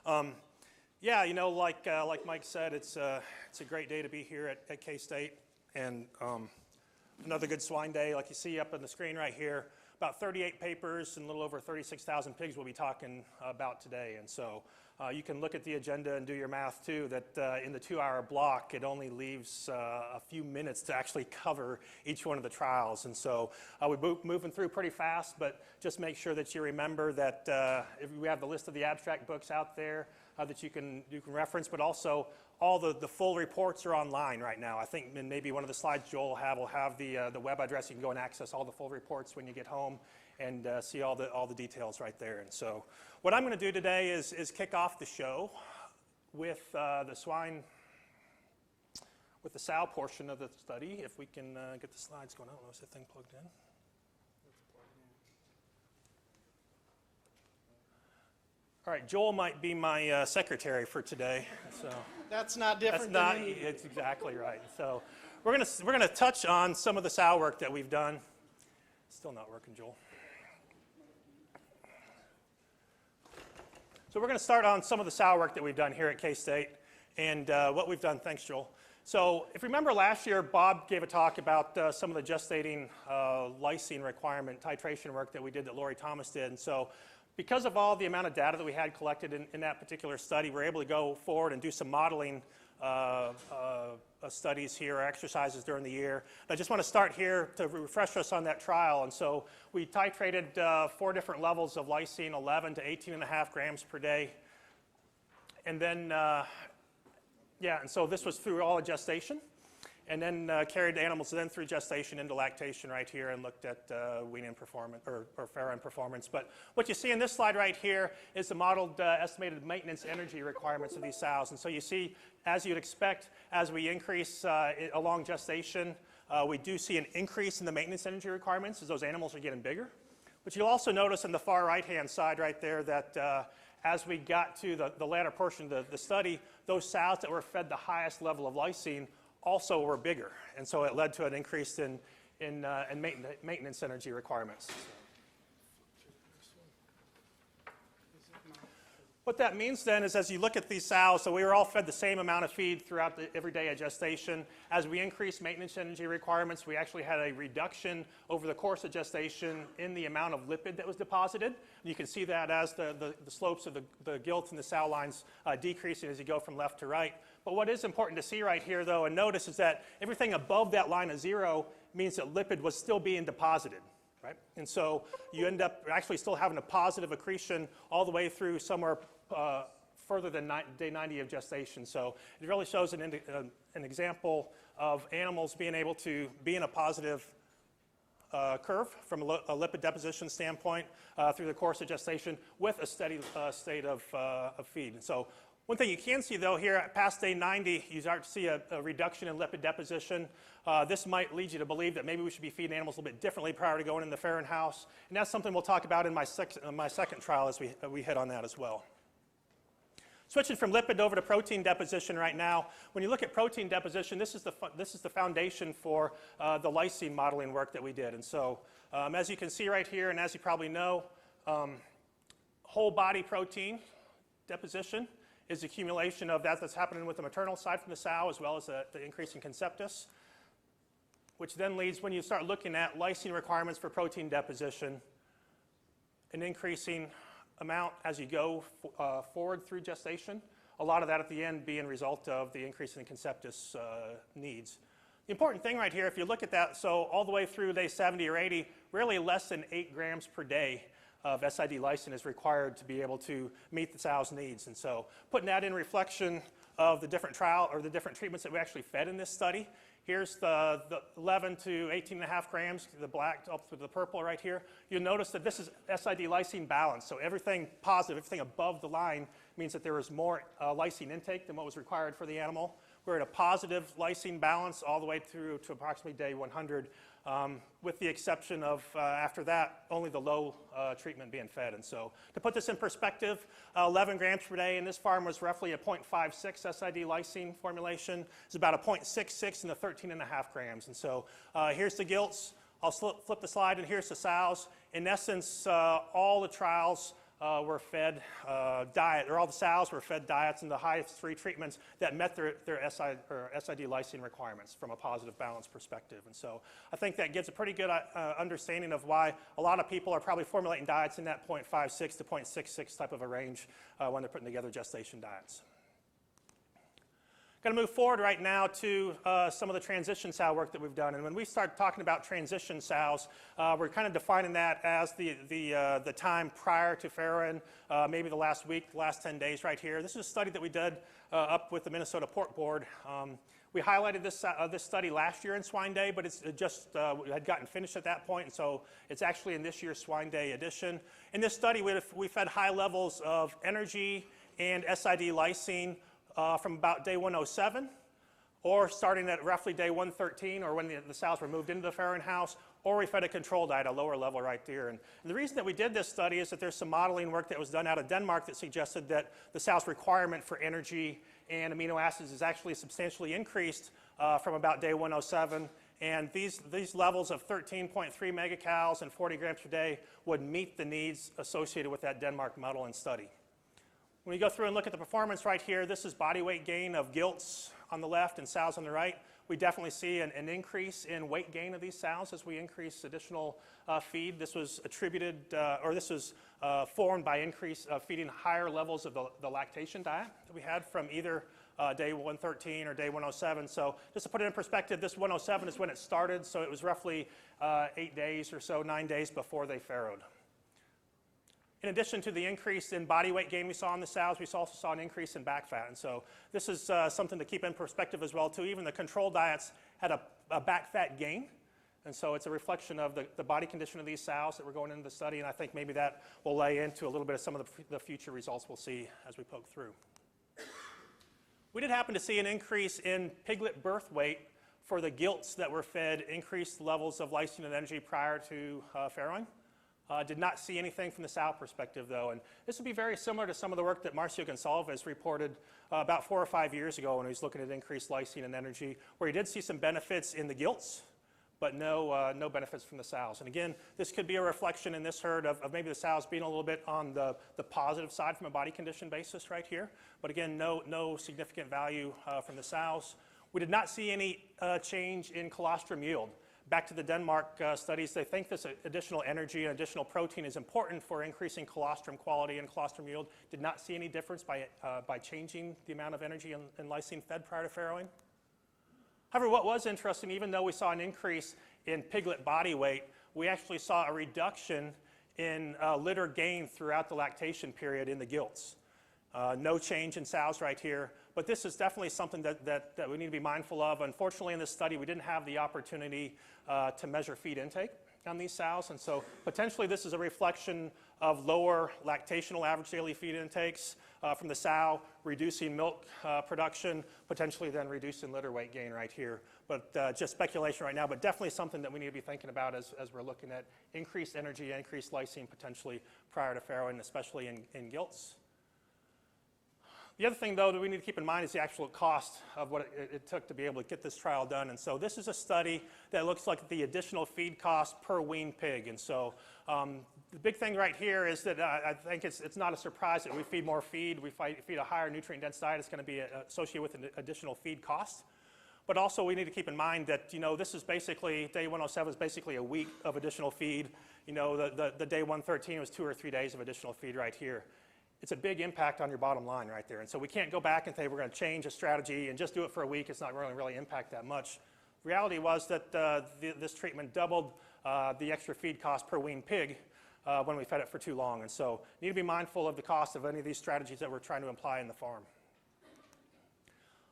Yeah, you know, like Mike said, it's a great day to be here at K-State, and another good swine day. Like you see up on the screen right here, about 38 papers and a little over 36,000 pigs we'll be talking about today. And so you can look at the agenda and do your math too, that in the 2-hour block, it only leaves a few minutes to actually cover each one of the trials. And so we're moving through pretty fast, but just make sure that you remember that if we have the list of the abstract books out there that you can reference, but also all the full reports are online right now. I think maybe one of the slides Joel will have the web address. You can go and access all the full reports when you get home and see all the details right there. And so what I'm going to do today is kick off the show with the sow portion of the study. If we can get the slides going. I don't know, is the thing plugged in? All right, Joel might be my secretary for today. So that's not different. That's not. It's exactly right. So we're gonna touch on some of the sow work that we've done. Still not working, Joel. So we're going to start on some of the sow work that we've done here at K-State and what we've done. Thanks, Joel. So if you remember last year, Bob gave a talk about some of the gestating lysine requirement titration work that we did, that Lori Thomas did. And so because of all the amount of data that we had collected in that particular study, we're able to go forward and do some modeling studies here, or exercises during the year. And I just want to start here to refresh us on that trial. And so we titrated 4 different levels of lysine, 11 to 18.5 grams per day. And then, and so this was through all of gestation. And then carried the animals then through gestation into lactation right here, and looked at weaning performance or farrowing performance. But what you see in this slide right here is the modeled estimated maintenance energy requirements of these sows. And so you see, as you'd expect, as we increase along gestation, we do see an increase in the maintenance energy requirements as those animals are getting bigger. But you'll also notice in the far right-hand side right there that as we got to the latter portion of the study, those sows that were fed the highest level of lysine also were bigger, and so it led to an increase in maintenance energy requirements. What that means then is, as you look at these sows, so we were all fed the same amount of feed throughout every day of gestation. As we increased maintenance energy requirements, we actually had a reduction over the course of gestation in the amount of lipid that was deposited. You can see that as the slopes of the gilt and the sow lines decreasing as you go from left to right. But what is important to see right here, though, and notice, is that everything above that line of 0 means that lipid was still being deposited. Right? And so you end up actually still having a positive accretion all the way through somewhere further than day 90 of gestation. So it really shows an example of animals being able to be in a positive curve from a lipid deposition standpoint through the course of gestation with a steady state of feed. And so one thing you can see, though, here at past day 90, you start to see a reduction in lipid deposition. This might lead you to believe that maybe we should be feeding animals a little bit differently prior to going in the farrowing house. And that's something we'll talk about in my second trial as we hit on that as well. Switching from lipid over to protein deposition right now. When you look at protein deposition, this is the foundation for the lysine modeling work that we did. And so as you can see right here, and as you probably know, whole body protein deposition is the accumulation of that's happening with the maternal side from the sow, as well as the increase in conceptus, which then leads, when you start looking at lysine requirements for protein deposition, an increasing amount as you go forward through gestation. A lot of that at the end being a result of the increase in conceptus needs. The important thing right here, if you look at that, so all the way through day 70 or 80, really less than 8 grams per day of SID lysine is required to be able to meet the sow's needs. And so putting that in reflection of the different trial or the different treatments that we actually fed in this study. Here's the 11 to 18.5 grams, the black up to the purple right here. You'll notice that this is SID lysine balance. So everything positive, everything above the line means that there was more lysine intake than what was required for the animal. We're at a positive lysine balance all the way through to approximately day 100, with the exception of, after that, only the low treatment being fed. And so to put this in perspective, 11 grams per day in this farm was roughly a 0.56 SID lysine formulation. It's about a 0.66 in the 13.5 grams. And so here's the gilts. I'll flip the slide, and here's the sows. In essence, all the trials were fed diet, or all the sows were fed diets in the highest 3 treatments that met their SID lysine requirements from a positive balance perspective. And so I think that gives a pretty good understanding of why a lot of people are probably formulating diets in that 0.56 to 0.66 type of a range when they're putting together gestation diets. Going to move forward right now to some of the transition sow work that we've done. And when we start talking about transition sows, we're kind of defining that as the time prior to farrowing, maybe the last week, last 10 days right here. This is a study that we did up with the Minnesota Pork Board. We highlighted this study last year in Swine Day, but it we had gotten finished at that point, and so it's actually in this year's Swine Day edition. In this study, we fed high levels of energy and SID lysine from about day 107, or starting at roughly day 113, or when the sows were moved into the farrowing house, or we fed a control diet, a lower level right there. And the reason that we did this study is that there's some modeling work that was done out of Denmark that suggested that the sow's requirement for energy and amino acids is actually substantially increased from about day 107. And these levels of 13.3 megacals and 40 grams per day would meet the needs associated with that Denmark model and study. When we go through and look at the performance right here, this is body weight gain of gilts on the left and sows on the right. We definitely see an increase in weight gain of these sows as we increase additional feed. This was attributed, this was formed by feeding higher levels of the lactation diet that we had from either day 113 or day 107. So just to put it in perspective, this 107 is when it started, so it was roughly 8 days or so, 9 days before they farrowed. In addition to the increase in body weight gain we saw in the sows, we also saw an increase in back fat. And so this is something to keep in perspective as well, too. Even the control diets had a back fat gain. And so it's a reflection of the body condition of these sows that we're going into the study. And I think maybe that will lay into a little bit of some of the future results we'll see as we poke through. We did happen to see an increase in piglet birth weight for the gilts that were fed increased levels of lysine and energy prior to farrowing. Did not see anything from the sow perspective, though. And this would be very similar to some of the work that Marcio Gonçalves reported about 4 or 5 years ago when he was looking at increased lysine and energy, where he did see some benefits in the gilts, but no benefits from the sows. And again, this could be a reflection in this herd of maybe the sows being a little bit on the positive side from a body condition basis right here. But again, no significant value from the sows. We did not see any change in colostrum yield. Back to the Denmark studies, they think this additional energy and additional protein is important for increasing colostrum quality and colostrum yield. Did not see any difference by changing the amount of energy and lysine fed prior to farrowing. However, what was interesting, even though we saw an increase in piglet body weight, we actually saw a reduction in litter gain throughout the lactation period in the gilts. No change in sows right here, but this is definitely something that we need to be mindful of. Unfortunately, in this study, we didn't have the opportunity to measure feed intake on these sows, and so potentially this is a reflection of lower lactational average daily feed intakes from the sow, reducing milk production, potentially then reducing litter weight gain right here. But just speculation right now, but definitely something that we need to be thinking about as we're looking at increased energy, increased lysine potentially prior to farrowing, especially in gilts. The other thing, though, that we need to keep in mind is the actual cost of what it took to be able to get this trial done. And so this is a study that looks like the additional feed cost per weaned pig. And so the big thing right here is that I think it's not a surprise that we feed more feed. We feed a higher nutrient-dense diet. It's going to be associated with an additional feed cost. But also we need to keep in mind that, this is basically, day 107 is basically a week of additional feed. The day 113 was 2 or 3 days of additional feed right here. It's a big impact on your bottom line right there. And so we can't go back and say we're going to change a strategy and just do it for a week. It's not really impact that much. The reality was that this treatment doubled the extra feed cost per weaned pig when we fed it for too long. And so need to be mindful of the cost of any of these strategies that we're trying to apply in the farm.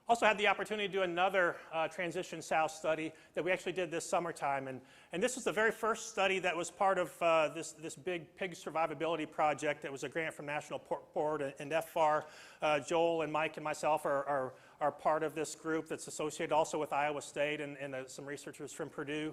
Also had the opportunity to do another transition sow study that we actually did this summertime. And this was the very first study that was part of this big pig survivability project. That was a grant from National Pork Board and FFAR. Joel and Mike and myself are part of this group that's associated also with Iowa State and some researchers from Purdue.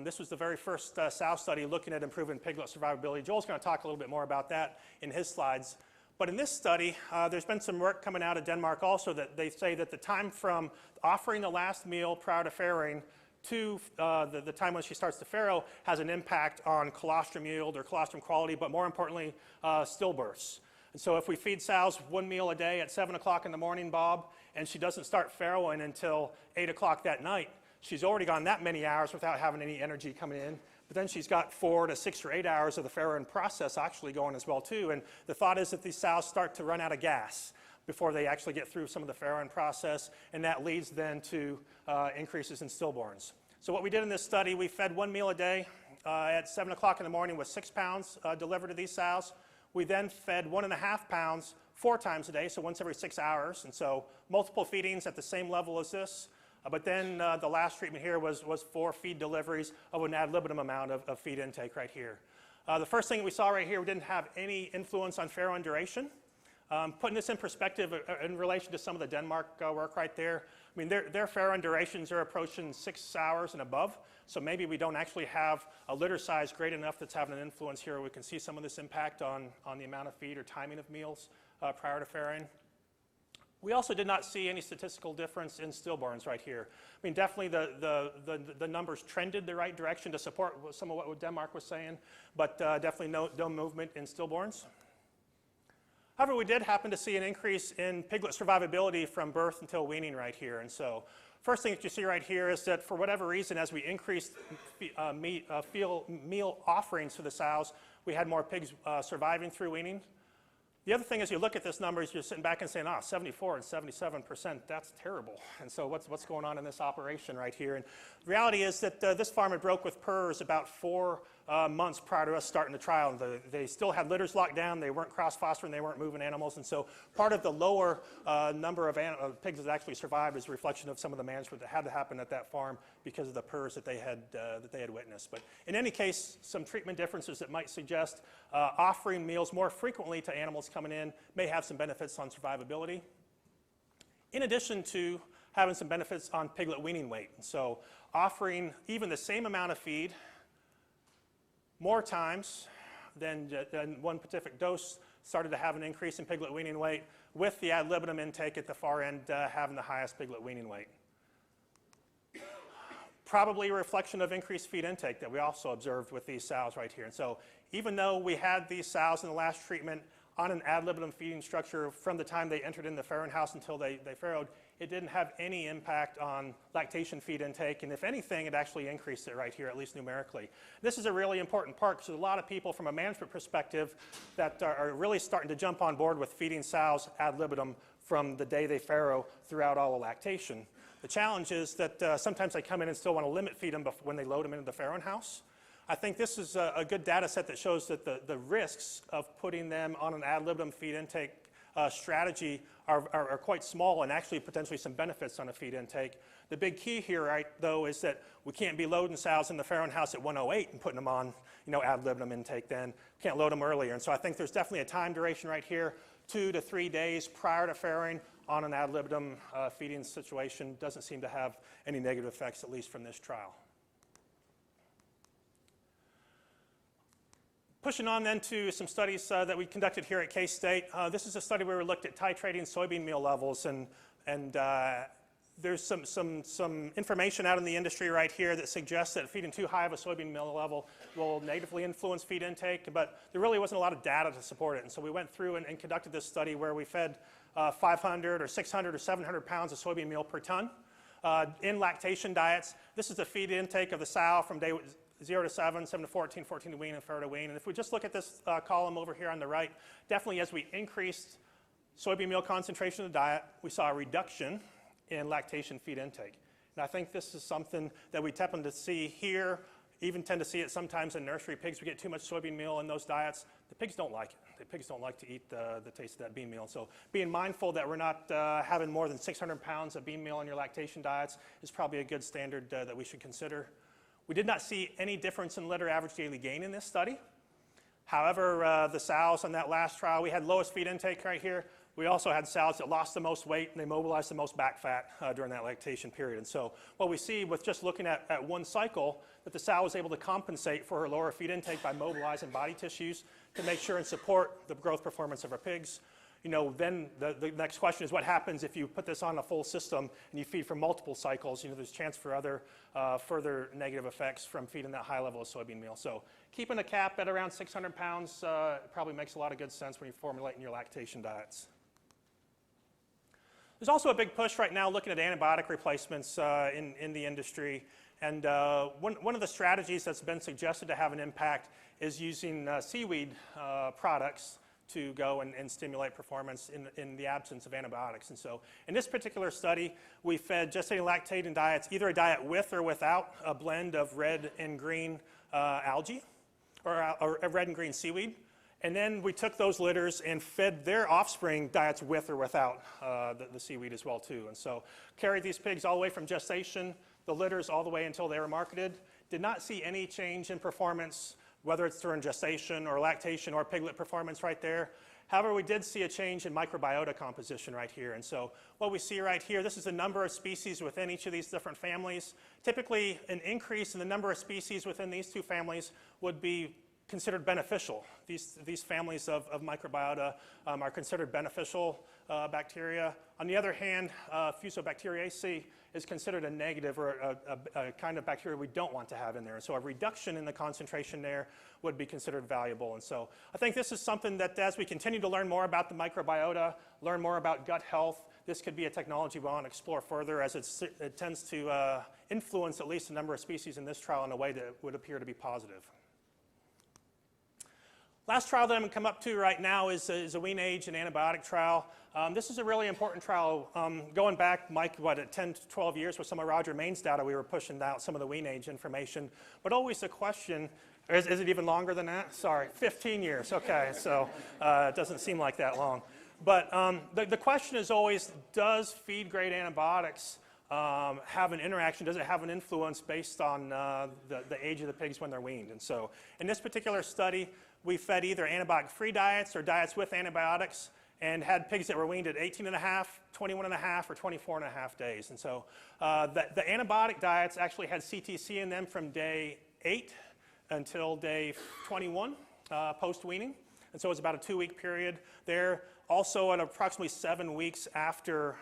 This was the very first sow study looking at improving piglet survivability. Joel's going to talk a little bit more about that in his slides. But in this study, there's been some work coming out of Denmark also that they say that the time from offering the last meal prior to farrowing to the time when she starts to farrow has an impact on colostrum yield or colostrum quality, but more importantly, stillbirths. And so if we feed sows 1 meal a day at 7 o'clock in the morning, Bob, and she doesn't start farrowing until 8 o'clock that night, she's already gone that many hours without having any energy coming in. But then she's got 4 to 6 or 8 hours of the farrowing process actually going as well too. And the thought is that these sows start to run out of gas before they actually get through some of the farrowing process, and that leads then to increases in stillborns. So what we did in this study, we fed 1 meal a day at 7 o'clock in the morning with 6 pounds delivered to these sows. We then fed 1.5 pounds 4 times a day, so once every 6 hours, and so multiple feedings at the same level as this. But then the last treatment here was 4 feed deliveries of an ad libitum amount of feed intake right here. The first thing we saw right here, we didn't have any influence on farrowing duration. Putting this in perspective in relation to some of the Denmark work right there, I mean, their farrowing durations are approaching 6 hours and above, so maybe we don't actually have a litter size great enough that's having an influence here. We can see some of this impact on the amount of feed or timing of meals prior to farrowing. We also did not see any statistical difference in stillborns right here. I mean, definitely the numbers trended the right direction to support some of what Denmark was saying, but definitely no movement in stillborns. However, we did happen to see an increase in piglet survivability from birth until weaning right here. And so first thing that you see right here is that for whatever reason, as we increased meal offerings to the sows, we had more pigs surviving through weaning. The other thing is you look at this number, you're sitting back and saying, 74 and 77%, that's terrible. And so what's going on in this operation right here? And the reality is that this farm had broke with PRRS about 4 months prior to us starting the trial. And they still had litters locked down, they weren't cross-fostering, they weren't moving animals. And so part of the lower number of pigs that actually survived is a reflection of some of the management that had to happen at that farm because of the PRRS that they had witnessed. But in any case, some treatment differences that might suggest offering meals more frequently to animals coming in may have some benefits on survivability, in addition to having some benefits on piglet weaning weight. And so offering even the same amount of feed more times than one specific dose started to have an increase in piglet weaning weight, with the ad libitum intake at the far end having the highest piglet weaning weight. Probably a reflection of increased feed intake that we also observed with these sows right here. And so even though we had these sows in the last treatment on an ad libitum feeding structure from the time they entered in the farrowing house until they farrowed, it didn't have any impact on lactation feed intake, and if anything, it actually increased it right here, at least numerically. This is a really important part because there's a lot of people from a management perspective that are really starting to jump on board with feeding sows ad libitum from the day they farrow throughout all the lactation. The challenge is that sometimes they come in and still want to limit feed them when they load them into the farrowing house. I think this is a good data set that shows that the risks of putting them on an ad libitum feed intake strategy are quite small, and actually potentially some benefits on a feed intake. The big key here, right, though, is that we can't be loading sows in the farrowing house at 108 and putting them on, ad libitum intake then. Can't load them earlier. And so I think there's definitely a time duration right here, 2 to 3 days prior to farrowing on an ad libitum feeding situation. Doesn't seem to have any negative effects, at least from this trial. Pushing on then to some studies that we conducted here at K-State. This is a study where we looked at titrating soybean meal levels, and there's some information out in the industry right here that suggests that feeding too high of a soybean meal level will negatively influence feed intake, but there really wasn't a lot of data to support it. And so we went through and conducted this study where we fed 500 or 600 or 700 pounds of soybean meal per ton in lactation diets. This is the feed intake of the sow from day 0 to 7, 7 to 14, 14 to wean, and farrow to wean. And if we just look at this column over here on the right, definitely as we increased soybean meal concentration in the diet, we saw a reduction in lactation feed intake. And I think this is something that we tend to see here, even tend to see it sometimes in nursery pigs. We get too much soybean meal in those diets. The pigs don't like it. The pigs don't like to eat the taste of that bean meal. So being mindful that we're not having more than 600 pounds of bean meal in your lactation diets is probably a good standard that we should consider. We did not see any difference in litter average daily gain in this study. However, the sows on that last trial, we had lowest feed intake right here. We also had sows that lost the most weight and they mobilized the most back fat during that lactation period. And so what we see with just looking at one cycle, that the sow was able to compensate for her lower feed intake by mobilizing body tissues to make sure and support the growth performance of our pigs. then the next question is what happens if you put this on a full system and you feed for multiple cycles? There's a chance for other further negative effects from feeding that high level of soybean meal. So keeping a cap at around 600 pounds probably makes a lot of good sense when you're formulating your lactation diets. There's also a big push right now looking at antibiotic replacements in the industry. And one of the strategies that's been suggested to have an impact is using seaweed products to go and stimulate performance in the absence of antibiotics. And so in this particular study, we fed gestating lactating diets, either a diet with or without a blend of red and green algae, or red and green seaweed. And then we took those litters and fed their offspring diets with or without the seaweed as well too. And so carried these pigs all the way from gestation, the litters all the way until they were marketed. Did not see any change in performance, whether it's during gestation or lactation or piglet performance right there. However, we did see a change in microbiota composition right here. And so what we see right here, this is the number of species within each of these different families. Typically, an increase in the number of species within these two families would be considered beneficial. These families of microbiota are considered beneficial bacteria. On the other hand, Fusobacteriaceae is considered a negative or a kind of bacteria we don't want to have in there. And so a reduction in the concentration there would be considered valuable. And so I think this is something that as we continue to learn more about the microbiota, learn more about gut health, this could be a technology we want to explore further as it tends to influence at least the number of species in this trial in a way that would appear to be positive. Last trial that I'm going to come up to right now is a wean age and antibiotic trial. This is a really important trial. Going back, Mike, at 10 to 12 years with some of Roger Main's data, we were pushing out some of the wean age information. But always the question, is it even longer than that? Sorry, 15 years. Okay, so it doesn't seem like that long. But the question is always, does feed-grade antibiotics have an interaction? Does it have an influence based on the age of the pigs when they're weaned? And so in this particular study, we fed either antibiotic-free diets or diets with antibiotics and had pigs that were weaned at 18.5, 21.5, or 24.5 days. And so the antibiotic diets actually had CTC in them from day 8 until day 21 post-weaning. And so it was about a 2-week period there. Also at approximately 7 weeks after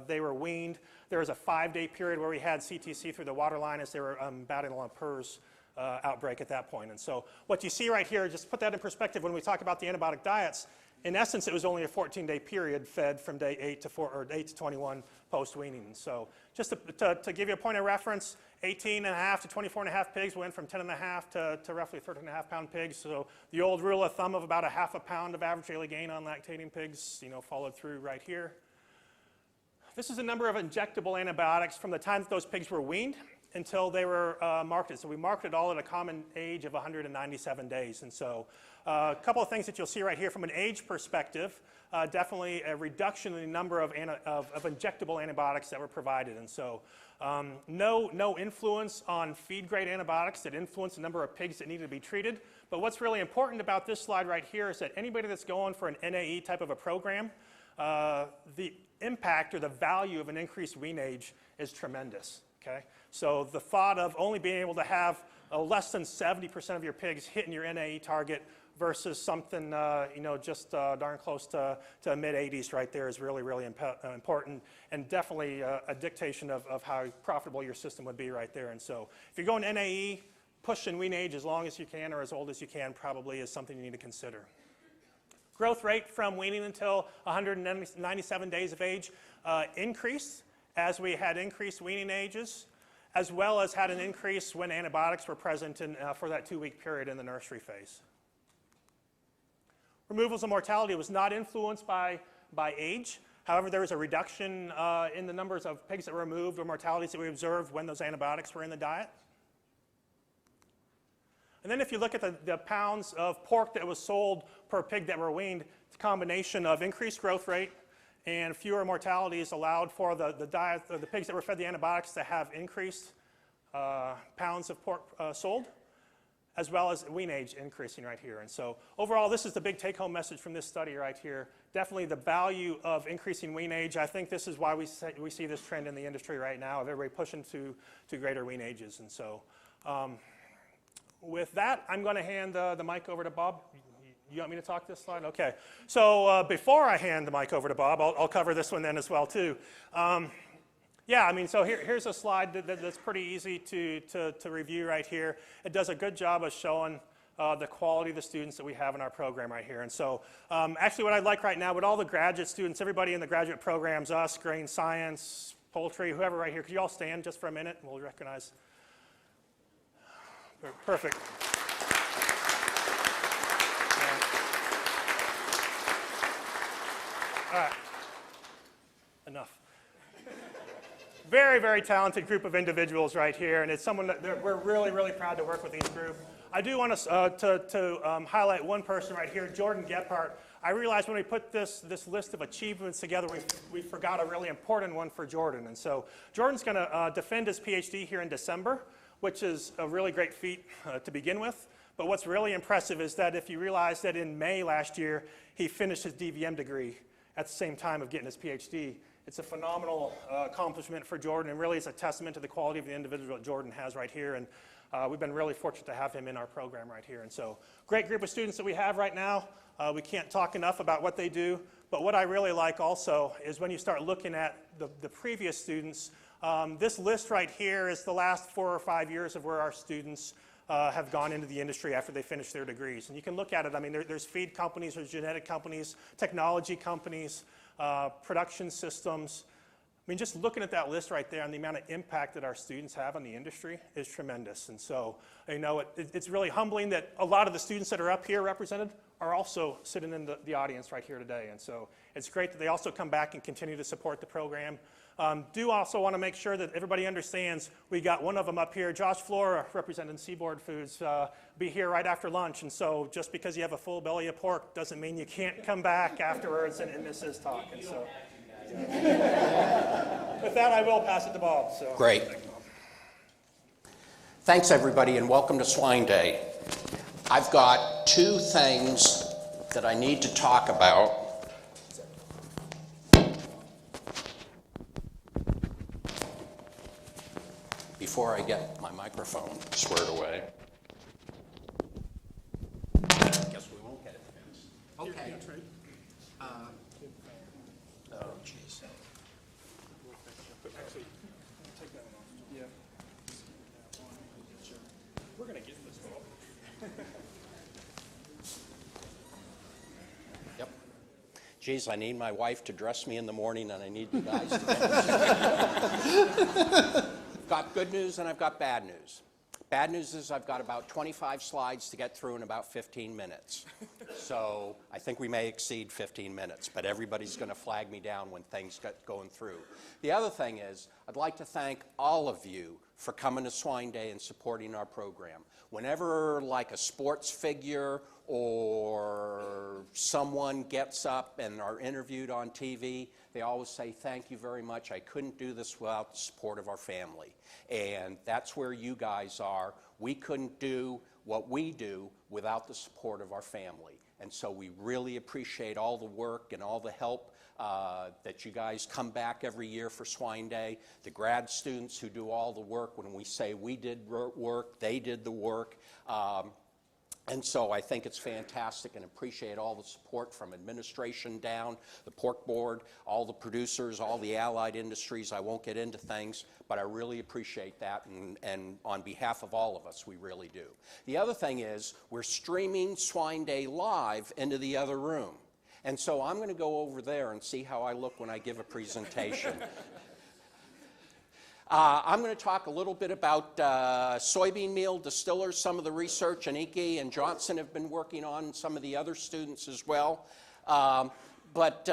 they were weaned, there was a 5-day period where we had CTC through the waterline as they were battling along PRRS outbreak at that point. And so what you see right here, just put that in perspective when we talk about the antibiotic diets, in essence it was only a 14-day period fed from day 8 to 21 post-weaning. So just to give you a point of reference, 18.5 to 24.5 pigs went from 10.5 to roughly 13.5 pound pigs. So the old rule of thumb of about a half a pound of average daily gain on lactating pigs, followed through right here. This is a number of injectable antibiotics from the time that those pigs were weaned until they were marketed. So we marketed all at a common age of 197 days. And so a couple of things that you'll see right here from an age perspective, definitely a reduction in the number of injectable antibiotics that were provided. And so no influence on feed-grade antibiotics that influence the number of pigs that needed to be treated. But what's really important about this slide right here is that anybody that's going for an NAE type of a program, the impact or the value of an increased wean age is tremendous. Okay? So the thought of only being able to have less than 70% of your pigs hitting your NAE target versus something just darn close to mid-80s right there is really, really important, and definitely a dictation of how profitable your system would be right there. And so if you're going NAE, pushing wean age as long as you can or as old as you can probably is something you need to consider. Growth rate from weaning until 197 days of age increased as we had increased weaning ages, as well as had an increase when antibiotics were present for that 2-week period in the nursery phase. Removals of mortality was not influenced by age. However, there was a reduction in the numbers of pigs that were removed or mortalities that we observed when those antibiotics were in the diet. And then if you look at the pounds of pork that was sold per pig that were weaned, it's a combination of increased growth rate and fewer mortalities allowed for the pigs that were fed the antibiotics to have increased pounds of pork sold, as well as wean age increasing right here. And so overall, this is the big take-home message from this study right here. Definitely the value of increasing wean age. I think this is why we see this trend in the industry right now of everybody pushing to greater wean ages. And so with that, I'm going to hand the mic over to Bob. You want me to talk this slide? Okay. So before I hand the mic over to Bob, I'll cover this one then as well too. Yeah, I mean, so here's a slide that's pretty easy to review right here. It does a good job of showing the quality of the students that we have in our program right here. And so actually what I'd like right now with all the graduate students, everybody in the graduate programs, us, grain science, poultry, whoever right here, could you all stand just for a minute and we'll recognize? Perfect. All right, enough. Very, very talented group of individuals right here, and it's someone that we're really, really proud to work with each group. I do want to highlight one person right here, Jordan Gephardt. I realized when we put this list of achievements together, we forgot a really important one for Jordan. And so Jordan's going to defend his PhD here in December, which is a really great feat to begin with. But what's really impressive is that if you realize that in May last year, he finished his DVM degree at the same time of getting his PhD. It's a phenomenal accomplishment for Jordan, and really is a testament to the quality of the individual that Jordan has right here. And we've been really fortunate to have him in our program right here. And so, great group of students that we have right now. We can't talk enough about what they do. But what I really like also is when you start looking at the previous students, this list right here is the last 4 or 5 years of where our students have gone into the industry after they finish their degrees. And you can look at it. I mean, there's feed companies, there's genetic companies, technology companies, production systems. I mean, just looking at that list right there and the amount of impact that our students have on the industry is tremendous. And so, you know, it's really humbling that a lot of the students that are up here represented are also sitting in the audience right here today. And so it's great that they also come back and continue to support the program. Do also want to make sure that everybody understands we got one of them up here, Josh Flora, representing Seaboard Foods, be here right after lunch. And so just because you have a full belly of pork doesn't mean you can't come back afterwards and miss his talk. And so with that, I will pass it to Bob. So. Great. Thanks, everybody, and welcome to Swine Day. I've got 2 things that I need to talk about. Before I get my microphone squared away. Guess we won't get it fixed. Okay. Oh, jeez. Actually, take that one off. Yeah. We're going to get this one. Yep. Geez, I need my wife to dress me in the morning, and I need you guys to I've got good news and I've got bad news. Bad news is I've got about 25 slides to get through in about 15 minutes. So I think we may exceed 15 minutes, but everybody's going to flag me down when things get going through. The other thing is I'd like to thank all of you for coming to Swine Day and supporting our program. Whenever like a sports figure or someone gets up and are interviewed on TV, they always say, thank you very much. I couldn't do this without the support of our family. And that's where you guys are. We couldn't do what we do without the support of our family. And so we really appreciate all the work and all the help that you guys come back every year for Swine Day. The grad students who do all the work, when we say we did work, they did the work. And so I think it's fantastic and appreciate all the support from administration down, the pork board, all the producers, all the allied industries. I won't get into things, but I really appreciate that, and on behalf of all of us, we really do. The other thing is we're streaming Swine Day live into the other room. And so I'm going to go over there and see how I look when I give a presentation. I'm going to talk a little bit about soybean meal distillers, some of the research Aniki and Johnson have been working on, some of the other students as well. But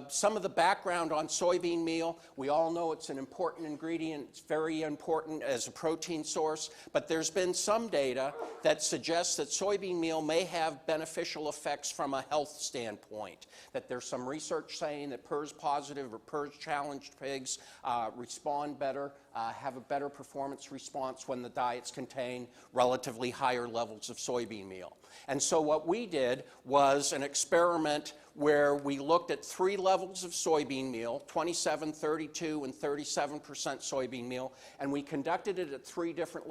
some of the background on soybean meal, we all know it's an important ingredient. It's very important as a protein source. But there's been some data that suggests that soybean meal may have beneficial effects from a health standpoint. That there's some research saying that PRRS positive or PRRS challenged pigs respond better, have a better performance response when the diets contain relatively higher levels of soybean meal. And so what we did was an experiment where we looked at 3 levels of soybean meal, 27, 32, and 37% soybean meal, and we conducted it at 4 different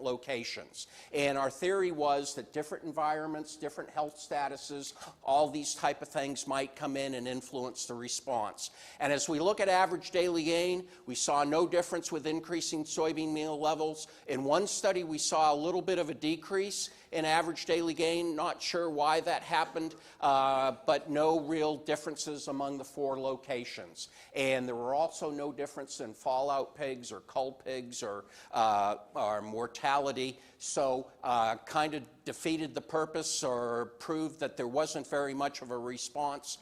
locations. And our theory was that different environments, different health statuses, all these type of things might come in and influence the response. And as we look at average daily gain, we saw no difference with increasing soybean meal levels. In one study, we saw a little bit of a decrease in average daily gain. Not sure why that happened, but no real differences among the 4 locations. And there were also no difference in fallout pigs or cull pigs or mortality. So kind of defeated the purpose or proved that there wasn't very much of a response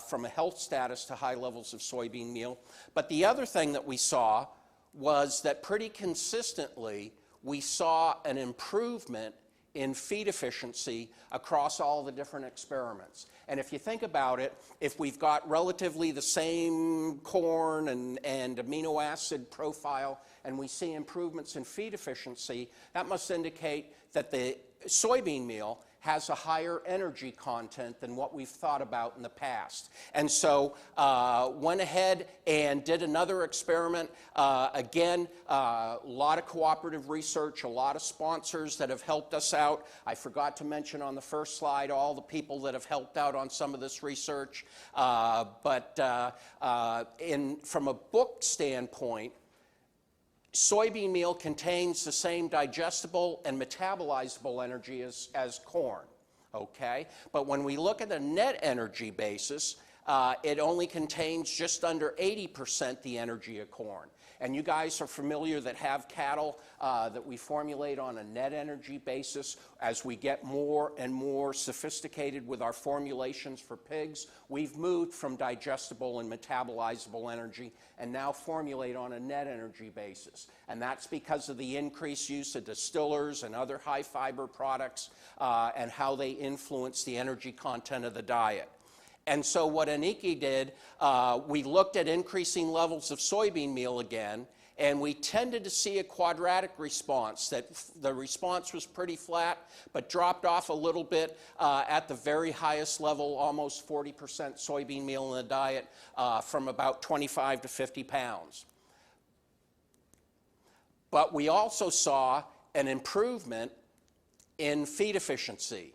from a health status to high levels of soybean meal. But the other thing that we saw was that pretty consistently we saw an improvement in feed efficiency across all the different experiments. And if you think about it, if we've got relatively the same corn and amino acid profile and we see improvements in feed efficiency, that must indicate that the soybean meal has a higher energy content than what we've thought about in the past. And so went ahead and did another experiment. Again, a lot of cooperative research, a lot of sponsors that have helped us out. I forgot to mention on the first slide all the people that have helped out on some of this research. But from a book standpoint, soybean meal contains the same digestible and metabolizable energy as corn, okay? But when we look at a net energy basis, it only contains just under 80% the energy of corn. And you guys are familiar that have cattle that we formulate on a net energy basis. As we get more and more sophisticated with our formulations for pigs, we've moved from digestible and metabolizable energy and now formulate on a net energy basis. And that's because of the increased use of distillers and other high fiber products and how they influence the energy content of the diet. And so what Aniki did, we looked at increasing levels of soybean meal again, and we tended to see a quadratic response, that the response was pretty flat, but dropped off a little bit at the very highest level, almost 40% soybean meal in the diet, from about 25 to 50 pounds. But we also saw an improvement in feed efficiency.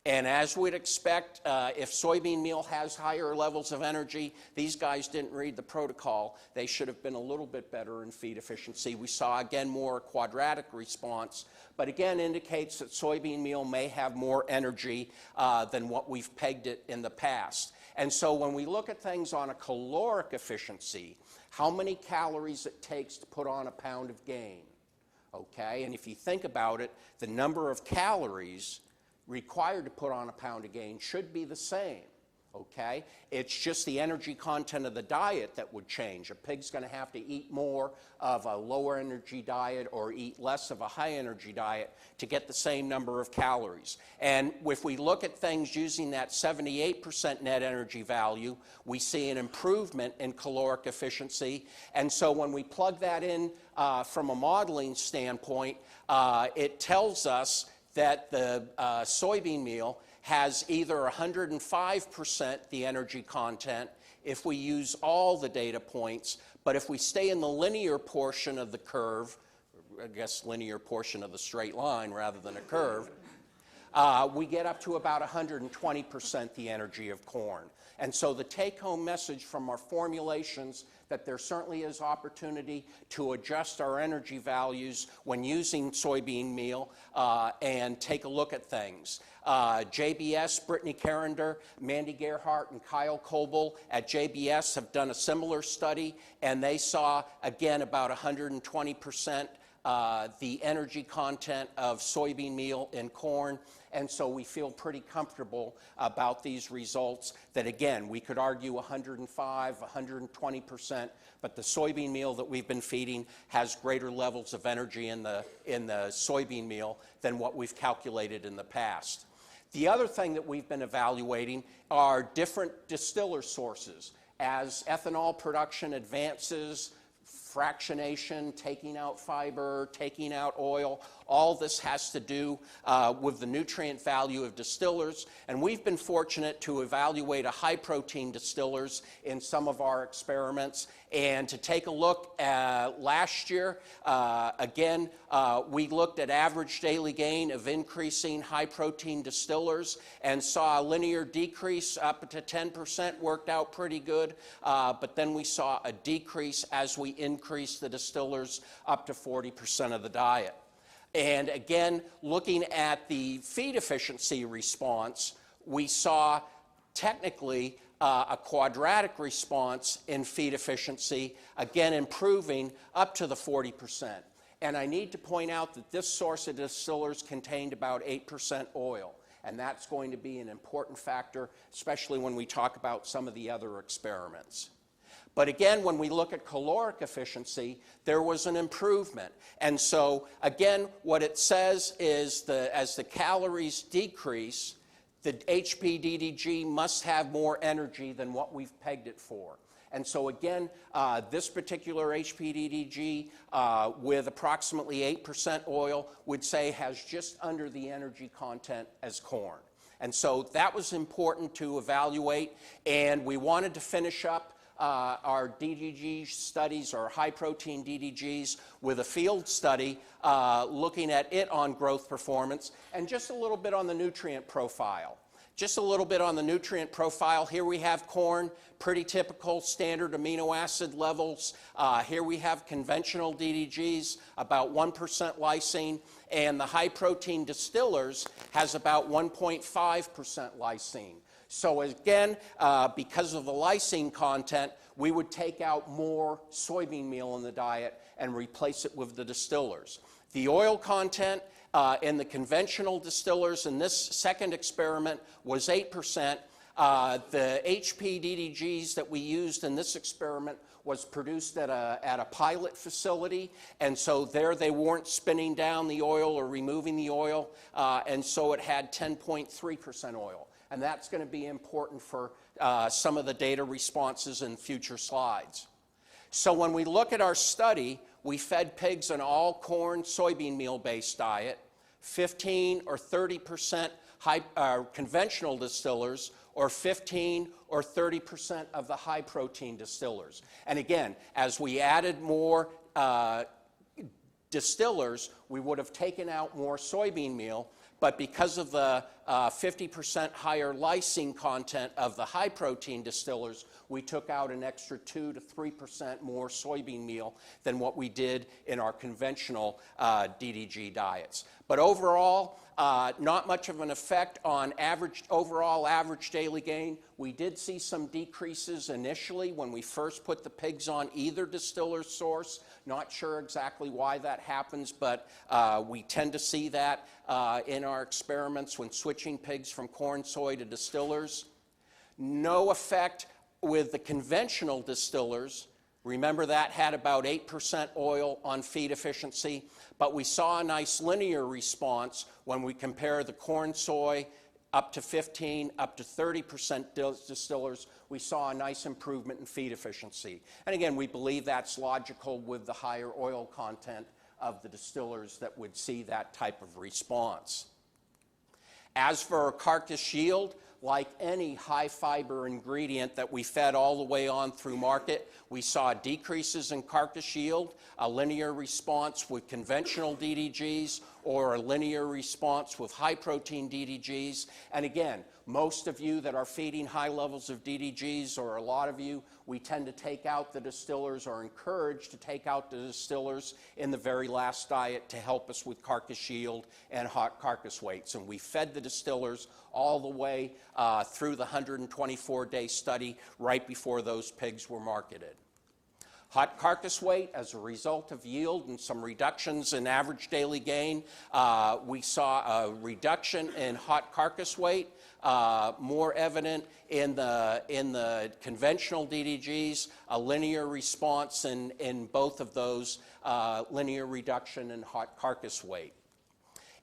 And as we'd expect, if soybean meal has higher levels of energy, these guys didn't read the protocol. They should have been a little bit better in feed efficiency. We saw, again, more quadratic response, but again indicates that soybean meal may have more energy than what we've pegged it in the past. And so when we look at things on a caloric efficiency, how many calories it takes to put on a pound of gain, okay? And if you think about it, the number of calories required to put on a pound of gain should be the same, okay? It's just the energy content of the diet that would change. A pig's going to have to eat more of a lower energy diet or eat less of a high energy diet to get the same number of calories. And if we look at things using that 78% net energy value, we see an improvement in caloric efficiency. And so when we plug that in from a modeling standpoint, it tells us that the soybean meal has either 105% the energy content if we use all the data points, but if we stay in the linear portion of the curve, I guess linear portion of the straight line rather than a curve, we get up to about 120% the energy of corn. And so the take-home message from our formulations that there certainly is opportunity to adjust our energy values when using soybean meal and take a look at things. JBS, Brittany Carrender, Mandy Gerhardt, and Kyle Coble at JBS have done a similar study, and they saw, again, about 120% the energy content of soybean meal in corn. And so we feel pretty comfortable about these results that, again, we could argue 105, 120%, but the soybean meal that we've been feeding has greater levels of energy in the soybean meal than what we've calculated in the past. The other thing that we've been evaluating are different distiller sources. As ethanol production advances, fractionation, taking out fiber, taking out oil, All this has to do with the nutrient value of distillers, and we've been fortunate to evaluate a high-protein distillers in some of our experiments. And to take a look at last year, again, we looked at average daily gain of increasing high-protein distillers and saw a linear decrease up to 10%, worked out pretty good, but then we saw a decrease as we increased the distillers up to 40% of the diet. And again, looking at the feed efficiency response, we saw technically a quadratic response in feed efficiency, again improving up to the 40%. And I need to point out that this source of distillers contained about 8% oil, and that's going to be an important factor, especially when we talk about some of the other experiments. But again, when we look at caloric efficiency, there was an improvement. And so again, what it says is as the calories decrease, the HPDDG must have more energy than what we've pegged it for. And so again, this particular HPDDG with approximately 8% oil would say has just under the energy content as corn. And so that was important to evaluate, and we wanted to finish up our DDG studies, our high-protein DDGs, with a field study looking at it on growth performance, and just a little bit on the nutrient profile. Just a little bit on the nutrient profile. Here we have corn, pretty typical standard amino acid levels. Here we have conventional DDGs, about 1% lysine, and the high-protein distillers has about 1.5% lysine. So again, because of the lysine content, we would take out more soybean meal in the diet and replace it with the distillers. The oil content in the conventional distillers in this second experiment was 8%. The HPDDGs that we used in this experiment was produced at a pilot facility, and so there they weren't spinning down the oil or removing the oil, and so it had 10.3% oil. And that's going to be important for some of the data responses in future slides. So when we look at our study, we fed pigs an all corn, soybean meal-based diet, 15 or 30% conventional distillers, or 15 or 30% of the high-protein distillers. And again, as we added more distillers, we would have taken out more soybean meal, but because of the 50% higher lysine content of the high-protein distillers, we took out an extra 2 to 3% more soybean meal than what we did in our conventional DDG diets. But overall, not much of an effect on overall average daily gain. We did see some decreases initially when we first put the pigs on either distiller source. Not sure exactly why that happens, but we tend to see that in our experiments when switching pigs from corn, soy to distillers. No effect with the conventional distillers. Remember, that had about 8% oil on feed efficiency, but we saw a nice linear response when we compare the corn, soy, up to 15, up to 30% distillers. We saw a nice improvement in feed efficiency. And again, we believe that's logical with the higher oil content of the distillers that would see that type of response. As for carcass yield, like any high-fiber ingredient that we fed all the way on through market, we saw decreases in carcass yield, a linear response with conventional DDGs, or a linear response with high-protein DDGs. And again, most of you that are feeding high levels of DDGs, or a lot of you, we tend to take out the distillers, or encourage to take out the distillers in the very last diet to help us with carcass yield and hot carcass weights. And we fed the distillers all the way through the 124-day study right before those pigs were marketed. Hot carcass weight, as a result of yield and some reductions in average daily gain, we saw a reduction in hot carcass weight, more evident in the conventional DDGs, a linear response in both of those, linear reduction in hot carcass weight.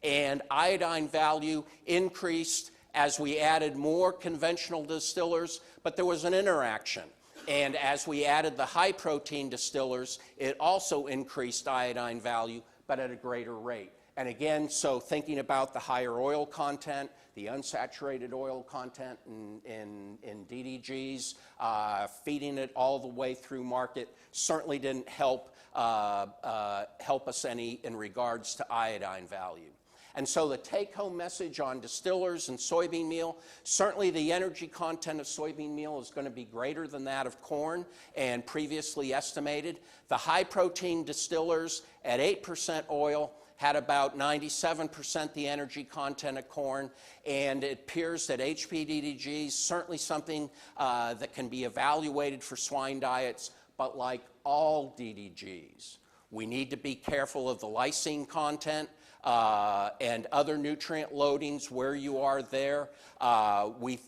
And iodine value increased as we added more conventional distillers, but there was an interaction. And as we added the high-protein distillers, it also increased iodine value, but at a greater rate. And again, so thinking about the higher oil content, the unsaturated oil content in DDGs, feeding it all the way through market certainly didn't help us any in regards to iodine value. And so the take-home message on distillers and soybean meal, certainly the energy content of soybean meal is going to be greater than that of corn and previously estimated. The high-protein distillers at 8% oil had about 97% the energy content of corn, and it appears that HPDDG is certainly something that can be evaluated for swine diets, but like all DDGs, we need to be careful of the lysine content and other nutrient loadings where you are there. We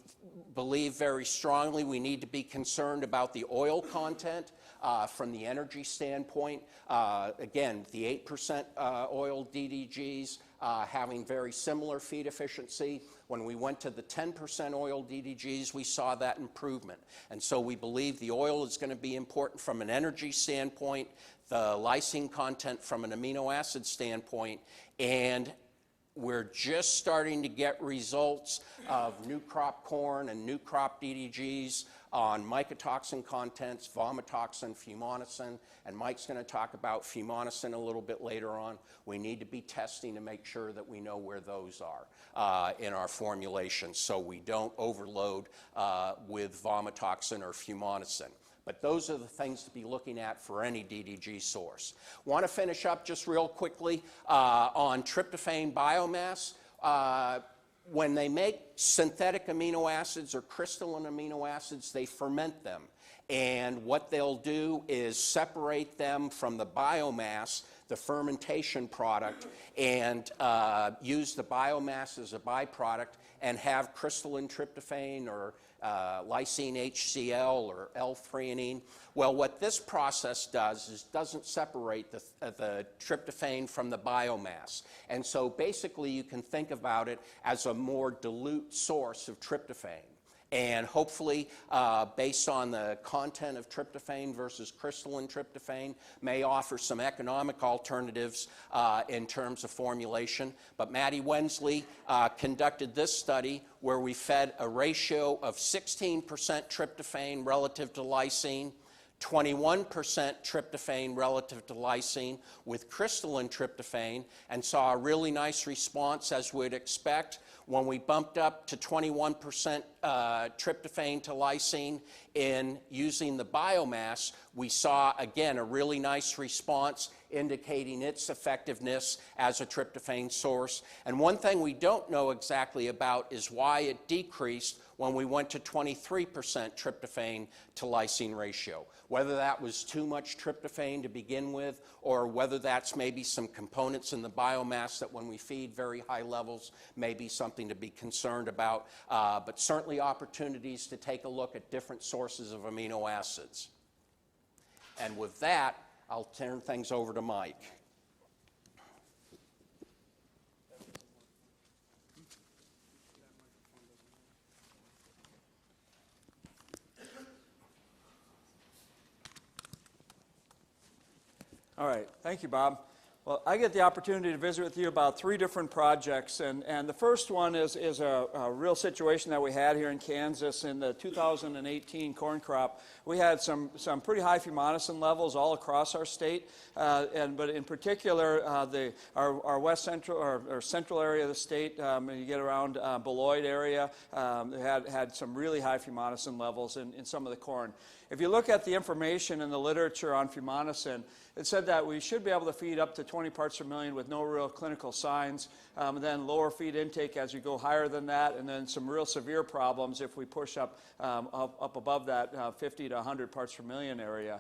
believe very strongly we need to be concerned about the oil content from the energy standpoint. Again, the 8% oil DDGs having very similar feed efficiency. When we went to the 10% oil DDGs, we saw that improvement. And so we believe the oil is going to be important from an energy standpoint, the lysine content from an amino acid standpoint, and we're just starting to get results of new crop corn and new crop DDGs on mycotoxin contents, vomitoxin, fumonisin, and Mike's going to talk about fumonisin a little bit later on. We need to be testing to make sure that we know where those are in our formulation so we don't overload with vomitoxin or fumonisin. But those are the things to be looking at for any DDG source. Want to finish up just real quickly on tryptophan biomass. When they make synthetic amino acids or crystalline amino acids, they ferment them. And what they'll do is separate them from the biomass, the fermentation product, and use the biomass as a byproduct and have crystalline tryptophan or lysine HCl or L-threonine. Well, what this process does is doesn't separate the tryptophan from the biomass. And so basically you can think about it as a more dilute source of tryptophan. And hopefully, based on the content of tryptophan versus crystalline tryptophan, may offer some economic alternatives in terms of formulation. But Maddie Wensley conducted this study where we fed a ratio of 16% tryptophan relative to lysine, 21% tryptophan relative to lysine with crystalline tryptophan, and saw a really nice response as we'd expect. When we bumped up to 21% tryptophan to lysine in using the biomass, we saw, again, a really nice response indicating its effectiveness as a tryptophan source. And one thing we don't know exactly about is why it decreased when we went to 23% tryptophan to lysine ratio. Whether that was too much tryptophan to begin with, or whether that's maybe some components in the biomass that when we feed very high levels may be something to be concerned about, but certainly opportunities to take a look at different sources of amino acids. And with that, I'll turn things over to Mike. All right, thank you, Bob. Well, I get the opportunity to visit with you about 3 different projects, and the first one is a real situation that we had here in Kansas in the 2018 corn crop. We had some pretty high fumonisin levels all across our state, but in particular, our west central or central area of the state, you get around Beloit area, had some really high fumonisin levels in some of the corn. If you look at the information in the literature on fumonisin, it said that we should be able to feed up to 20 parts per million with no real clinical signs, and then lower feed intake as you go higher than that, and then some real severe problems if we push up above that 50 to 100 parts per million area.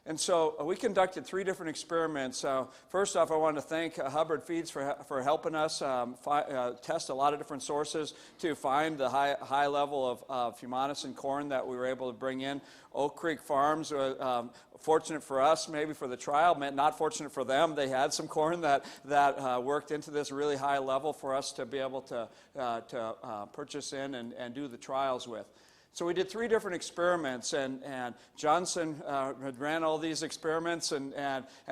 And so we conducted 3 different experiments. First off, I want to thank Hubbard Feeds for helping us test a lot of different sources to find the high level of fumonisin corn that we were able to bring in. Oak Creek Farms, fortunate for us, maybe for the trial, not fortunate for them. They had some corn that worked into this really high level for us to be able to purchase in and do the trials with. So we did 3 different experiments, and Johnson had ran all these experiments and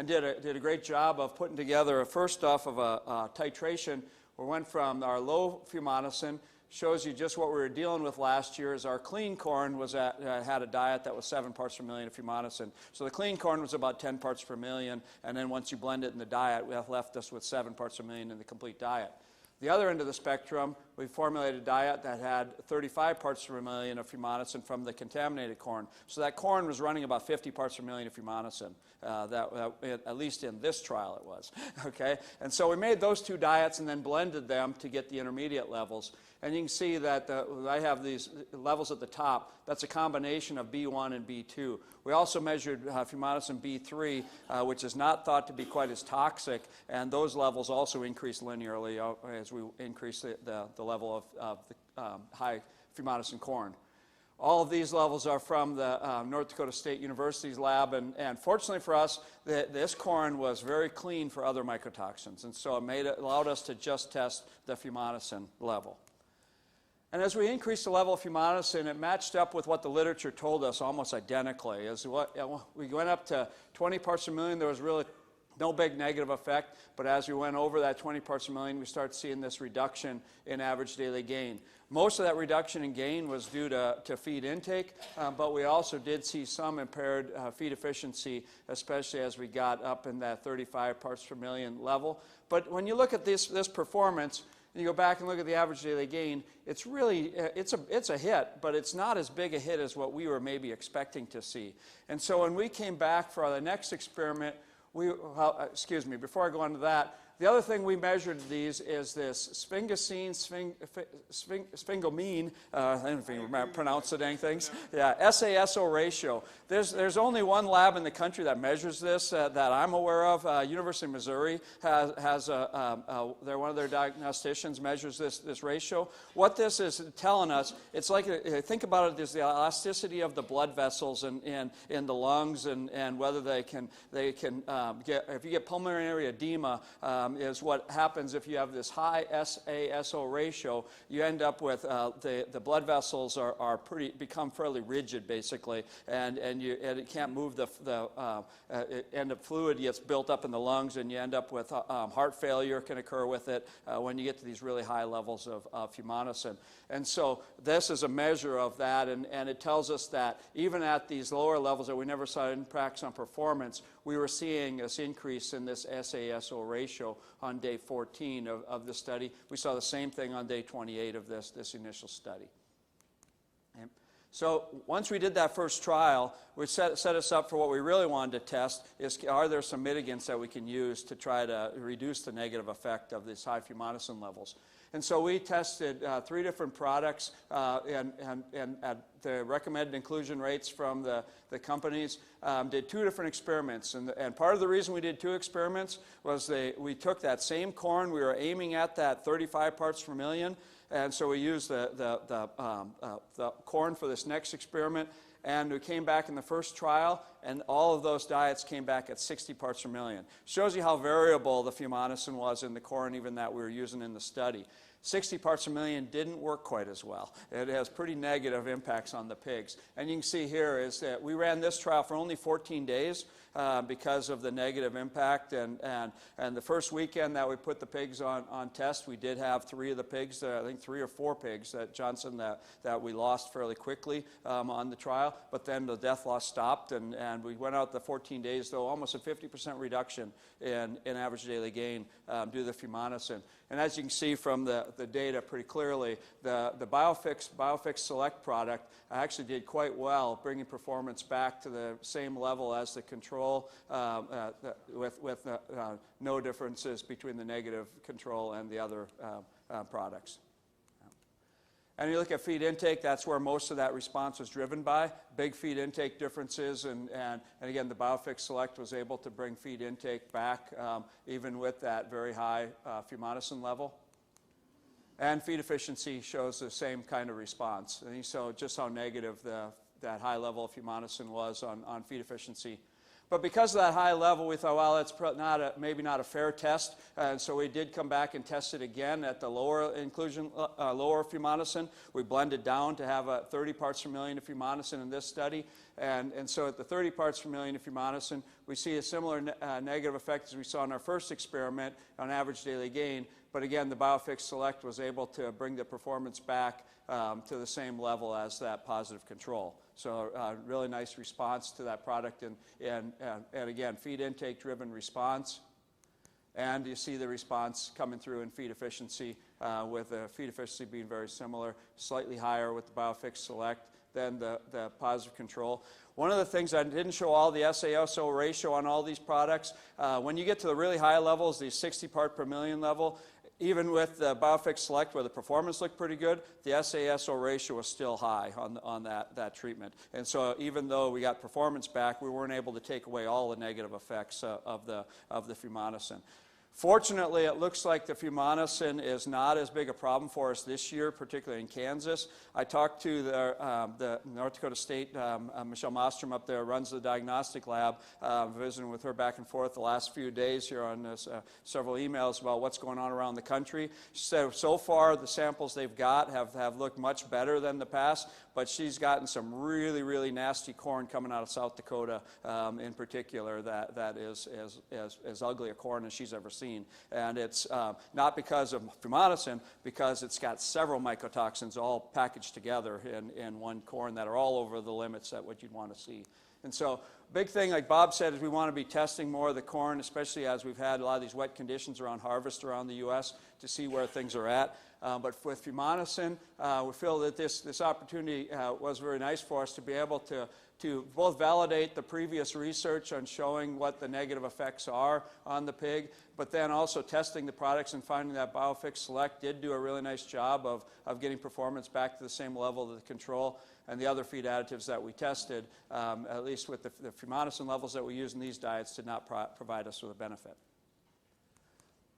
did a great job of putting together first off of a titration. We went from our low Fumonisin, shows you just what we were dealing with last year. Is our clean corn had a diet that was 7 parts per million of Fumonisin. So the clean corn was about 10 parts per million, and then once you blend it in the diet, we left us with 7 parts per million in the complete diet. The other end of the spectrum, we formulated a diet that had 35 parts per million of Fumonisin from the contaminated corn. So that corn was running about 50 parts per million of Fumonisin. At least in this trial it was. Okay? And so we made those 2 diets and then blended them to get the intermediate levels. And you can see that I have these levels at the top. That's a combination of B1 and B2. We also measured Fumonisin B3, which is not thought to be quite as toxic, and those levels also increase linearly as we increase the level of the high Fumonisin corn. All of these levels are from the North Dakota State University's lab, and fortunately for us, this corn was very clean for other mycotoxins, and so it allowed us to just test the Fumonisin level. And as we increased the level of Fumonisin, it matched up with what the literature told us almost identically. As we went up to 20 parts per million, there was really no big negative effect, but as we went over that 20 parts per million, we started seeing this reduction in average daily gain. Most of that reduction in gain was due to feed intake, but we also did see some impaired feed efficiency, especially as we got up in that 35 parts per million level. But when you look at this performance, and you go back and look at the average daily gain, it's really, it's a hit, but it's not as big a hit as what we were maybe expecting to see. And so when we came back for the next experiment, before I go on to that, the other thing we measured these is this sphingomine, I don't know if you pronounce it anything. Yeah, SASO ratio. There's only one lab in the country that measures this that I'm aware of. University of Missouri has one of their diagnosticians measures this ratio. What this is telling us, it's like, think about it as the elasticity of the blood vessels in the lungs, and whether they can get, if you get pulmonary edema, is what happens if you have this high SASO ratio. You end up with the blood vessels become fairly rigid basically, and it can't move fluid gets built up in the lungs, and you end up with heart failure can occur with it when you get to these really high levels of Fumonisin. And so this is a measure of that, and it tells us that even at these lower levels that we never saw impacts on performance, we were seeing this increase in this SASO ratio on day 14 of the study. We saw the same thing on day 28 of this initial study. Okay. So once we did that first trial, we set us up for what we really wanted to test is, are there some mitigants that we can use to try to reduce the negative effect of these high Fumonisin levels? And so we tested 3 different products and at the recommended inclusion rates from the companies, did 2 different experiments. And part of the reason we did 2 experiments was we took that same corn, we were aiming at that 35 parts per million, and so we used the corn for this next experiment. And we came back in the first trial, and all of those diets came back at 60 parts per million. Shows you how variable the Fumonisin was in the corn, even that we were using in the study. 60 parts per million didn't work quite as well. It has pretty negative impacts on the pigs. And you can see here is that we ran this trial for only 14 days because of the negative impact. And the first weekend that we put the pigs on test, we did have 3 of the pigs, I think 3 or 4 pigs at Johnson that we lost fairly quickly on the trial. But then the death loss stopped, and we went out the 14 days, though almost a 50% reduction in average daily gain due to the Fumonisin. And as you can see from the data pretty clearly, the BioFix Select product actually did quite well, bringing performance back to the same level as the control with no differences between the negative control and the other products. And you look at feed intake, that's where most of that response was driven by. Big feed intake differences, and again, the BioFix Select was able to bring feed intake back even with that very high Fumonisin level. And feed efficiency shows the same kind of response. And so just how negative that high level of Fumonisin was on feed efficiency. But because of that high level, we thought, well, it's maybe not a fair test. And so we did come back and test it again at the lower inclusion, lower Fumonisin. We blended down to have 30 parts per million of Fumonisin in this study. And so at the 30 parts per million of Fumonisin, we see a similar negative effect as we saw in our first experiment on average daily gain. But again, the BioFix Select was able to bring the performance back to the same level as that positive control. So really nice response to that product, and again, feed intake driven response. And you see the response coming through in feed efficiency, with the feed efficiency being very similar, slightly higher with the BioFix Select than the positive control. One of the things I didn't show all the SASO ratio on all these products. When you get to the really high levels, the 60 part per million level, even with the BioFix Select where the performance looked pretty good, the SASO ratio was still high on that treatment. And so even though we got performance back, we weren't able to take away all the negative effects of the Fumonisin. Fortunately, it looks like the Fumonisin is not as big a problem for us this year, particularly in Kansas. I talked to the North Dakota State, Michelle Mostrom up there, runs the diagnostic lab, visiting with her back and forth the last few days here on this, several emails about what's going on around the country. She said so far the samples they've got have looked much better than the past, but she's gotten some really, really nasty corn coming out of South Dakota in particular that is as ugly a corn as she's ever seen. And it's not because of Fumonisin, because it's got several mycotoxins all packaged together in one corn that are all over the limits that what you'd want to see. And so big thing, like Bob said, is we want to be testing more of the corn, especially as we've had a lot of these wet conditions around harvest around the U.S. to see where things are at. But with Fumonisin, we feel that this opportunity was very nice for us to be able to both validate the previous research on showing what the negative effects are on the pig, but then also testing the products and finding that BioFix Select did do a really nice job of getting performance back to the same level of the control. And the other feed additives that we tested, at least with the Fumonisin levels that we use in these diets, did not provide us with a benefit.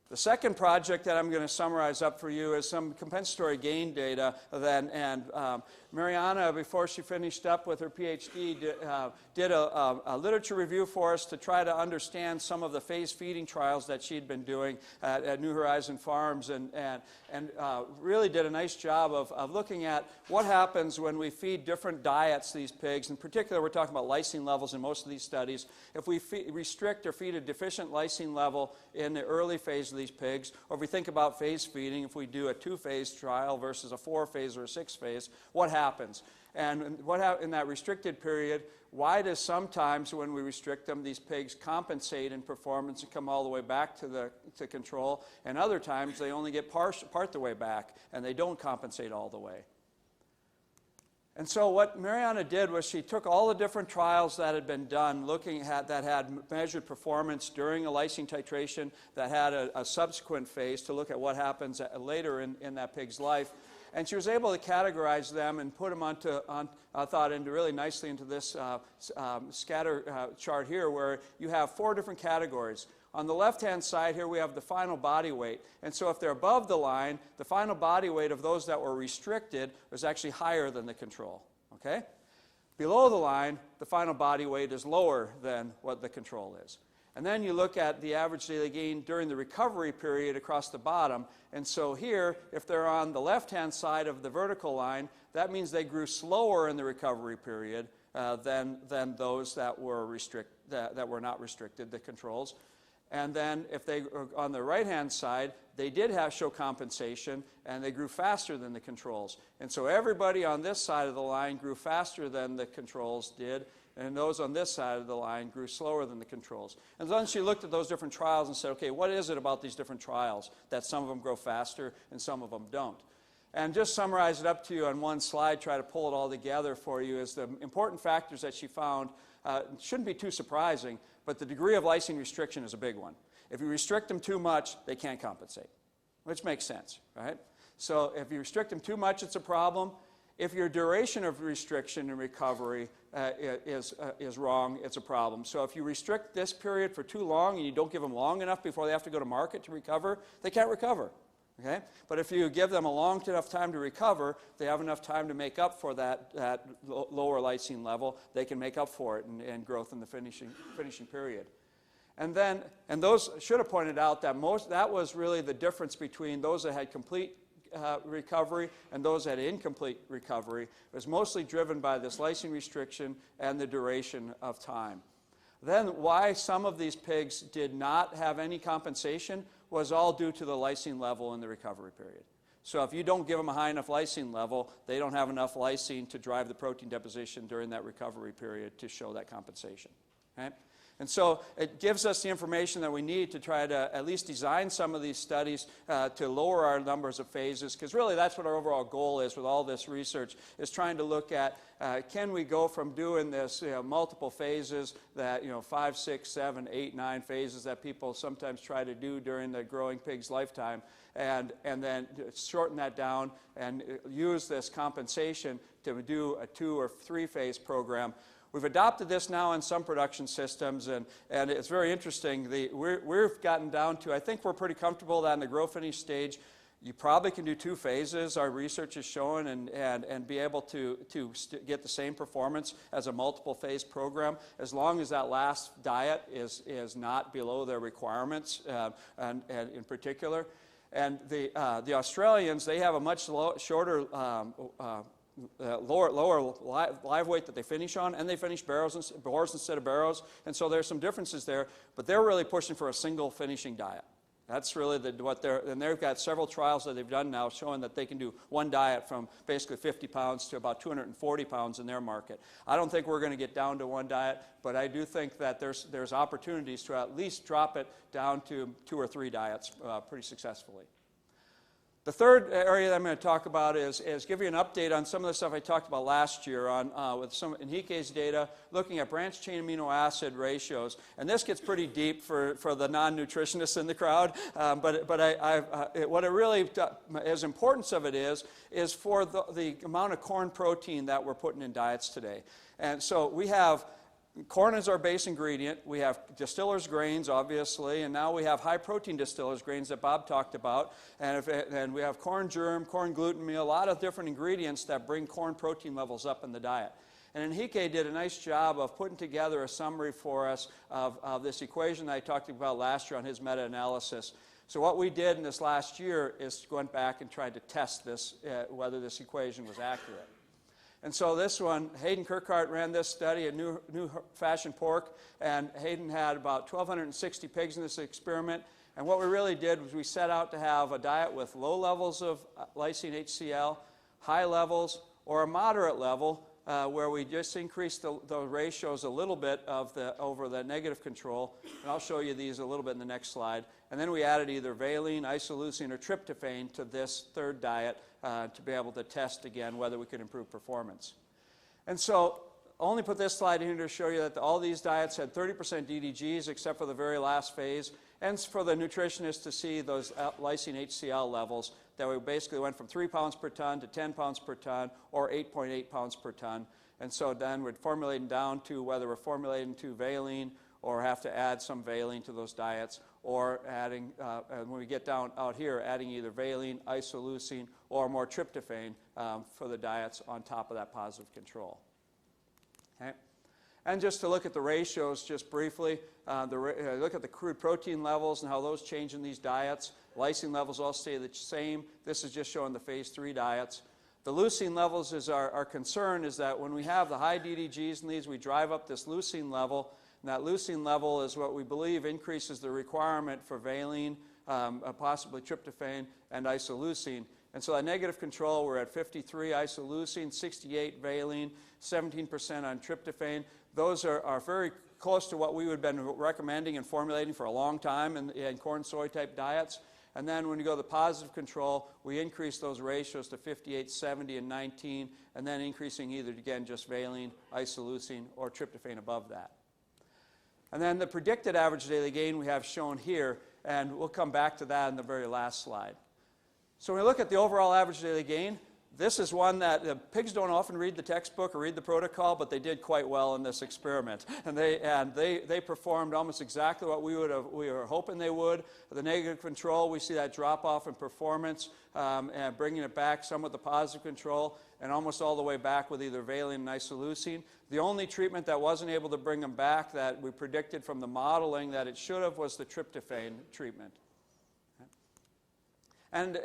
The second project that I'm going to summarize up for you is some compensatory gain data. Mariana, before she finished up with her PhD, did a literature review for us to try to understand some of the phase feeding trials that she'd been doing at New Horizon Farms, and really did a nice job of looking at what happens when we feed different diets to these pigs. In particular, we're talking about lysine levels in most of these studies. If we restrict or feed a deficient lysine level in the early phase of these pigs, or if we think about phase feeding, if we do a 2-phase trial versus a 4-phase or a 6-phase, what happens? And in that restricted period, why does sometimes when we restrict them, these pigs compensate in performance and come all the way back to control, and other times they only get part the way back and they don't compensate all the way? And so what Mariana did was she took all the different trials that had been done that had measured performance during a lysine titration, that had a subsequent phase to look at what happens later in that pig's life. And she was able to categorize them and put them really nicely into this scatter chart here, where you have 4 different categories. On the left-hand side here, we have the final body weight. And so if they're above the line, the final body weight of those that were restricted was actually higher than the control. Okay? Below the line, the final body weight is lower than what the control is. And then you look at the average daily gain during the recovery period across the bottom. And so here, if they're on the left-hand side of the vertical line, that means they grew slower in the recovery period than those that were that were not restricted, the controls. And then if they are on the right-hand side, they did show compensation, and they grew faster than the controls. And so everybody on this side of the line grew faster than the controls did, and those on this side of the line grew slower than the controls. And then she looked at those different trials and said, okay, what is it about these different trials that some of them grow faster and some of them don't? And just summarize it up to you on one slide, try to pull it all together for you, is the important factors that she found. Shouldn't be too surprising, but the degree of lysine restriction is a big one. If you restrict them too much, they can't compensate, which makes sense, right? So if you restrict them too much, it's a problem. If your duration of restriction and recovery is wrong, it's a problem. So if you restrict this period for too long and you don't give them long enough before they have to go to market to recover, they can't recover. Okay? But if you give them a long enough time to recover, they have enough time to make up for that lower lysine level. They can make up for it in growth in the finishing period. And those should have pointed out that that was really the difference between those that had complete recovery and those that had incomplete recovery. It was mostly driven by this lysine restriction and the duration of time. Then why some of these pigs did not have any compensation was all due to the lysine level in the recovery period. So if you don't give them a high enough lysine level, they don't have enough lysine to drive the protein deposition during that recovery period to show that compensation. Okay? And so it gives us the information that we need to try to at least design some of these studies to lower our numbers of phases, because really that's what our overall goal is with all this research, is trying to look at can we go from doing this multiple phases that 5, 6, 7, 8, 9 phases that people sometimes try to do during the growing pig's lifetime, and then shorten that down and use this compensation to do a 2 or 3 phase program. We've adopted this now in some production systems, and it's very interesting. We've gotten down to, I think we're pretty comfortable that in the grow finish stage, you probably can do 2 phases, our research is showing, and be able to get the same performance as a multiple phase program, as long as that last diet is not below their requirements, and in particular. And the Australians, they have a much shorter lower live weight that they finish on, and they finish bores instead of barrows, and so there's some differences there, but they're really pushing for a single finishing diet. That's really and they've got several trials that they've done now showing that they can do one diet from basically 50 pounds to about 240 pounds in their market. I don't think we're going to get down to one diet, but I do think that there's opportunities to at least drop it down to 2 or 3 diets pretty successfully. The third area that I'm going to talk about is give you an update on some of the stuff I talked about last year with some Enrique's data, looking at branched chain amino acid ratios. And this gets pretty deep for the non-nutritionists in the crowd, but what it really is, importance of it is for the amount of corn protein that we're putting in diets today. And so we have corn is our base ingredient. We have distillers grains, obviously, and now we have high protein distillers grains that Bob talked about. And we have corn germ, corn gluten meal, a lot of different ingredients that bring corn protein levels up in the diet. And Enrique did a nice job of putting together a summary for us of this equation that I talked about last year on his meta-analysis. So what we did in this last year is went back and tried to test this, whether this equation was accurate. And so this one, Hayden Kirkhart ran this study, a new fashion pork, and Hayden had about 1,260 pigs in this experiment. And what we really did was we set out to have a diet with low levels of lysine HCl, high levels, or a moderate level, where we just increased the ratios a little bit over the negative control. And I'll show you these a little bit in the next slide. And then we added either valine, isoleucine, or tryptophan to this third diet to be able to test again whether we could improve performance. And so I only put this slide in here to show you that all these diets had 30% DDGs except for the very last phase, and for the nutritionist to see those lysine HCl levels that we basically went from 3 pounds per ton to 10 pounds per ton or 8.8 pounds per ton. And so then we're formulating down to whether we're formulating to valine or have to add some valine to those diets, or adding, when we get down out here, adding either valine, isoleucine, or more tryptophan for the diets on top of that positive control. Okay? And just to look at the ratios just briefly, look at the crude protein levels and how those change in these diets. Lysine levels all stay the same. This is just showing the phase 3 diets. The leucine levels is our concern, is that when we have the high DDGs in these, we drive up this leucine level, and that leucine level is what we believe increases the requirement for valine, possibly tryptophan, and isoleucine. And so at negative control, we're at 53 isoleucine, 68 valine, 17% on tryptophan. Those are very close to what we would have been recommending and formulating for a long time in corn soy type diets. And then when you go to the positive control, we increase those ratios to 58, 70, and 19, and then increasing either, again, just valine, isoleucine, or tryptophan above that. And then the predicted average daily gain we have shown here, and we'll come back to that in the very last slide. So when we look at the overall average daily gain, This is one that pigs don't often read the textbook or read the protocol, but they did quite well in this experiment. And they performed almost exactly what we were hoping they would. The negative control, we see that drop off in performance, and bringing it back some with the positive control, and almost all the way back with either valine and isoleucine. The only treatment that wasn't able to bring them back that we predicted from the modeling that it should have was the tryptophan treatment. And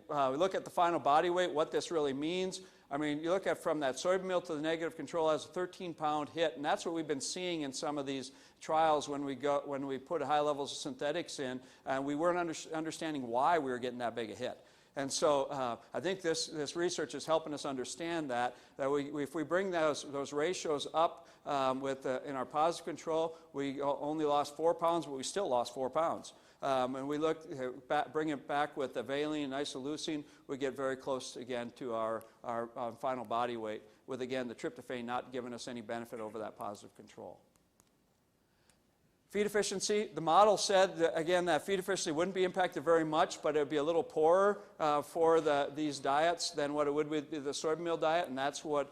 we look at the final body weight, what this really means. I mean, you look at from that soybean meal to the negative control as a 13-pound hit, and that's what we've been seeing in some of these trials when we put high levels of synthetics in, and we weren't understanding why we were getting that big a hit. And so I think this research is helping us understand that if we bring those ratios up in our positive control, we only lost 4 pounds, but we still lost 4 pounds. And we bring it back with the valine and isoleucine, we get very close again to our final body weight, with again the tryptophan not giving us any benefit over that positive control. Feed efficiency, the model said that, again, that feed efficiency wouldn't be impacted very much, but it would be a little poorer for these diets than what it would be the soybean meal diet, and that's what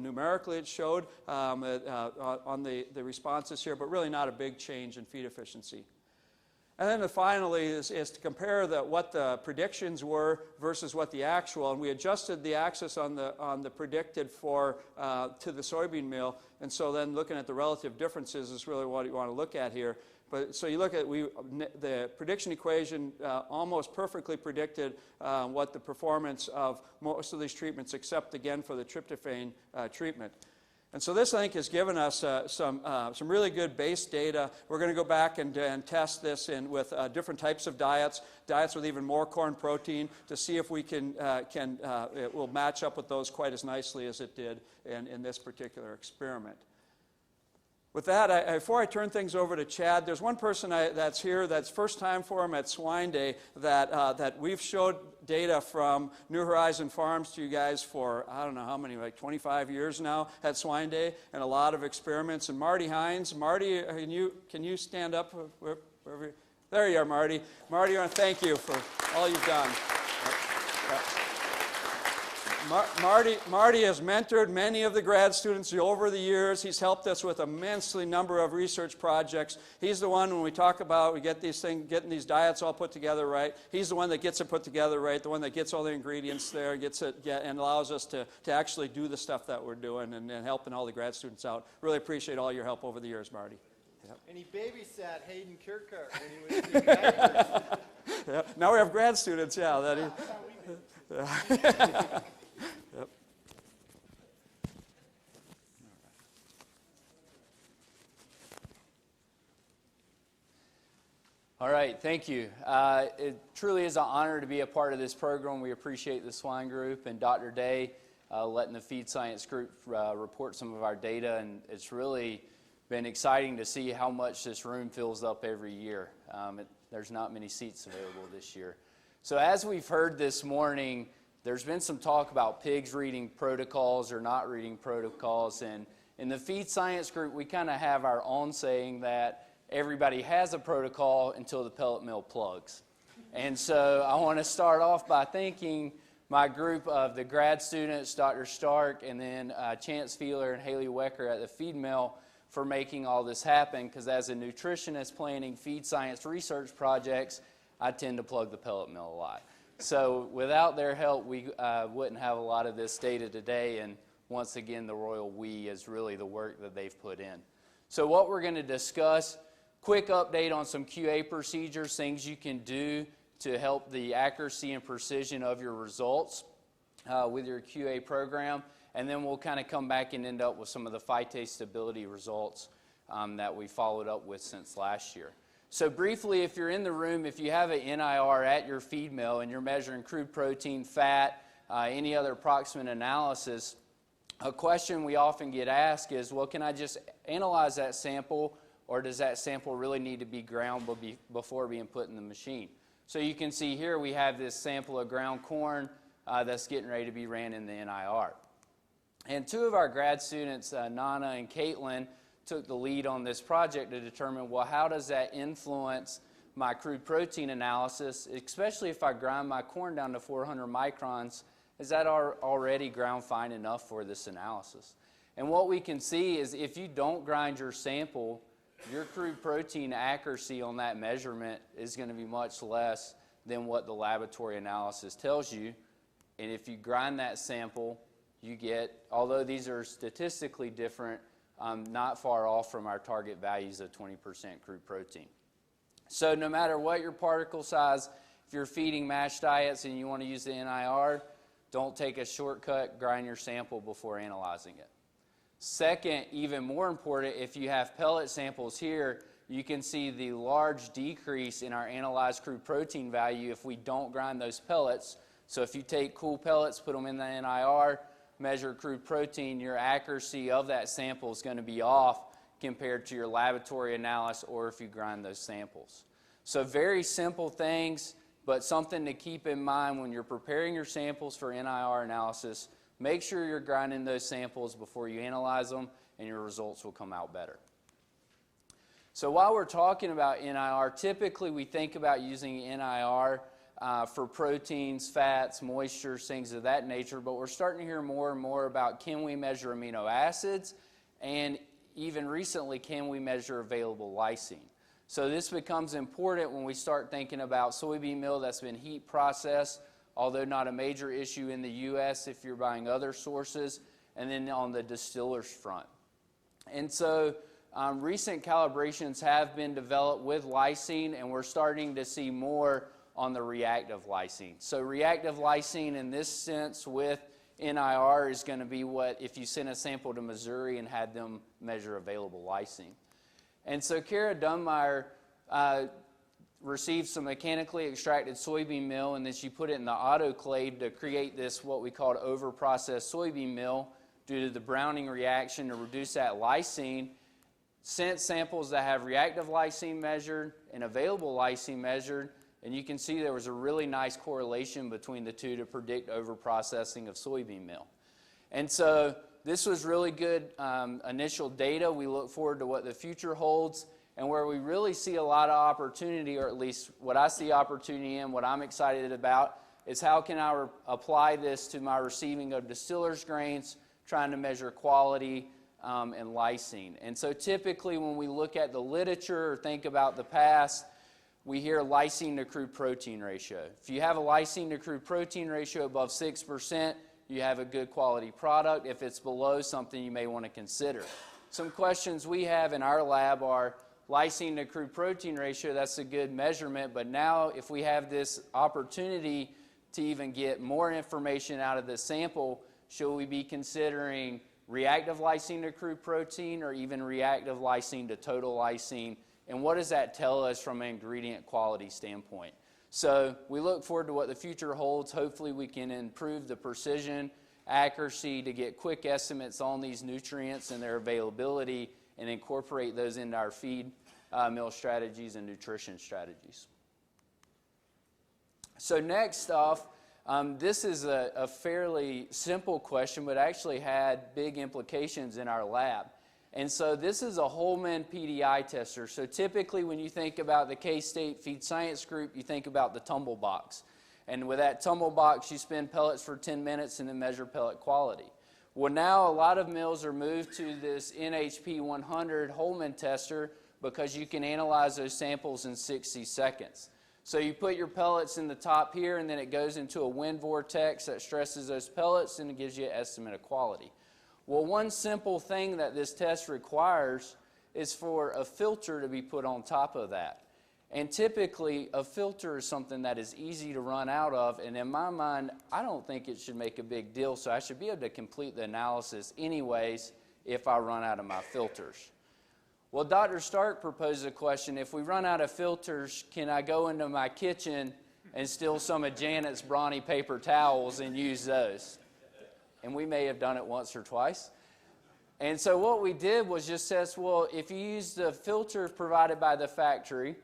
numerically it showed on the responses here, but really not a big change in feed efficiency. And then finally is to compare what the predictions were versus what the actual, and we adjusted the axis on the predicted to the soybean meal, and so then looking at the relative differences is really what you want to look at here. But so you look at the prediction equation almost perfectly predicted what the performance of most of these treatments, except again for the tryptophan treatment. And so this, I think, has given us some really good base data. We're going to go back and test this with different types of diets with even more corn protein, to see if we it will match up with those quite as nicely as it did in this particular experiment. With that, before I turn things over to Chad, there's one person that's here that's first time for him at Swine Day that we've showed data from New Horizon Farms to you guys for, I don't know how many, like 25 years now at Swine Day, and a lot of experiments. And Marty Hines, Marty, can you stand up? Wherever there you are, Marty. Marty, I want to thank you for all you've done. Marty has mentored many of the grad students over the years. He's helped us with immensely number of research projects. He's the one, when we talk about getting these diets all put together right, he's the one that gets it put together right, the one that gets all the ingredients there, and allows us to actually do the stuff that we're doing and helping all the grad students out. Really appreciate all your help over the years, Marty. Yep. And he babysat Hayden Kirkhart when he was in diapers. Yeah. Now we have grad students, yeah. Yep. All right, thank you. It truly is an honor to be a part of this program. We appreciate the Swine Group and Dr. Day letting the Feed Science Group report some of our data, and it's really been exciting to see how much this room fills up every year. There's not many seats available this year. So as we've heard this morning, there's been some talk about pigs reading protocols or not reading protocols, and in the Feed Science Group, we kind of have our own saying that everybody has a protocol until the pellet mill plugs. And so I want to start off by thanking my group of the grad students, Dr. Stark, and then Chance Feeler and Haley Wecker at the feed mill for making all this happen, because as a nutritionist planning feed science research projects, I tend to plug the pellet mill a lot. So without their help, we wouldn't have a lot of this data today, and once again, the royal we is really the work that they've put in. So what we're going to discuss, quick update on some QA procedures, things you can do to help the accuracy and precision of your results with your QA program, and then we'll kind of come back and end up with some of the phytase stability results that we followed up with since last year. So briefly, if you're in the room, if you have an NIR at your feed mill and you're measuring crude protein, fat, any other approximate analysis, a question we often get asked is, well, can I just analyze that sample, or does that sample really need to be ground before being put in the machine? So you can see here we have this sample of ground corn that's getting ready to be ran in the NIR. And two of our grad students, Nana and Caitlin, took the lead on this project to determine, well, how does that influence my crude protein analysis, especially if I grind my corn down to 400 microns is that already ground fine enough for this analysis? And what we can see is if you don't grind your sample, your crude protein accuracy on that measurement is going to be much less than what the laboratory analysis tells you. And if you grind that sample, you get, although these are statistically different, not far off from our target values of 20% crude protein. So no matter what your particle size, if you're feeding MASH diets and you want to use the NIR, don't take a shortcut, grind your sample before analyzing it. Second, even more important, if you have pellet samples here, you can see the large decrease in our analyzed crude protein value if we don't grind those pellets. So if you take cool pellets, put them in the NIR, measure crude protein, your accuracy of that sample is going to be off compared to your laboratory analysis or if you grind those samples. So very simple things, but something to keep in mind when you're preparing your samples for NIR analysis. Make sure you're grinding those samples before you analyze them, and your results will come out better. So while we're talking about NIR, typically we think about using NIR for proteins, fats, moistures, things of that nature, but we're starting to hear more and more about can we measure amino acids, and even recently, can we measure available lysine? So this becomes important when we start thinking about soybean meal that's been heat processed, although not a major issue in the U.S. if you're buying other sources, and then on the distillers front. And so recent calibrations have been developed with lysine, and we're starting to see more on the reactive lysine. So reactive lysine in this sense with NIR is going to be what if you sent a sample to Missouri and had them measure available lysine. And so Kara Dunmeyer received some mechanically extracted soybean meal, and then she put it in the autoclave to create this what we called over-processed soybean meal due to the browning reaction to reduce that lysine. Sent samples that have reactive lysine measured and available lysine measured, and you can see there was a really nice correlation between the two to predict over-processing of soybean meal. And so this was really good initial data. We look forward to what the future holds, and where we really see a lot of opportunity, or at least what I see opportunity in, what I'm excited about, is how can I apply this to my receiving of distillers grains, trying to measure quality and lysine. And so typically when we look at the literature or think about the past, we hear lysine to crude protein ratio. If you have a lysine to crude protein ratio above 6%, you have a good quality product. If it's below, something you may want to consider. Some questions we have in our lab are lysine to crude protein ratio, that's a good measurement, but now if we have this opportunity to even get more information out of the sample, should we be considering reactive lysine to crude protein or even reactive lysine to total lysine? And what does that tell us from an ingredient quality standpoint? So we look forward to what the future holds. Hopefully we can improve the precision, accuracy to get quick estimates on these nutrients and their availability and incorporate those into our feed meal strategies and nutrition strategies. So next off, this is a fairly simple question, but actually had big implications in our lab. And so this is a Holman PDI tester. So typically when you think about the K-State Feed Science Group, you think about the tumble box. And with that tumble box, you spin pellets for 10 minutes and then measure pellet quality. Well, now a lot of mills are moved to this NHP 100 Holman tester because you can analyze those samples in 60 seconds. So you put your pellets in the top here, and then it goes into a wind vortex that stresses those pellets, and it gives you an estimate of quality. Well, one simple thing that this test requires is for a filter to be put on top of that. And typically, a filter is something that is easy to run out of, and in my mind, I don't think it should make a big deal, so I should be able to complete the analysis anyways if I run out of my filters. Well, Dr. Stark proposed a question, if we run out of filters, can I go into my kitchen and steal some of Janet's brawny paper towels and use those? And we may have done it once or twice. And so what we did was just says, well, if you use the filter provided by the factory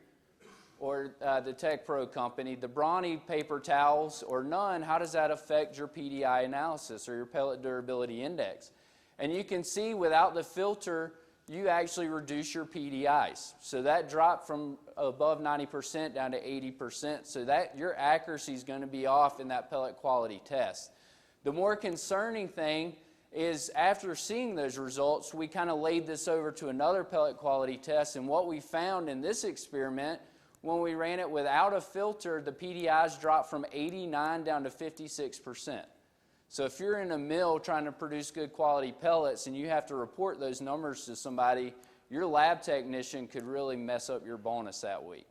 or the Tech Pro company, the brawny paper towels or none, how does that affect your PDI analysis or your pellet durability index? And you can see without the filter, you actually reduce your PDIs. So that dropped from above 90% down to 80%. So that your accuracy is going to be off in that pellet quality test. The more concerning thing is after seeing those results, we kind of laid this over to another pellet quality test, and what we found in this experiment, when we ran it without a filter, the PDIs dropped from 89 down to 56%. So if you're in a mill trying to produce good quality pellets and you have to report those numbers to somebody, your lab technician could really mess up your bonus that week.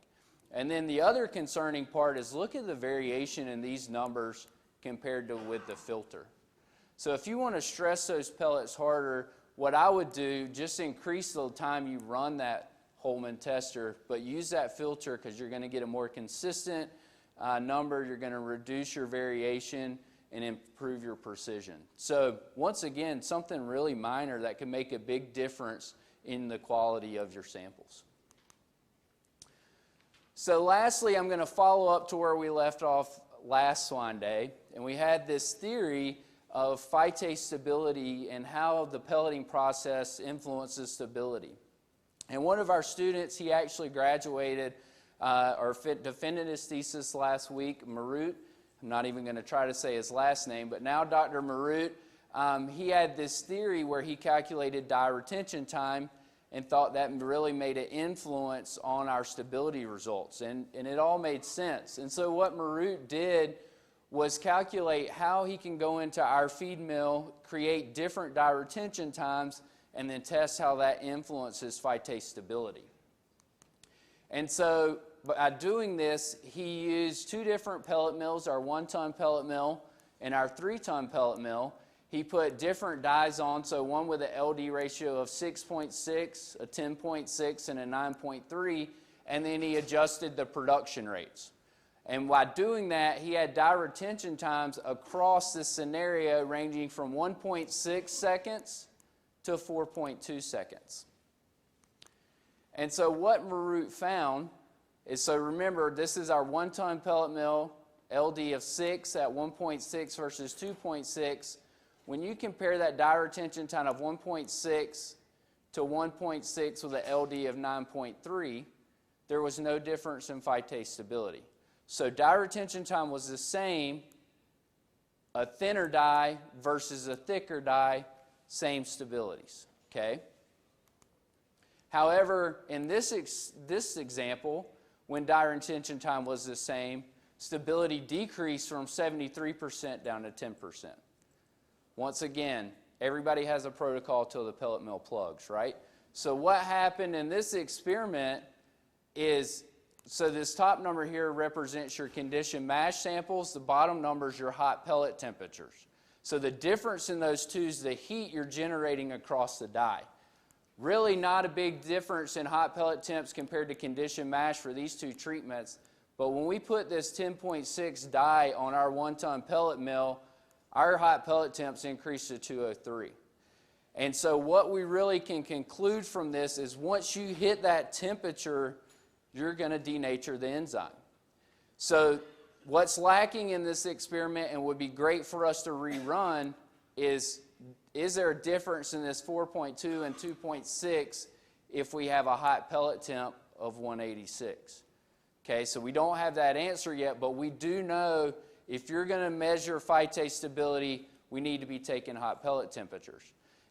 And then the other concerning part is look at the variation in these numbers compared to with the filter. So if you want to stress those pellets harder, what I would do, just increase the time you run that Holman tester, but use that filter because you're going to get a more consistent number, you're going to reduce your variation and improve your precision. So once again, something really minor that can make a big difference in the quality of your samples. So lastly, I'm going to follow up to where we left off last Swine Day, and we had this theory of phytase stability and how the pelleting process influences stability. And one of our students, he actually graduated or defended his thesis last week, Marut. I'm not even going to try to say his last name, but now Dr. Marut, he had this theory where he calculated dye retention time and thought that really made an influence on our stability results. And it all made sense. And so what Marut did was calculate how he can go into our feed mill, create different dye retention times, and then test how that influences phytase stability. And so by doing this, he used two different pellet mills, our 1-ton pellet mill and our 3-ton pellet mill. He put different dyes on, so one with an LD ratio of 6.6, a 10.6, and a 9.3, and then he adjusted the production rates. And by doing that, he had dye retention times across this scenario ranging from 1.6 seconds to 4.2 seconds. And so what Marut found is, so remember, this is our 1-ton pellet mill, LD of 6 at 1.6 versus 2.6. When you compare that dye retention time of 1.6 to 1.6 with an LD of 9.3, there was no difference in phytase stability. So dye retention time was the same, a thinner dye versus a thicker dye, same stabilities, okay? However, in this example, when dye retention time was the same, stability decreased from 73% down to 10%. Once again, everybody has a protocol till the pellet mill plugs, right? So what happened in this experiment is, so this top number here represents your conditioned mash samples. The bottom number is your hot pellet temperatures. So the difference in those two is the heat you're generating across the die. Really not a big difference in hot pellet temps compared to conditioned mash for these two treatments. But when we put this 10.6 die on our 1-ton pellet mill, our hot pellet temps increased to 203. And so what we really can conclude from this is once you hit that temperature, you're going to denature the enzyme. So what's lacking in this experiment and would be great for us to rerun is there a difference in this 4.2 and 2.6 if we have a hot pellet temp of 186? Okay, so we don't have that answer yet, but we do know if you're going to measure phytase stability, we need to be taking hot pellet temperatures.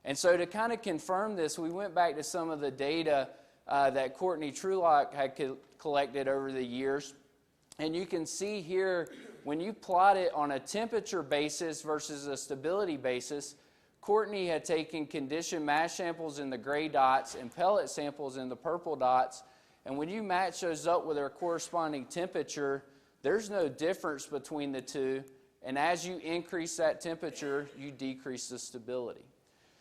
And so to kind of confirm this, we went back to some of the data that Courtney Trulock had collected over the years. And you can see here, when you plot it on a temperature basis versus a stability basis, Courtney had taken conditioned mash samples in the gray dots and pellet samples in the purple dots. And when you match those up with their corresponding temperature, there's no difference between the two. And as you increase that temperature, you decrease the stability.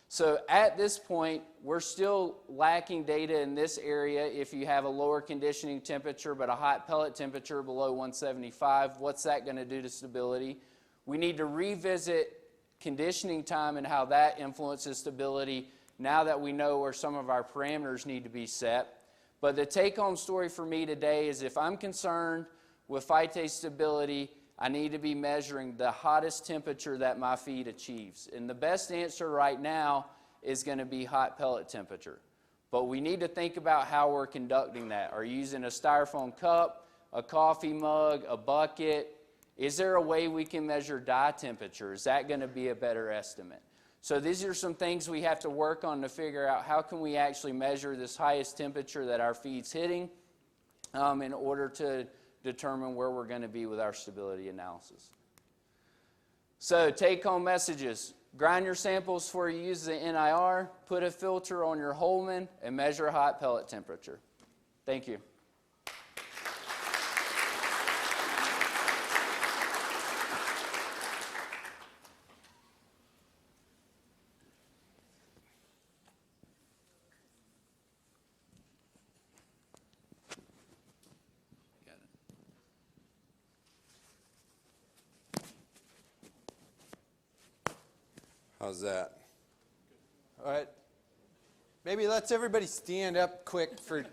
So at this point, we're still lacking data in this area. If you have a lower conditioning temperature but a hot pellet temperature below 175, what's that going to do to stability? We need to revisit conditioning time and how that influences stability now that we know where some of our parameters need to be set. But the take-home story for me today is if I'm concerned with phytase stability, I need to be measuring the hottest temperature that my feed achieves. And the best answer right now is going to be hot pellet temperature. But we need to think about how we're conducting that. Are you using a styrofoam cup, a coffee mug, a bucket? Is there a way we can measure dye temperature? Is that going to be a better estimate? So these are some things we have to work on to figure out how can we actually measure this highest temperature that our feed's hitting in order to determine where we're going to be with our stability analysis. So take-home messages. Grind your samples before you use the NIR, put a filter on your Holman, and measure hot pellet temperature. Thank you. How's that? All right. Maybe let's everybody stand up quick for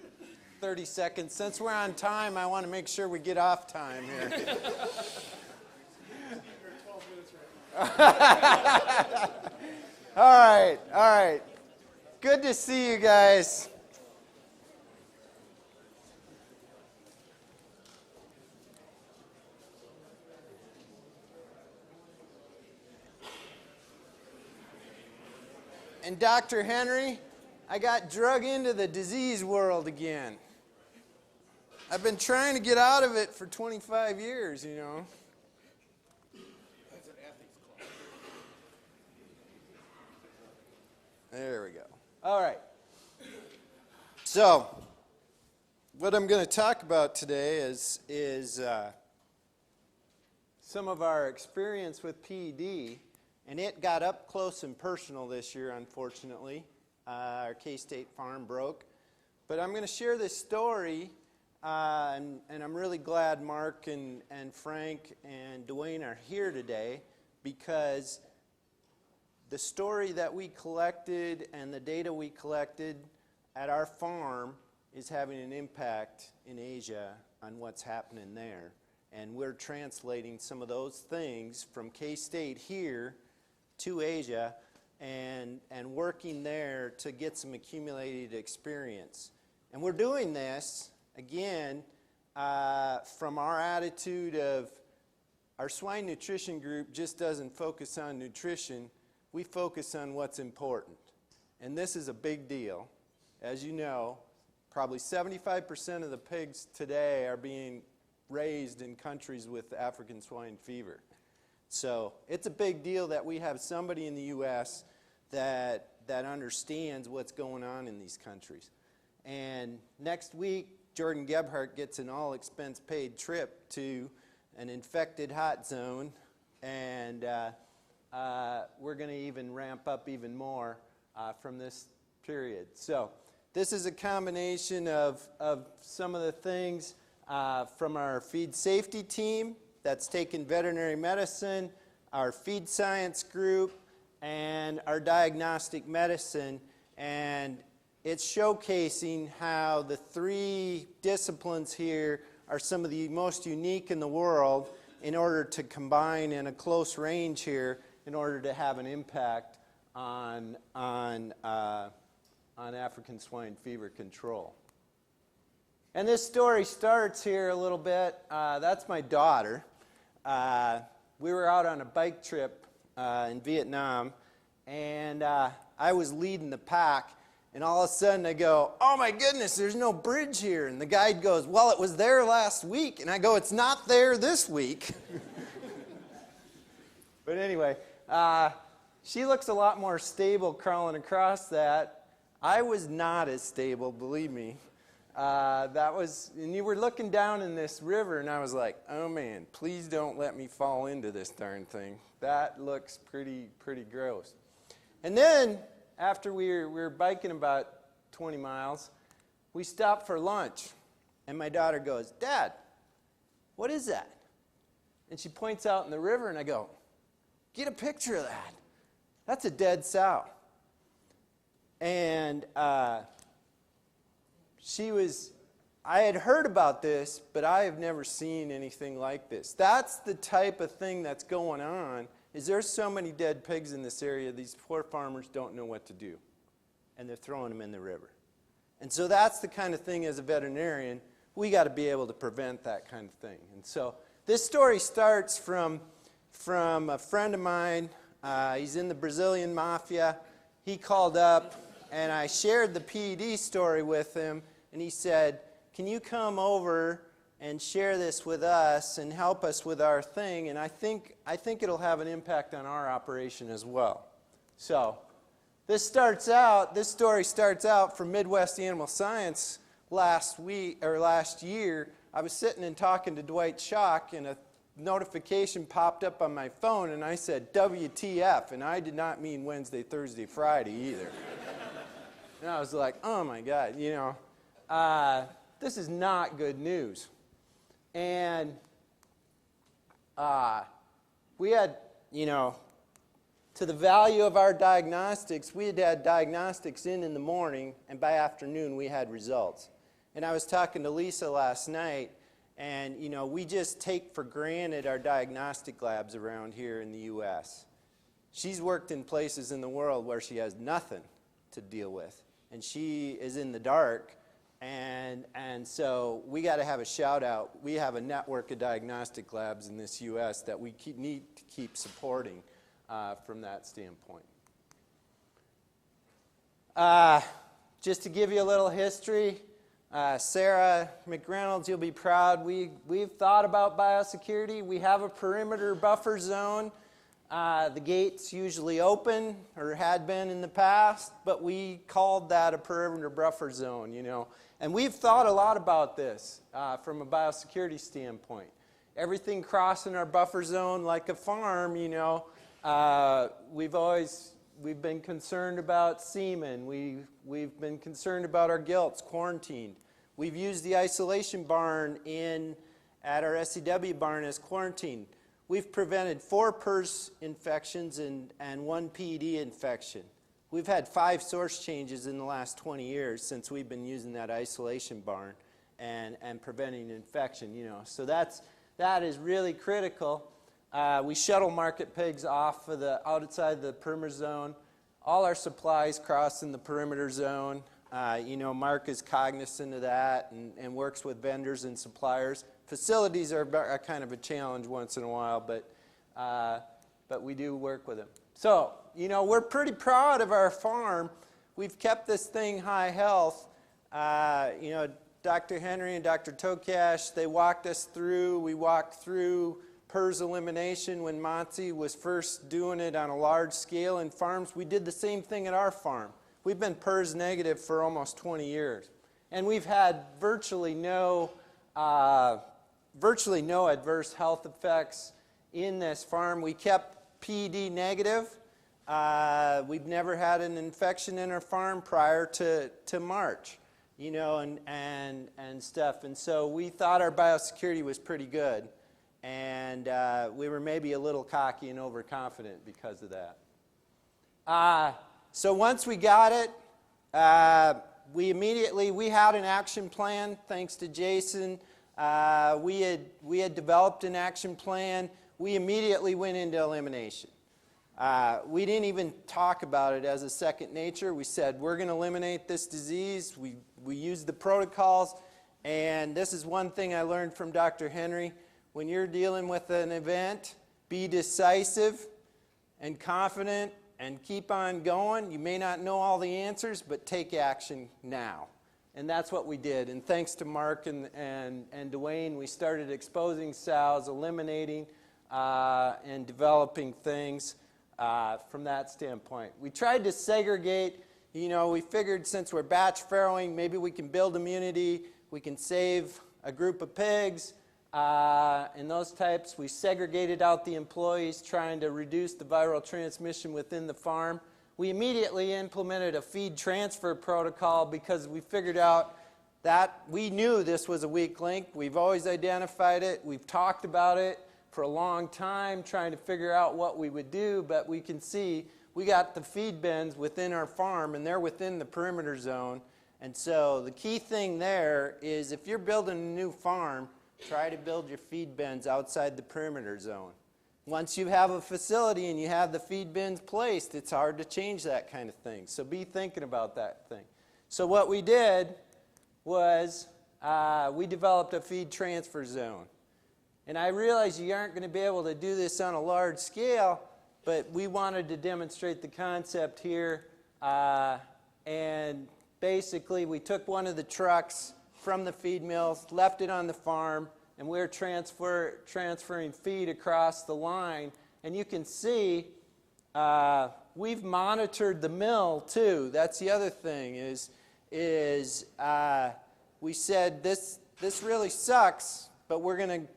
30 seconds. Since we're on time, I want to make sure we get off time here. All right. Good to see you guys. And Dr. Henry, I got drug into the disease world again. I've been trying to get out of it for 25 years, you know. That's an ethics class. There we go. All right. So, what I'm going to talk about today is some of our experience with PED. And it got up close and personal this year, unfortunately. Our K-State farm broke. But I'm going to share this story, and I'm really glad Mark and Frank and Dwayne are here today, because the story that we collected and the data we collected at our farm is having an impact in Asia on what's happening there. And we're translating some of those things from K-State here to Asia and working there to get some accumulated experience. And we're doing this, again, from our attitude of our swine nutrition group just doesn't focus on nutrition, we focus on what's important. And this is a big deal. As you know, probably 75% of the pigs today are being raised in countries with African swine fever. So it's a big deal that we have somebody in the U.S. that understands what's going on in these countries. And next week, Jordan Gebhardt gets an all-expense-paid trip to an infected hot zone, and we're going to even ramp up even more from this period. So this is a combination of some of the things from our feed safety team that's taken veterinary medicine, our feed science group, and our diagnostic medicine. And it's showcasing how the three disciplines here are some of the most unique in the world in order to combine in a close range here in order to have an impact on African swine fever control. And this story starts here a little bit. That's my daughter. We were out on a bike trip in Vietnam, and I was leading the pack, and all of a sudden I go, oh my goodness, there's no bridge here. And the guide goes, well, it was there last week. And I go, it's not there this week. But anyway, she looks a lot more stable crawling across that. I was not as stable, believe me. And you were looking down in this river, and I was like, oh man, please don't let me fall into this darn thing. That looks pretty gross. And then, after we were biking about 20 miles, we stopped for lunch. And my daughter goes, Dad, what is that? And she points out in the river, and I go, get a picture of that. That's a dead sow. And I had heard about this, but I have never seen anything like this. That's the type of thing that's going on, is there's so many dead pigs in this area, these poor farmers don't know what to do. And they're throwing them in the river. And so that's the kind of thing, as a veterinarian, we got to be able to prevent that kind of thing. And so this story starts from a friend of mine. He's in the Brazilian mafia. He called up, and I shared the PED story with him, and he said, can you come over and share this with us and help us with our thing? And I think it'll have an impact on our operation as well. So this story starts out from Midwest Animal Science last year. I was sitting and talking to Dwight Schock, and a notification popped up on my phone, and I said, WTF, and I did not mean Wednesday, Thursday, Friday either. And I was like, oh my God, this is not good news. And we had, to the value of our diagnostics, we had diagnostics in the morning, and by afternoon we had results. And I was talking to Lisa last night, and we just take for granted our diagnostic labs around here in the U.S. She's worked in places in the world where she has nothing to deal with, and she is in the dark. And so we got to have a shout out. We have a network of diagnostic labs in this U.S. that we need to keep supporting from that standpoint. Just to give you a little history, Sarah McReynolds, you'll be proud. We've thought about biosecurity. We have a perimeter buffer zone. The gate's usually open, or had been in the past, but we called that a perimeter buffer zone, And we've thought a lot about this from a biosecurity standpoint. Everything crossing our buffer zone, like a farm, we've been concerned about semen. We've been concerned about our gilts, quarantined. We've used the isolation barn at our SCW barn as quarantine. We've prevented 4 PRRS infections and 1 PED infection. We've had 5 source changes in the last 20 years since we've been using that isolation barn and preventing infection. So that is really critical. We shuttle market pigs off of the outside the perimeter zone. All our supplies cross in the perimeter zone. Mark is cognizant of that and works with vendors and suppliers. Facilities are kind of a challenge once in a while, but we do work with them. So, we're pretty proud of our farm. We've kept this thing high health. Dr. Henry and Dr. Tokash, they walked us through. We walked through PRRS elimination when Monty was first doing it on a large scale in farms. We did the same thing at our farm. We've been PRRS negative for almost 20 years. And we've had virtually no adverse health effects in this farm. We kept PED negative. We've never had an infection in our farm prior to March, and stuff. And so we thought our biosecurity was pretty good. And we were maybe a little cocky and overconfident because of that. So once we got it, we had an action plan, thanks to Jason. We had developed an action plan. We immediately went into elimination. We didn't even talk about it as a second nature. We said, we're going to eliminate this disease. We used the protocols. And this is one thing I learned from Dr. Henry. When you're dealing with an event, be decisive and confident and keep on going. You may not know all the answers, but take action now. And that's what we did. And thanks to Mark and Dwayne, we started exposing sows, eliminating and developing things from that standpoint. We tried to segregate. We figured since we're batch farrowing, maybe we can build immunity. We can save a group of pigs. And those types, we segregated out the employees, trying to reduce the viral transmission within the farm. We immediately implemented a feed transfer protocol because we figured out that we knew this was a weak link. We've always identified it. We've talked about it for a long time, trying to figure out what we would do, but we can see we got the feed bins within our farm, and they're within the perimeter zone. And so the key thing there is if you're building a new farm, try to build your feed bins outside the perimeter zone. Once you have a facility and you have the feed bins placed, it's hard to change that kind of thing. So be thinking about that thing. So what we did was we developed a feed transfer zone. And I realize you aren't going to be able to do this on a large scale, but we wanted to demonstrate the concept here. And basically, we took one of the trucks from the feed mills, left it on the farm, and we're transferring feed across the line. And you can see we've monitored the mill too. That's the other thing is we said this really sucks, but we're going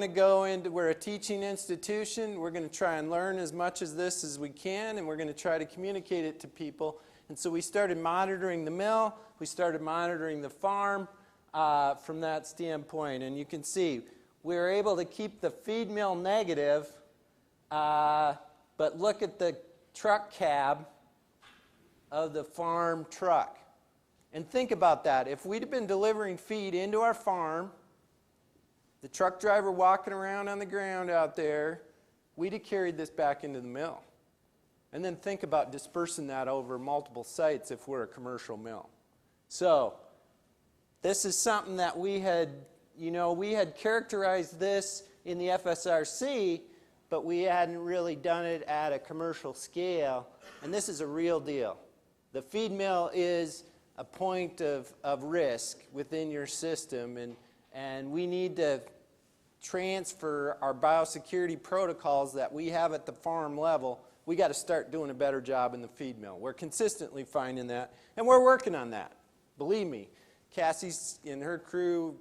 to go into, we're a teaching institution, we're going to try and learn as much of this as we can, and we're going to try to communicate it to people. And so we started monitoring the mill, we started monitoring the farm from that standpoint. And you can see we were able to keep the feed mill negative, but look at the truck cab of the farm truck. And think about that. If we'd have been delivering feed into our farm, the truck driver walking around on the ground out there, we'd have carried this back into the mill. And then think about dispersing that over multiple sites if we're a commercial mill. So this is something that we had characterized this in the FSRC, but we hadn't really done it at a commercial scale. And this is a real deal. The feed mill is a point of risk within your system, and we need to transfer our biosecurity protocols that we have at the farm level. We got to start doing a better job in the feed mill. We're consistently finding that, and we're working on that. Believe me, Cassie's and her crew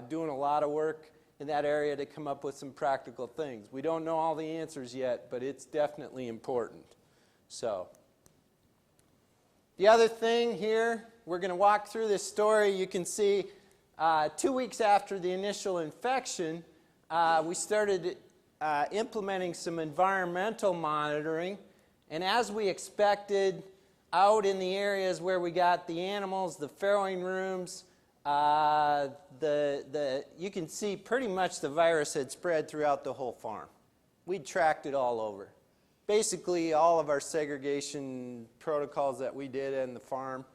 doing a lot of work in that area to come up with some practical things. We don't know all the answers yet, but it's definitely important. So, the other thing here, we're going to walk through this story. You can see 2 weeks after the initial infection, we started implementing some environmental monitoring. And as we expected, out in the areas where we got the animals, the farrowing rooms, you can see pretty much the virus had spread throughout the whole farm. We tracked it all over. Basically, all of our segregation protocols that we did in the farm,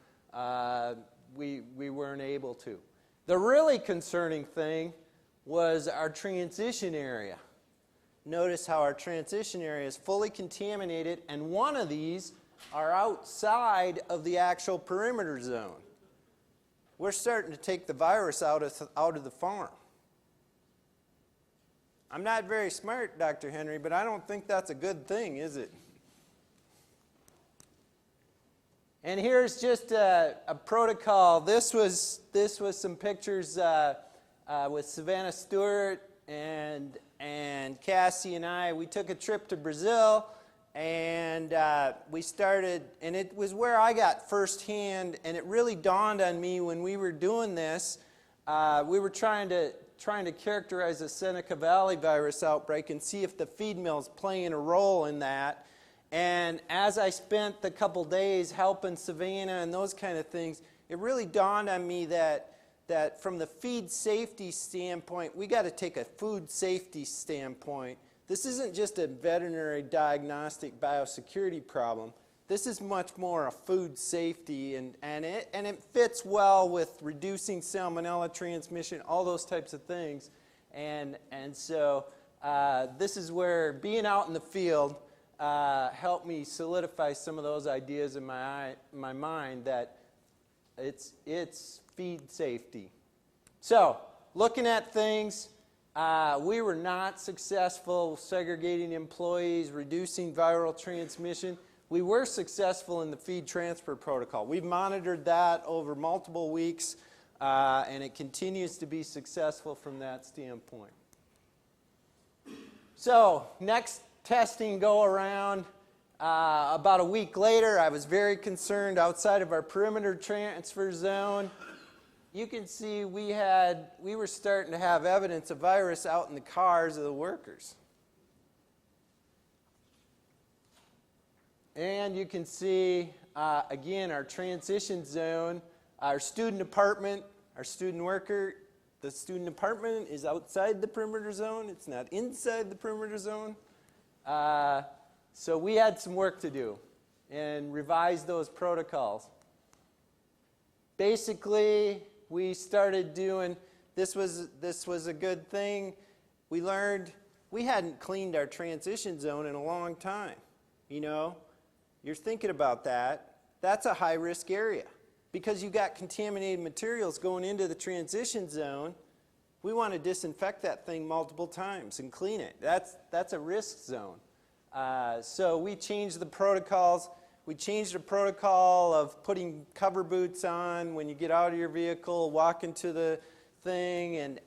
we weren't able to. The really concerning thing was our transition area. Notice how our transition area is fully contaminated, and one of these are outside of the actual perimeter zone. We're starting to take the virus out of the farm. I'm not very smart, Dr. Henry, but I don't think that's a good thing, is it? And here's just a protocol. This was some pictures with Savannah Stewart and Cassie and I. We took a trip to Brazil, and we started, and it was where I got firsthand, and it really dawned on me when we were doing this. We were trying to characterize the Seneca Valley virus outbreak and see if the feed mill's playing a role in that. And as I spent the couple days helping Savannah and those kind of things, it really dawned on me that from the feed safety standpoint, we got to take a food safety standpoint. This isn't just a veterinary diagnostic biosecurity problem. This is much more a food safety, and it fits well with reducing salmonella transmission, all those types of things. And so this is where being out in the field helped me solidify some of those ideas in my mind that it's feed safety. So, looking at things, we were not successful segregating employees, reducing viral transmission. We were successful in the feed transfer protocol. We've monitored that over multiple weeks, and it continues to be successful from that standpoint. So, next testing go around. About a week later, I was very concerned outside of our perimeter transfer zone. You can see we were starting to have evidence of virus out in the cars of the workers. And you can see, again, our transition zone, our student apartment, our student worker. The student apartment is outside the perimeter zone. It's not inside the perimeter zone. So we had some work to do and revise those protocols. Basically, we started doing, this was a good thing. we learned we hadn't cleaned our transition zone in a long time. You know, you're thinking about that. That's a high-risk area because you got contaminated materials going into the transition zone. We want to disinfect that thing multiple times and clean it. That's a risk zone. So we changed the protocols. We changed the protocol of putting cover boots on when you get out of your vehicle, walk into the thing, and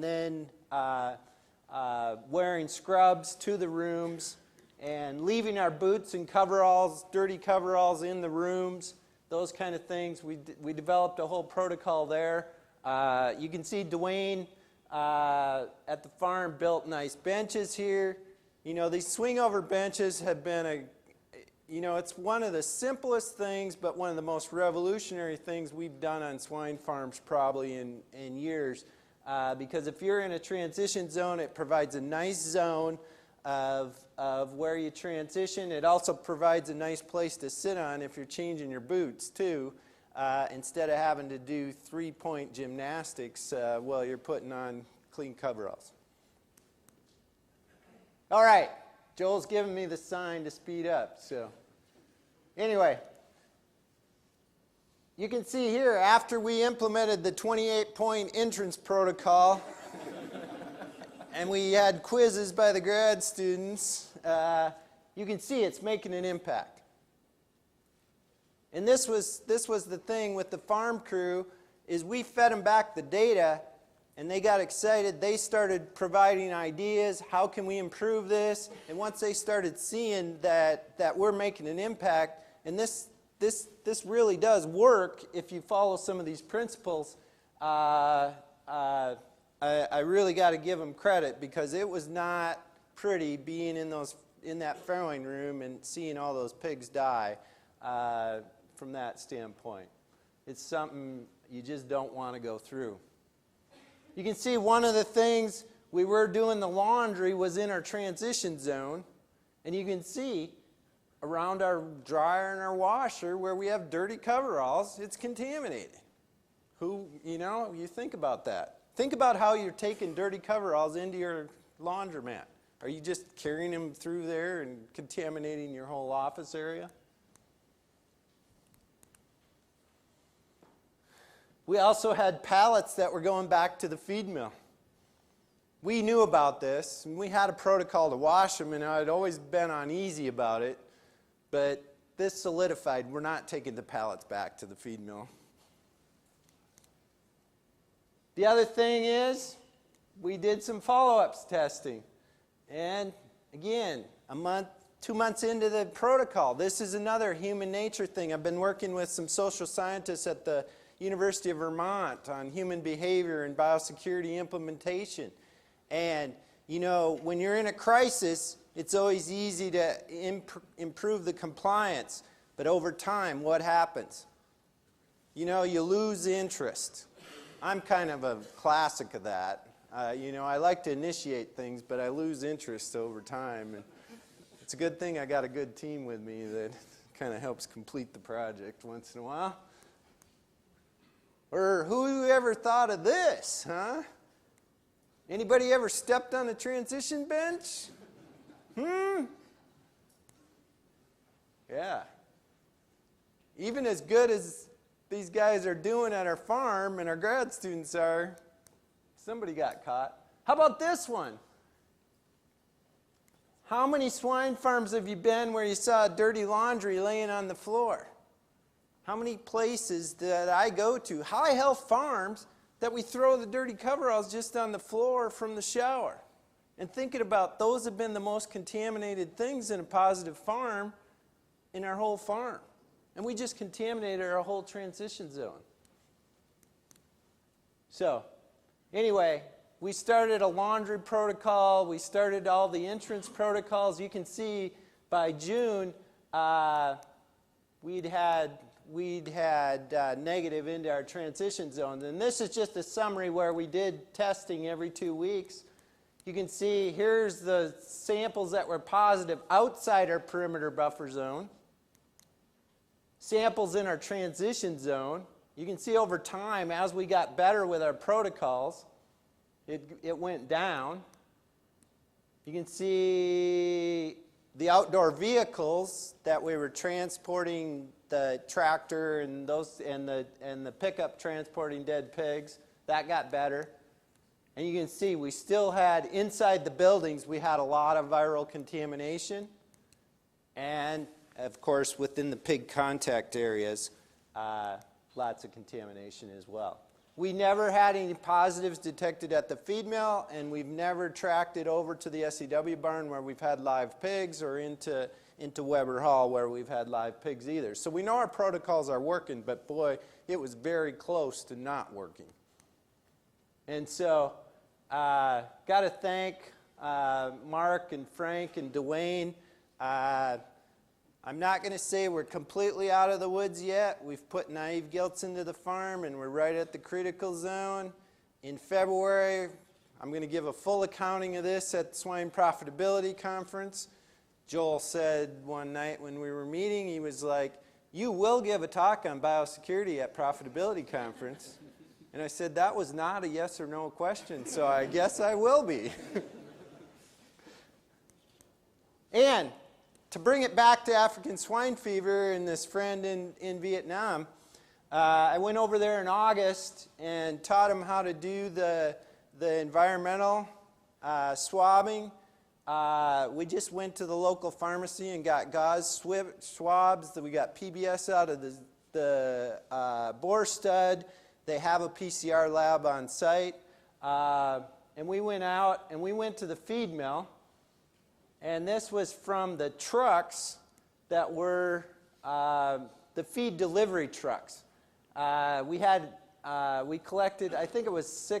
then wearing scrubs to the rooms, and leaving our boots and coveralls, dirty coveralls in the rooms, those kind of things. We developed a whole protocol there. You can see Dwayne at the farm built nice benches here. You know, these swing-over benches have been it's one of the simplest things, but one of the most revolutionary things we've done on swine farms probably in years. Because if you're in a transition zone, it provides a nice zone of where you transition. It also provides a nice place to sit on if you're changing your boots too, instead of having to do three-point gymnastics while you're putting on clean coveralls. All right, Joel's giving me the sign to speed up. So anyway, you can see here after we implemented the 28-point entrance protocol and we had quizzes by the grad students, you can see it's making an impact. And this was the thing with the farm crew, is we fed them back the data and they got excited. They started providing ideas. How can we improve this? And once they started seeing that we're making an impact, and this really does work if you follow some of these principles, I really got to give them credit, because it was not pretty being in that farrowing room and seeing all those pigs die from that standpoint. It's something you just don't want to go through. You can see one of the things we were doing the laundry was in our transition zone, and you can see around our dryer and our washer where we have dirty coveralls, it's contaminated. You think about that. Think about how you're taking dirty coveralls into your laundromat. Are you just carrying them through there and contaminating your whole office area? We also had pallets that were going back to the feed mill. We knew about this, and we had a protocol to wash them, and I'd always been uneasy about it, but this solidified. We're not taking the pallets back to the feed mill. The other thing is, we did some follow-ups testing. And again, 2 months into the protocol, this is another human nature thing. I've been working with some social scientists at the University of Vermont on human behavior and biosecurity implementation. And, when you're in a crisis, it's always easy to improve the compliance. But over time, what happens? You lose interest. I'm kind of a classic of that. I like to initiate things, but I lose interest over time. And it's a good thing I got a good team with me that kind of helps complete the project once in a while. Or who ever thought of this, huh? Anybody ever stepped on a transition bench? Yeah. Even as good as these guys are doing at our farm and our grad students are, somebody got caught. How about this one? How many swine farms have you been where you saw dirty laundry laying on the floor? How many places that I go to, high health farms, that we throw the dirty coveralls just on the floor from the shower? And thinking about those have been the most contaminated things in a positive farm in our whole farm. And we just contaminated our whole transition zone. So, anyway, we started a laundry protocol. We started all the entrance protocols. You can see by June, we'd had negative into our transition zones. And this is just a summary where we did testing every 2 weeks. You can see here's the samples that were positive outside our perimeter buffer zone. Samples in our transition zone. You can see over time, as we got better with our protocols, it went down. You can see the outdoor vehicles that we were transporting, the tractor and the pickup transporting dead pigs. That got better. And you can see we still had, inside the buildings, we had a lot of viral contamination. And, of course, within the pig contact areas, lots of contamination as well. We never had any positives detected at the feed mill, and we've never tracked it over to the SEW barn where we've had live pigs, or into Weber Hall where we've had live pigs either. So we know our protocols are working, but boy, it was very close to not working. And so, got to thank Mark and Frank and Dwayne. I'm not going to say we're completely out of the woods yet. We've put naive gilts into the farm, and we're right at the critical zone. In February, I'm going to give a full accounting of this at the Swine Profitability Conference. Joel said one night when we were meeting, he was like, "You will give a talk on biosecurity at Profitability Conference." And I said, that was not a yes or no question, so I guess I will be. And to bring it back to African swine fever and this friend in Vietnam, I went over there in August and taught him how to do the environmental swabbing. We just went to the local pharmacy and got gauze swabs. We got PBS out of the boar stud. They have a PCR lab on site. And we went out and we went to the feed mill. And this was from the trucks that were the feed delivery trucks. We collected, I think it was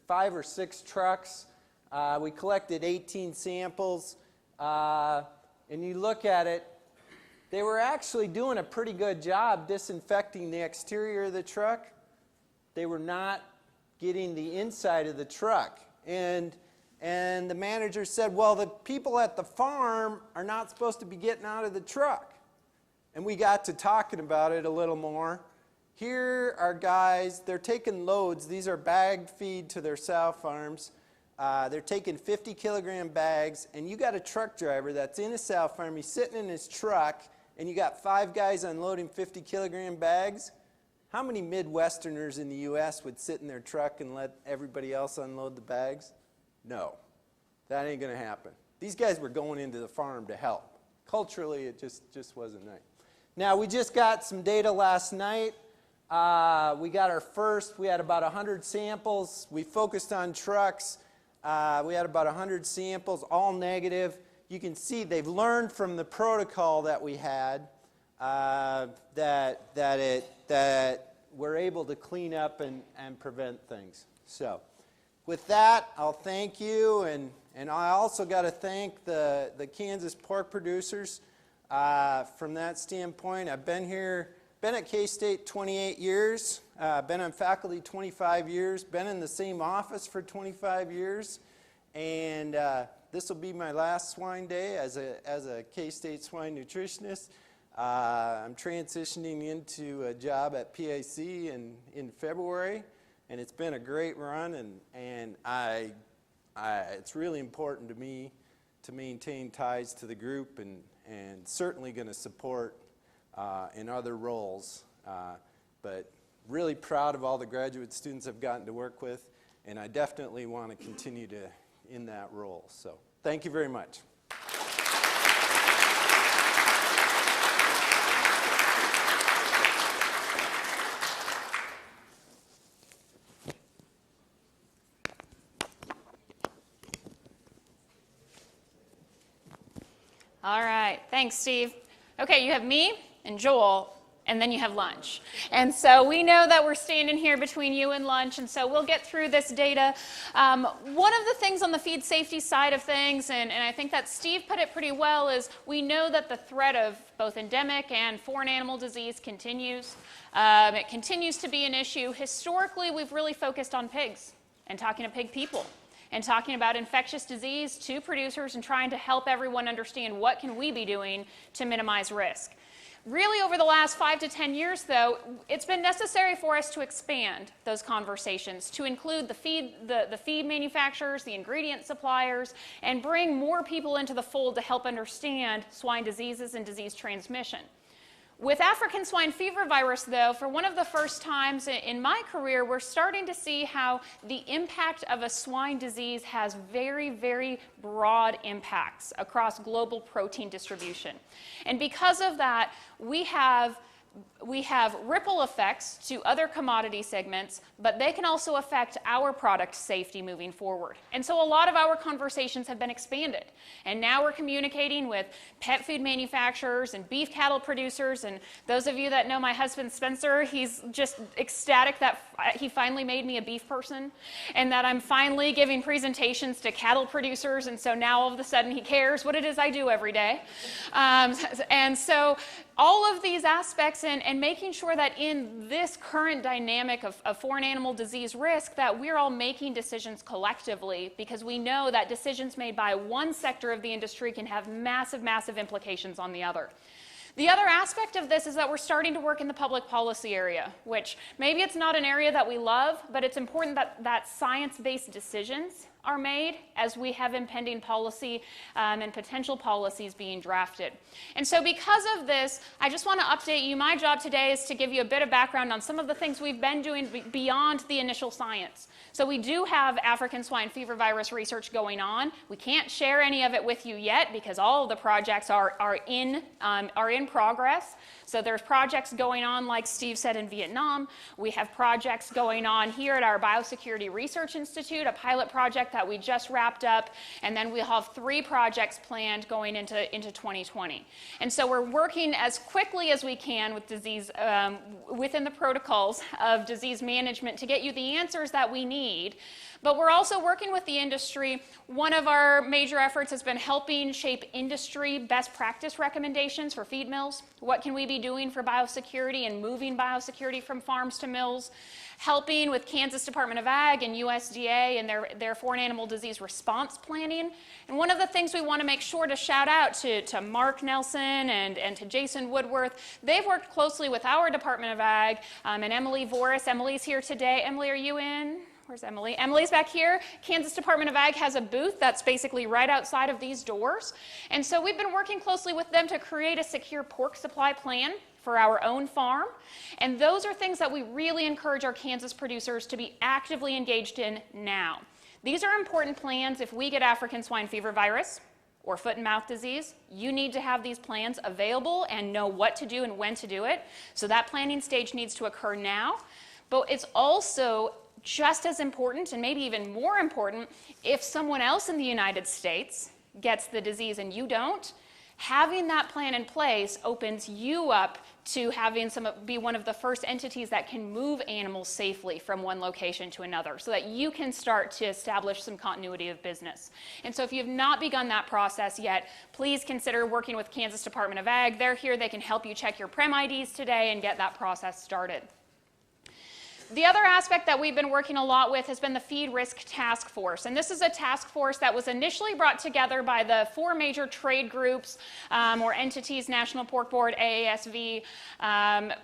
5 or 6 trucks. We collected 18 samples. And you look at it, they were actually doing a pretty good job disinfecting the exterior of the truck. They were not getting the inside of the truck. And the manager said, well, the people at the farm are not supposed to be getting out of the truck. And we got to talking about it a little more. Here are guys, they're taking loads. These are bagged feed to their sow farms. They're taking 50-kilogram bags, and you got a truck driver that's in a sow farm. He's sitting in his truck, and you got 5 guys unloading 50-kilogram bags. How many Midwesterners in the U.S. would sit in their truck and let everybody else unload the bags? No, that ain't going to happen. These guys were going into the farm to help. Culturally, it just wasn't right. Now, we just got some data last night. We got our first, we had about 100 samples. We focused on trucks. We had about 100 samples, all negative. You can see they've learned from the protocol that we had that we're able to clean up and prevent things. So with that, I'll thank you, and I also got to thank the Kansas pork producers from that standpoint. I've been at K-State 28 years, been on faculty 25 years, been in the same office for 25 years, and this will be my last swine day as a K-State swine nutritionist. I'm transitioning into a job at PIC in February, and it's been a great run, and it's really important to me to maintain ties to the group, and certainly going to support in other roles, but really proud of all the graduate students I've gotten to work with, and I definitely want to continue in that role. So thank you very much. All right, thanks, Steve. Okay, you have me and Joel, and then you have lunch. And so we know that we're standing here between you and lunch, and so we'll get through this data. One of the things on the feed safety side of things, and I think that Steve put it pretty well, is we know that the threat of both endemic and foreign animal disease continues. It continues to be an issue. Historically, we've really focused on pigs and talking to pig people, and talking about infectious disease to producers and trying to help everyone understand what can we be doing to minimize risk. Really, over the last 5 to 10 years, though, it's been necessary for us to expand those conversations to include the feed manufacturers, the ingredient suppliers, and bring more people into the fold to help understand swine diseases and disease transmission. With African swine fever virus, though, for one of the first times in my career, we're starting to see how the impact of a swine disease has very, very broad impacts across global protein distribution. And because of that, we have ripple effects to other commodity segments, but they can also affect our product safety moving forward. And so a lot of our conversations have been expanded. And now we're communicating with pet food manufacturers and beef cattle producers. And those of you that know my husband, Spencer, he's just ecstatic that he finally made me a beef person and that I'm finally giving presentations to cattle producers. And so now all of a sudden he cares what it is I do every day. And so all of these aspects and making sure that in this current dynamic of foreign animal disease risk that we're all making decisions collectively, because we know that decisions made by one sector of the industry can have massive, massive implications on the other. The other aspect of this is that we're starting to work in the public policy area, which maybe it's not an area that we love, but it's important that science-based decisions are made as we have impending policy and potential policies being drafted. And so because of this, I just want to update you. My job today is to give you a bit of background on some of the things we've been doing beyond the initial science. So we do have African swine fever virus research going on. We can't share any of it with you yet because all of the projects are in progress. So there's projects going on, like Steve said, in Vietnam. We have projects going on here at our Biosecurity Research Institute, a pilot project that we just wrapped up, and then we'll have 3 projects planned going into 2020. And so we're working as quickly as we can with disease, within the protocols of disease management to get you the answers that we need. But we're also working with the industry. One of our major efforts has been helping shape industry best practice recommendations for feed mills. What can we be doing for biosecurity and moving biosecurity from farms to mills? Helping with Kansas Department of Ag and USDA and their foreign animal disease response planning. And one of the things we want to make sure to shout out to Mark Nelson and to Jason Woodworth, they've worked closely with our Department of Ag and Emily Voris. Emily's here today. Emily, are you in? Where's Emily? Emily's back here. Kansas Department of Ag has a booth that's basically right outside of these doors. And so we've been working closely with them to create a secure pork supply plan for our own farm. And those are things that we really encourage our Kansas producers to be actively engaged in now. These are important plans. If we get African swine fever virus or foot and mouth disease, you need to have these plans available and know what to do and when to do it. So that planning stage needs to occur now. But it's also just as important, and maybe even more important, if someone else in the United States gets the disease and you don't, having that plan in place opens you up to having be one of the first entities that can move animals safely from one location to another so that you can start to establish some continuity of business. And so if you have not begun that process yet, please consider working with Kansas Department of Ag. They're here. They can help you check your Prem IDs today and get that process started. The other aspect that we've been working a lot with has been the Feed Risk Task Force. And this is a task force that was initially brought together by the 4 major trade groups or entities, National Pork Board, AASV,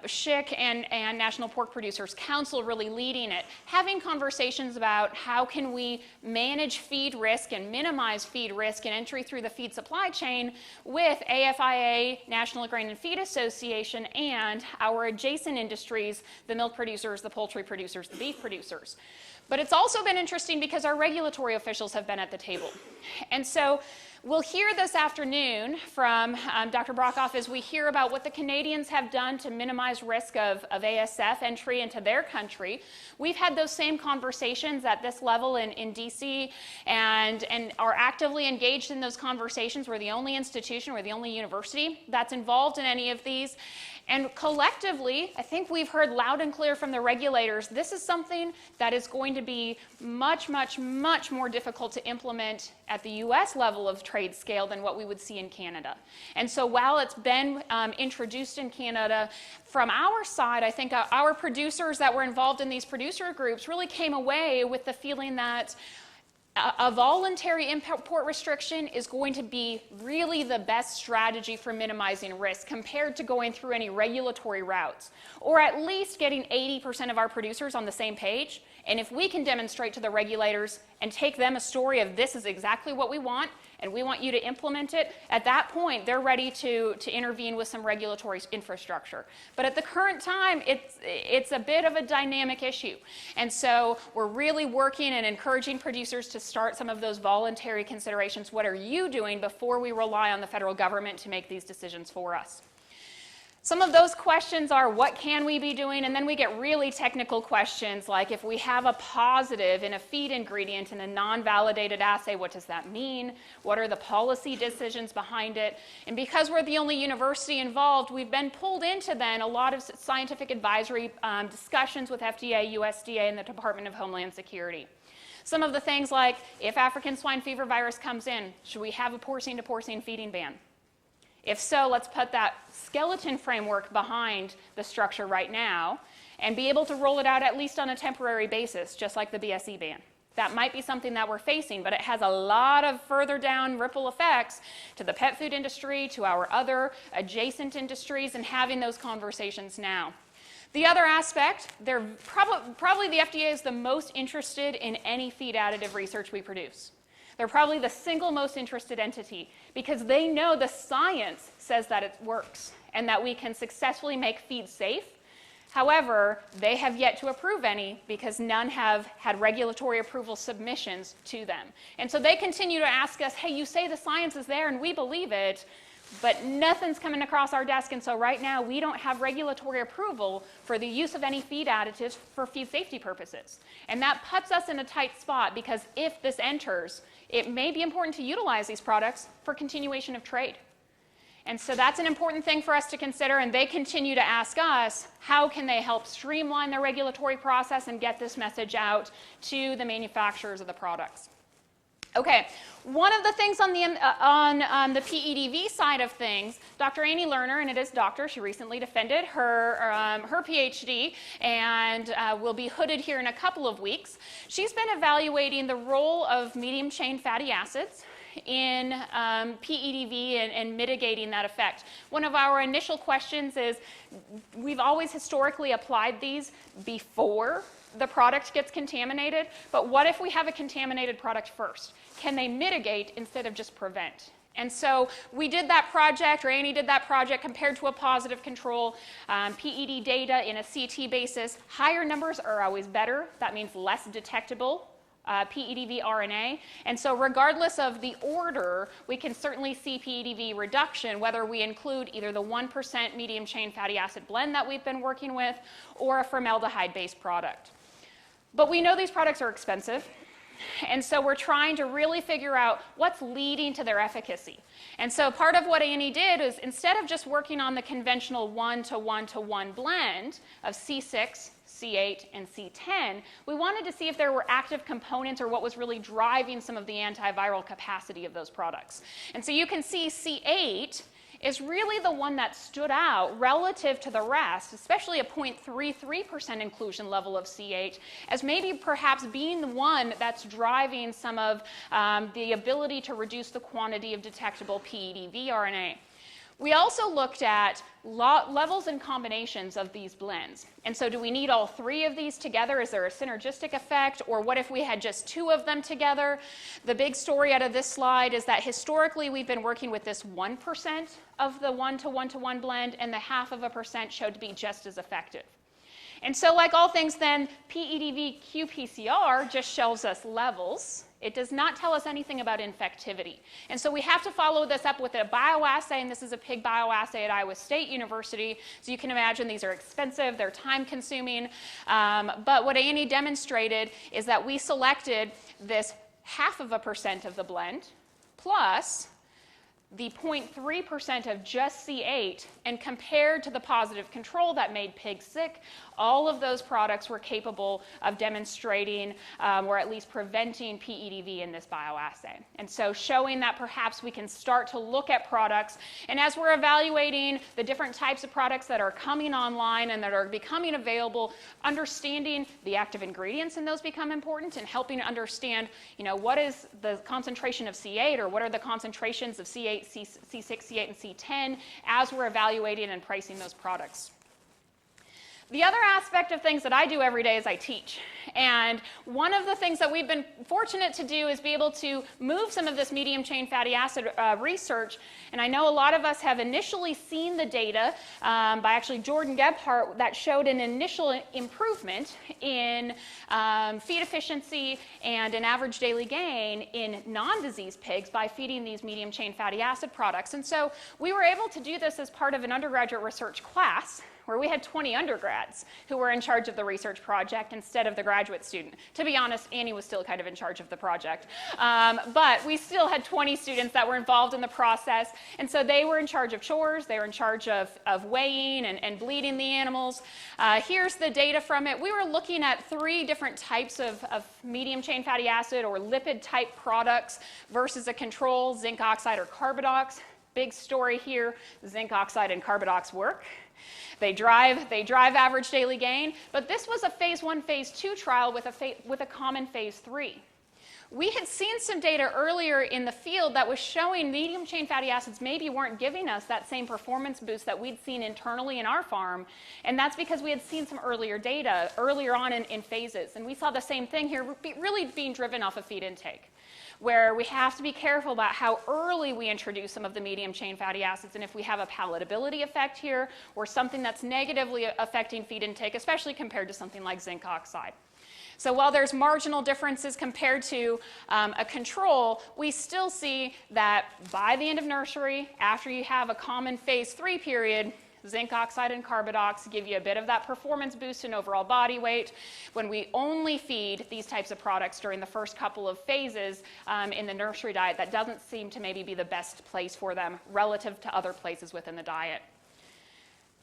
SHIC, and National Pork Producers Council really leading it, having conversations about how can we manage feed risk and minimize feed risk and entry through the feed supply chain with AFIA, National Grain and Feed Association, and our adjacent industries, the milk producers, the poultry producers, the beef producers. But it's also been interesting because our regulatory officials have been at the table. And so we'll hear this afternoon from Dr. Brockhoff as we hear about what the Canadians have done to minimize risk of ASF entry into their country. We've had those same conversations at this level in DC and are actively engaged in those conversations. We're the only institution, we're the only university that's involved in any of these. And collectively, I think we've heard loud and clear from the regulators, this is something that is going to be much, much, much more difficult to implement at the US level of trade scale than what we would see in Canada. And so while it's been introduced in Canada, from our side, I think our producers that were involved in these producer groups really came away with the feeling that A voluntary import restriction is going to be really the best strategy for minimizing risk compared to going through any regulatory routes, or at least getting 80% of our producers on the same page. And if we can demonstrate to the regulators and take them a story of this is exactly what we want and we want you to implement it, at that point they're ready to intervene with some regulatory infrastructure. But at the current time, it's a bit of a dynamic issue. And so we're really working and encouraging producers to start some of those voluntary considerations. What are you doing before we rely on the federal government to make these decisions for us? Some of those questions are, what can we be doing? And then we get really technical questions like, if we have a positive in a feed ingredient in a non-validated assay, what does that mean? What are the policy decisions behind it? And because we're the only university involved, we've been pulled into then a lot of scientific advisory discussions with FDA, USDA, and the Department of Homeland Security. Some of the things like, if African swine fever virus comes in, should we have a porcine-to-porcine feeding ban? If so, let's put that skeleton framework behind the structure right now and be able to roll it out at least on a temporary basis, just like the BSE ban. That might be something that we're facing, but it has a lot of further down ripple effects to the pet food industry, to our other adjacent industries, and having those conversations now. The other aspect, they're probably the FDA is the most interested in any feed additive research we produce. They're probably the single most interested entity because they know the science says that it works and that we can successfully make feed safe. However, they have yet to approve any because none have had regulatory approval submissions to them. And so they continue to ask us, hey, you say the science is there and we believe it, but nothing's coming across our desk. And so right now we don't have regulatory approval for the use of any feed additives for feed safety purposes. And that puts us in a tight spot because if this enters, it may be important to utilize these products for continuation of trade. And so that's an important thing for us to consider, and they continue to ask us, how can they help streamline their regulatory process and get this message out to the manufacturers of the products? Okay, one of the things on the PEDV side of things, Dr. Annie Lerner, and it is doctor, she recently defended her PhD and will be hooded here in a couple of weeks. She's been evaluating the role of medium chain fatty acids in PEDV and mitigating that effect. One of our initial questions is, we've always historically applied these before the product gets contaminated, but what if we have a contaminated product first? Can they mitigate instead of just prevent? And so we did that project, or Annie did that project, compared to a positive control, PED data in a CT basis. Higher numbers are always better. That means less detectable PEDV RNA. And so regardless of the order, we can certainly see PEDV reduction, whether we include either the 1% medium chain fatty acid blend that we've been working with or a formaldehyde-based product. But we know these products are expensive. And so we're trying to really figure out what's leading to their efficacy. And so part of what Annie did is, instead of just working on the conventional 1-to-1-to-1 blend of C6, C8, and C10, we wanted to see if there were active components or what was really driving some of the antiviral capacity of those products. And so you can see C8 is really the one that stood out relative to the rest, especially a 0.33% inclusion level of C8, as maybe perhaps being the one that's driving some of the ability to reduce the quantity of detectable PEDV RNA. We also looked at levels and combinations of these blends. And so do we need all three of these together? Is there a synergistic effect? Or what if we had just two of them together? The big story out of this slide is that historically we've been working with this 1% of the 1-to-1-to-1 blend, and the 0.5% showed to be just as effective. And so like all things then, PEDV qPCR just shows us levels. It does not tell us anything about infectivity. And so we have to follow this up with a bioassay, and this is a pig bioassay at Iowa State University. So you can imagine these are expensive, they're time-consuming. But what Annie demonstrated is that we selected this 0.5% of the blend plus the 0.3% of just C8 and compared to the positive control that made pigs sick, all of those products were capable of demonstrating or at least preventing PEDV in this bioassay. And so showing that perhaps we can start to look at products, and as we're evaluating the different types of products that are coming online and that are becoming available, understanding the active ingredients in those become important, and helping understand, what is the concentration of C8 or what are the concentrations of C8, C6, C8, and C10 as we're evaluating and pricing those products. The other aspect of things that I do every day is I teach. And one of the things that we've been fortunate to do is be able to move some of this medium chain fatty acid research. And I know a lot of us have initially seen the data by actually Jordan Gebhardt that showed an initial improvement in feed efficiency and an average daily gain in non-diseased pigs by feeding these medium chain fatty acid products. And so we were able to do this as part of an undergraduate research class where we had 20 undergrads who were in charge of the research project instead of the graduate student. To be honest, Annie was still kind of in charge of the project. But we still had 20 students that were involved in the process. And so they were in charge of chores. They were in charge of weighing and bleeding the animals. Here's the data from it. We were looking at 3 different types of medium chain fatty acid or lipid type products versus a control, zinc oxide or carbidox. Big story here, zinc oxide and carbidox work. They drive average daily gain, but this was a phase 1, phase 2 trial with a common phase 3. We had seen some data earlier in the field that was showing medium chain fatty acids maybe weren't giving us that same performance boost that we'd seen internally in our farm, and that's because we had seen some earlier data earlier on in phases, and we saw the same thing here really being driven off of feed intake, where we have to be careful about how early we introduce some of the medium chain fatty acids, and if we have a palatability effect here or something that's negatively affecting feed intake, especially compared to something like zinc oxide. So while there's marginal differences compared to a control, we still see that by the end of nursery, after you have a common phase 3 period, zinc oxide and carbidox give you a bit of that performance boost in overall body weight. When we only feed these types of products during the first couple of phases in the nursery diet, that doesn't seem to maybe be the best place for them relative to other places within the diet.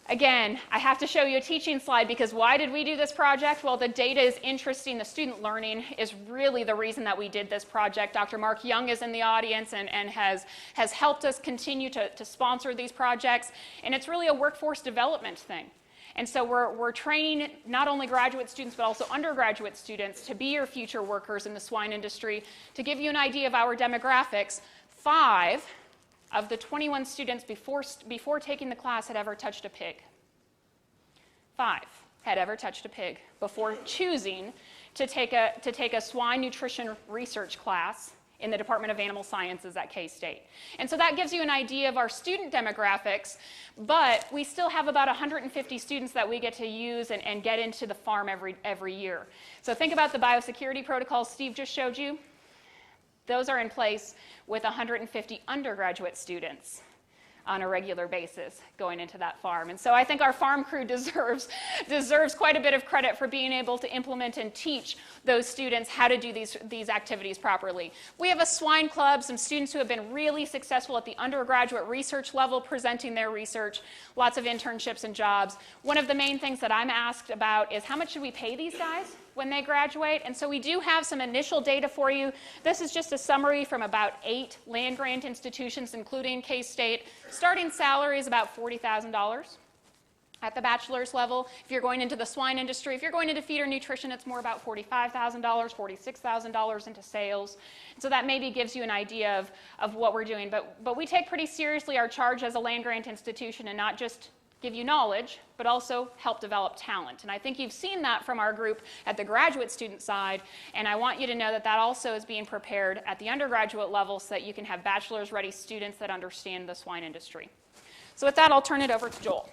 Again, I have to show you a teaching slide because why did we do this project? Well, the data is interesting. The student learning is really the reason that we did this project. Dr. Mark Young is in the audience and has helped us continue to sponsor these projects. And it's really a workforce development thing. And so we're training not only graduate students but also undergraduate students to be your future workers in the swine industry. To give you an idea of our demographics, 5 of the 21 students before taking the class had ever touched a pig. 5 had ever touched a pig before choosing to take a swine nutrition research class in the Department of Animal Sciences at K-State. And so that gives you an idea of our student demographics, but we still have about 150 students that we get to use and get into the farm every year. So think about the biosecurity protocols Steve just showed you. Those are in place with 150 undergraduate students on a regular basis going into that farm. And so I think our farm crew deserves quite a bit of credit for being able to implement and teach those students how to do these activities properly. We have a swine club, some students who have been really successful at the undergraduate research level presenting their research, lots of internships and jobs. One of the main things that I'm asked about is how much should we pay these guys when they graduate? And so we do have some initial data for you. This is just a summary from about 8 land-grant institutions, including K-State. Starting salary is about $40,000 at the bachelor's level. If you're going into the swine industry, if you're going into feeder nutrition, it's more about $45,000, $46,000 into sales. And so that maybe gives you an idea of what we're doing. But we take pretty seriously our charge as a land-grant institution and not just give you knowledge, but also help develop talent. And I think you've seen that from our group at the graduate student side, and I want you to know that that also is being prepared at the undergraduate level so that you can have bachelor's-ready students that understand the swine industry. So with that, I'll turn it over to Joel.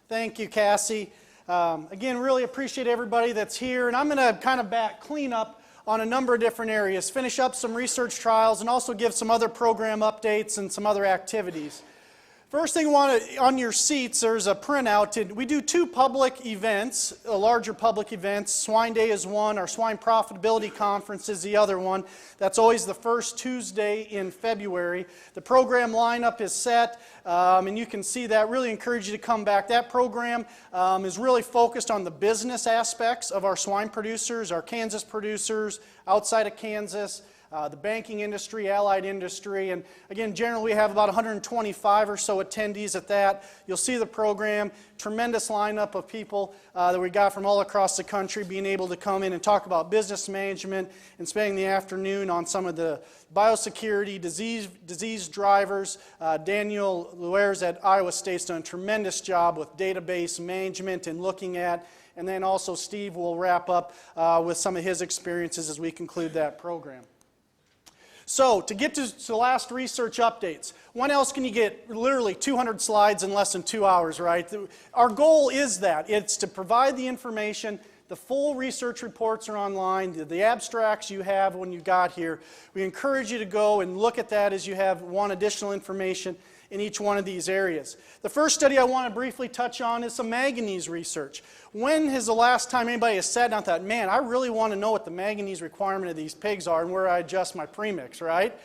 Thank you, Cassie. Again, really appreciate everybody that's here, and I'm going to kind of clean up on a number of different areas, finish up some research trials, and also give some other program updates and some other activities. First thing on your seats, there's a printout. We do 2 public events, larger public events. Swine Day is one. Our Swine Profitability Conference is the other one. That's always the first Tuesday in February. The program lineup is set, and you can see that. Really encourage you to come back. That program is really focused on the business aspects of our swine producers, our Kansas producers, outside of Kansas, the banking industry, allied industry, and again, generally we have about 125 or so attendees at that. You'll see the program, tremendous lineup of people that we got from all across the country being able to come in and talk about business management and spending the afternoon on some of the biosecurity, disease drivers. Daniel Luers at Iowa State's done a tremendous job with database management and looking at, and then also Steve will wrap up with some of his experiences as we conclude that program. So, to get to the last research updates, when else can you get literally 200 slides in less than 2 hours, right? Our goal is that. It's to provide the information. The full research reports are online. The abstracts you have when you got here. We encourage you to go and look at that as you want additional information in each one of these areas. The first study I want to briefly touch on is some manganese research. When is the last time anybody has sat down and thought, man, I really want to know what the manganese requirement of these pigs are and where I adjust my premix, right?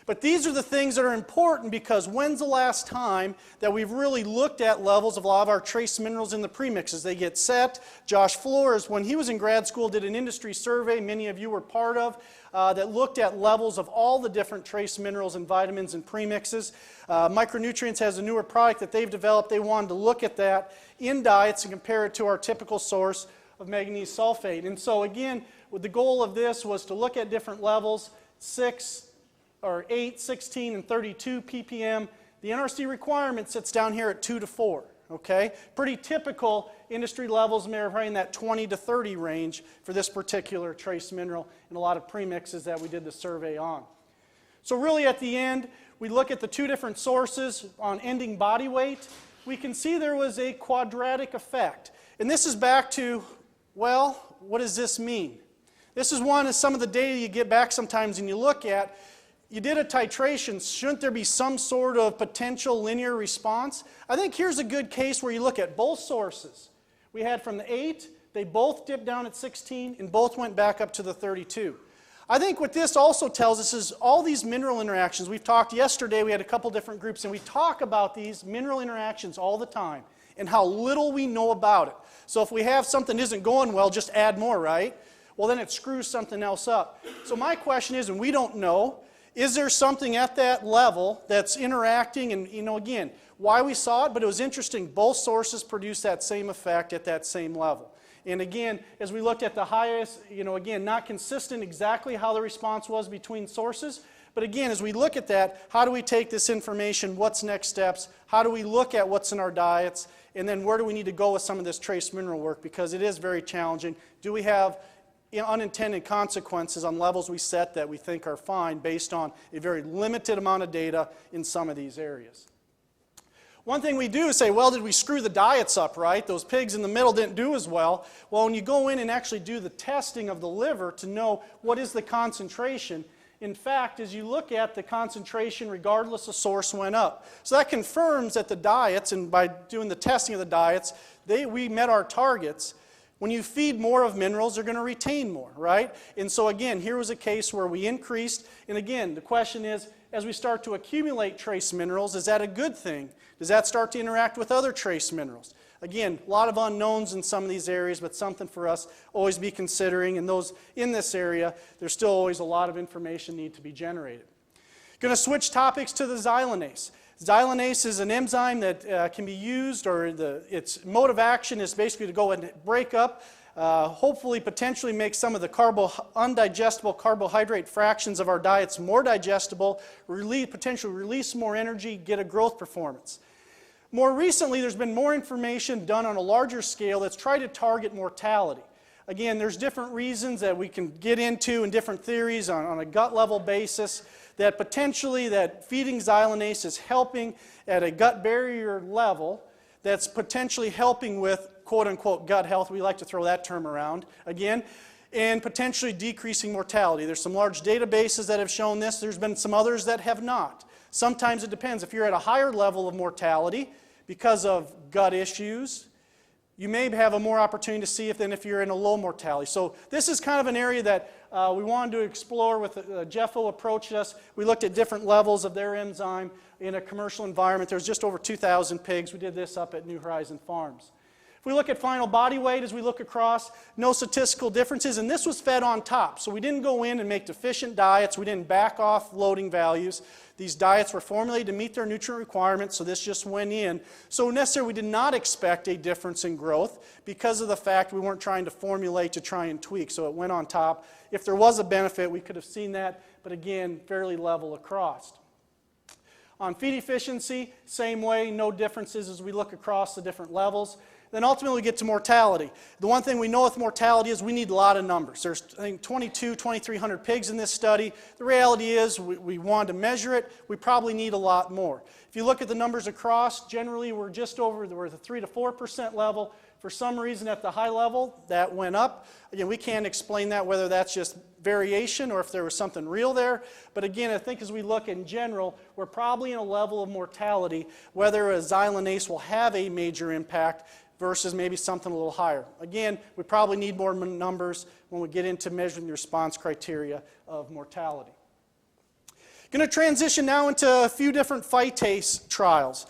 But these are the things that are important because when's the last time that we've really looked at levels of a lot of our trace minerals in the premixes? They get set. Josh Flores, when he was in grad school, did an industry survey many of you were part of that looked at levels of all the different trace minerals and vitamins and premixes. Micronutrients has a newer product that they've developed. They wanted to look at that in diets and compare it to our typical source of manganese sulfate. And so again, the goal of this was to look at different levels, 8, 16, and 32 ppm. The NRC requirement sits down here at 2 to 4. Okay? Pretty typical industry levels may be in that 20 to 30 range for this particular trace mineral in a lot of premixes that we did the survey on. So really at the end, we look at the 2 different sources on ending body weight. We can see there was a quadratic effect. And this is back to, well, what does this mean? This is one of some of the data you get back sometimes and you look at. You did a titration. Shouldn't there be some sort of potential linear response? I think here's a good case where you look at both sources. We had from the 8, they both dipped down at 16, and both went back up to the 32. I think what this also tells us is all these mineral interactions. We've talked yesterday, we had a couple different groups, and we talk about these mineral interactions all the time and how little we know about it. So if we have something that isn't going well, just add more, right? Well, then it screws something else up. So my question is, and we don't know, is there something at that level that's interacting? And, again, why we saw it, but it was interesting. Both sources produced that same effect at that same level. And again, as we looked at the highest, again, not consistent exactly how the response was between sources. But again, as we look at that, how do we take this information? What's next steps? How do we look at what's in our diets? And then where do we need to go with some of this trace mineral work? Because it is very challenging. Do we have unintended consequences on levels we set that we think are fine based on a very limited amount of data in some of these areas? One thing we do is say, well, did we screw the diets up, right? Those pigs in the middle didn't do as well. Well, when you go in and actually do the testing of the liver to know what is the concentration, in fact, as you look at the concentration, regardless of source, went up. So that confirms that the diets, and by doing the testing of the diets, we met our targets. When you feed more of minerals, they're going to retain more, right? And so again, here was a case where we increased. And again, the question is, as we start to accumulate trace minerals, is that a good thing? Does that start to interact with other trace minerals? Again, a lot of unknowns in some of these areas, but something for us always be considering. And those in this area, there's still always a lot of information need to be generated. Going to switch topics to the xylanase. Xylanase is an enzyme that can be used, or its mode of action is basically to go and break up, hopefully potentially make some of the undigestible carbohydrate fractions of our diets more digestible, potentially release more energy, get a growth performance. More recently, there's been more information done on a larger scale that's tried to target mortality. Again, there's different reasons that we can get into and different theories on a gut level basis that potentially that feeding xylanase is helping at a gut barrier level that's potentially helping with quote-unquote gut health. We like to throw that term around again, and potentially decreasing mortality. There's some large databases that have shown this. There's been some others that have not. Sometimes it depends. If you're at a higher level of mortality because of gut issues, you may have a more opportunity to see it than if you're in a low mortality. So this is kind of an area that we wanted to explore with Jeffo approached us. We looked at different levels of their enzyme in a commercial environment. There's just over 2,000 pigs. We did this up at New Horizon Farms. If we look at final body weight as we look across, no statistical differences, and this was fed on top. So we didn't go in and make deficient diets. We didn't back off loading values. These diets were formulated to meet their nutrient requirements, so this just went in. So necessarily we did not expect a difference in growth because of the fact we weren't trying to formulate to try and tweak, so it went on top. If there was a benefit, we could have seen that, but again, fairly level across. On feed efficiency, same way, no differences as we look across the different levels. Then ultimately we get to mortality. The one thing we know with mortality is we need a lot of numbers. There's, I think, 2,300 pigs in this study. The reality is we wanted to measure it. We probably need a lot more. If you look at the numbers across, generally we're just over the 3 to 4% level. For some reason at the high level, that went up. Again, we can't explain that, whether that's just variation or if there was something real there. But again, I think as we look in general, we're probably in a level of mortality, whether a xylanase will have a major impact versus maybe something a little higher. Again, we probably need more numbers when we get into measuring the response criteria of mortality. Going to transition now into a few different phytase trials.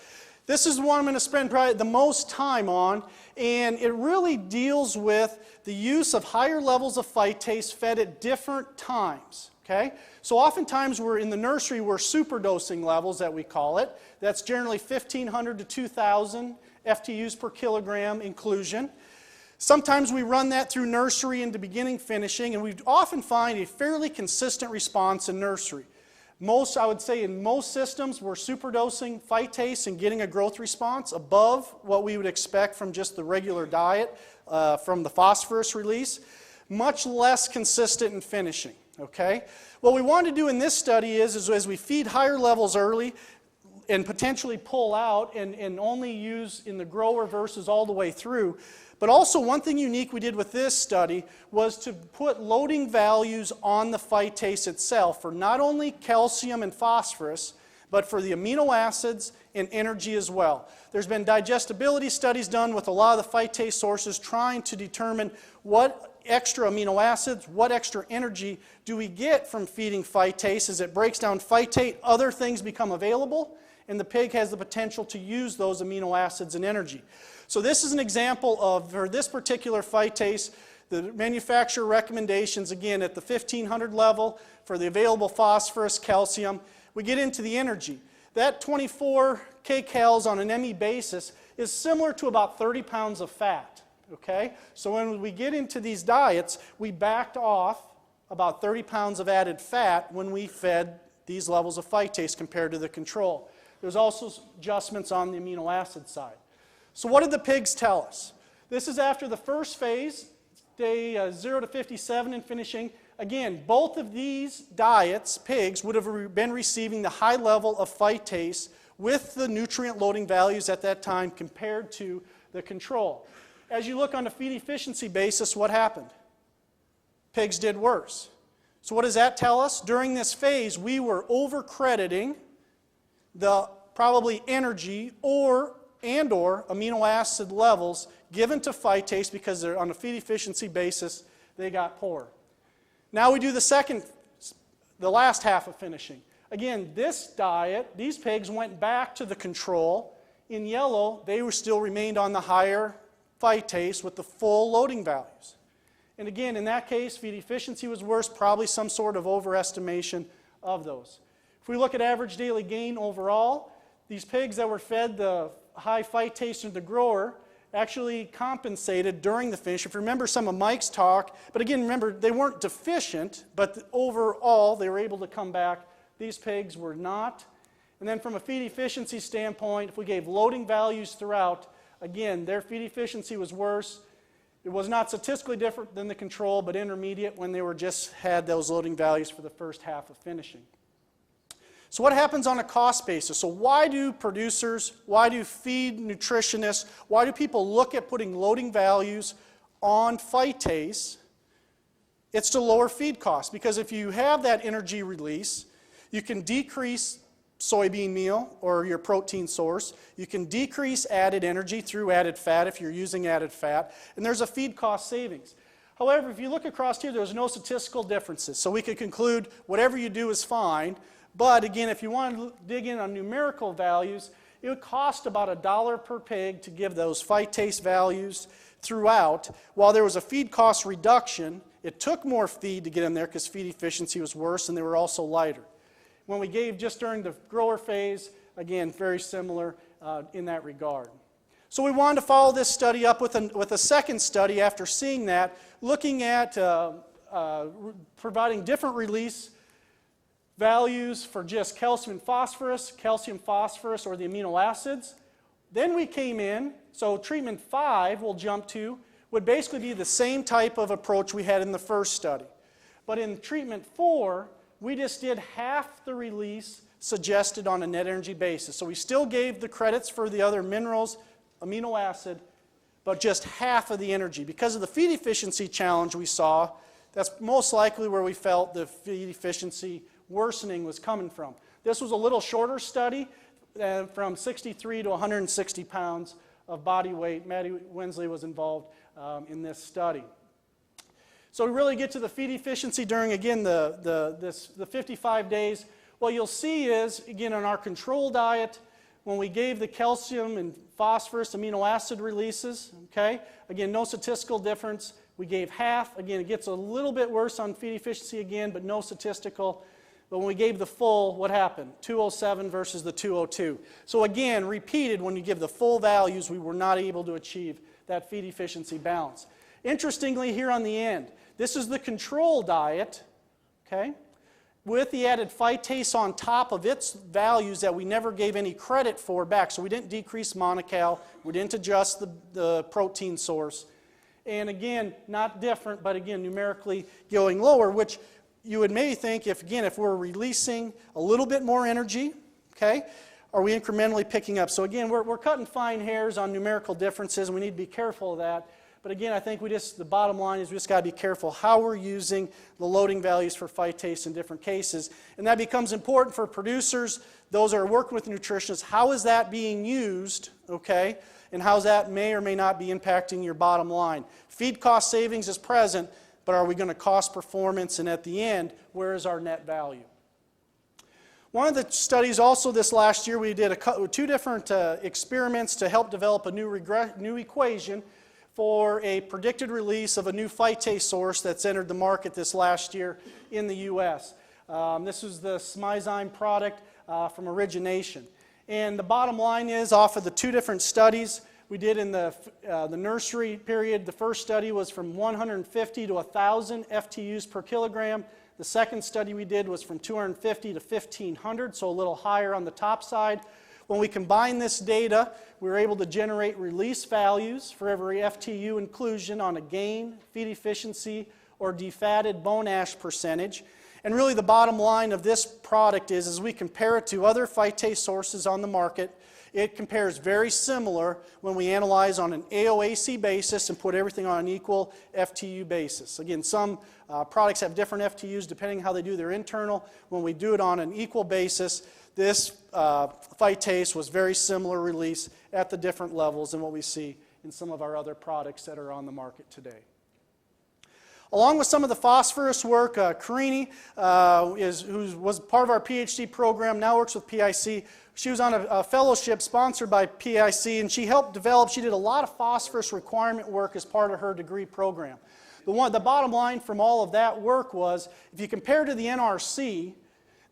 This is the one I'm going to spend probably the most time on, and it really deals with the use of higher levels of phytase fed at different times. Okay? So oftentimes we're in the nursery, we're superdosing levels that we call it. That's generally 1,500 to 2,000 FTUs per kilogram inclusion. Sometimes we run that through nursery into beginning finishing, and we often find a fairly consistent response in nursery. I would say in most systems, we're superdosing phytase and getting a growth response above what we would expect from just the regular diet from the phosphorus release. Much less consistent in finishing. Okay? What we want to do in this study is as we feed higher levels early, and potentially pull out and only use in the grower versus all the way through. But also one thing unique we did with this study was to put loading values on the phytase itself for not only calcium and phosphorus, but for the amino acids and energy as well. There's been digestibility studies done with a lot of the phytase sources trying to determine what extra amino acids, what extra energy do we get from feeding phytase. As it breaks down phytate, other things become available, and the pig has the potential to use those amino acids and energy. So this is an example of, for this particular phytase, the manufacturer recommendations, again, at the 1,500 level for the available phosphorus, calcium. We get into the energy. That 24 kcals on an ME basis is similar to about 30 pounds of fat. Okay? So when we get into these diets, we backed off about 30 pounds of added fat when we fed these levels of phytase compared to the control. There's also adjustments on the amino acid side. So what did the pigs tell us? This is after the first phase, day 0 to 57 in finishing. Again, both of these diets, pigs, would have been receiving the high level of phytase with the nutrient loading values at that time compared to the control. As you look on a feed efficiency basis, what happened? Pigs did worse. So what does that tell us? During this phase, we were over-crediting the probably energy or amino acid levels given to phytase because they're on a feed efficiency basis, they got poorer. Now we do the last half of finishing. Again, this diet, these pigs went back to the control. In yellow, they still remained on the higher phytase with the full loading values. And again, in that case, feed efficiency was worse, probably some sort of overestimation of those. If we look at average daily gain overall, these pigs that were fed the high phytase to the grower actually compensated during the finish. If you remember some of Mike's talk, but again, remember, they weren't deficient, but overall, they were able to come back. These pigs were not. And then from a feed efficiency standpoint, if we gave loading values throughout, again, their feed efficiency was worse. It was not statistically different than the control, but intermediate when they were just had those loading values for the first half of finishing. So what happens on a cost basis? So why do producers, why do feed nutritionists, why do people look at putting loading values on phytase? It's to lower feed costs, because if you have that energy release, you can decrease soybean meal or your protein source. You can decrease added energy through added fat if you're using added fat, and there's a feed cost savings. However, if you look across here, there's no statistical differences. So we could conclude whatever you do is fine. But again, if you want to dig in on numerical values, it would cost about $1 per pig to give those phytase values throughout. While there was a feed cost reduction, it took more feed to get in there because feed efficiency was worse and they were also lighter. When we gave just during the grower phase, again, very similar in that regard. So we wanted to follow this study up with a second study after seeing that, looking at providing different release values for just calcium and phosphorus, or the amino acids. Then we came in, so treatment 5 we'll jump to, would basically be the same type of approach we had in the first study. But in treatment 4, we just did half the release suggested on a net energy basis. So we still gave the credits for the other minerals, amino acid, but just half of the energy. Because of the feed efficiency challenge we saw, that's most likely where we felt the feed efficiency worsening was coming from. This was a little shorter study, from 63 to 160 pounds of body weight. Maddie Wensley was involved in this study. So to really get to the feed efficiency during, again, the 55 days, what you'll see is, again, on our control diet, when we gave the calcium and phosphorus amino acid releases, okay, again, no statistical difference. We gave half. Again, it gets a little bit worse on feed efficiency again, but no statistical. But when we gave the full, what happened? 207 versus the 202. So again, repeated, when you give the full values, we were not able to achieve that feed efficiency balance. Interestingly, here on the end, this is the control diet, okay, with the added phytase on top of its values that we never gave any credit for back. So we didn't decrease monocal, we didn't adjust the protein source. And again, not different, but again, numerically going lower, which you would maybe think if we're releasing a little bit more energy, okay, are we incrementally picking up? So again, we're cutting fine hairs on numerical differences, and we need to be careful of that. But again, I think the bottom line is we just got to be careful how we're using the loading values for phytase in different cases. And that becomes important for producers, those that are working with nutritionists. How is that being used, okay? And how that may or may not be impacting your bottom line. Feed cost savings is present, but are we going to cost performance? And at the end, where is our net value? One of the studies also this last year, we did two different experiments to help develop a new equation for a predicted release of a new phytase source that's entered the market this last year in the U.S. This was the Smyzyme product from Origination. And the bottom line is, off of the two different studies we did in the nursery period, the first study was from 150 to 1,000 FTUs per kilogram. The second study we did was from 250 to 1,500, so a little higher on the top side. When we combine this data, we were able to generate release values for every FTU inclusion on a gain, feed efficiency, or defatted bone ash percentage. And really the bottom line of this product is, as we compare it to other phytase sources on the market, it compares very similar when we analyze on an AOAC basis and put everything on an equal FTU basis. Again, some products have different FTUs depending how they do their internal. When we do it on an equal basis, this phytase was very similar release at the different levels than what we see in some of our other products that are on the market today. Along with some of the phosphorus work, Karini, who was part of our PhD program, now works with PIC. She was on a fellowship sponsored by PIC, and she helped develop, she did a lot of phosphorus requirement work as part of her degree program. The bottom line from all of that work was, if you compare to the NRC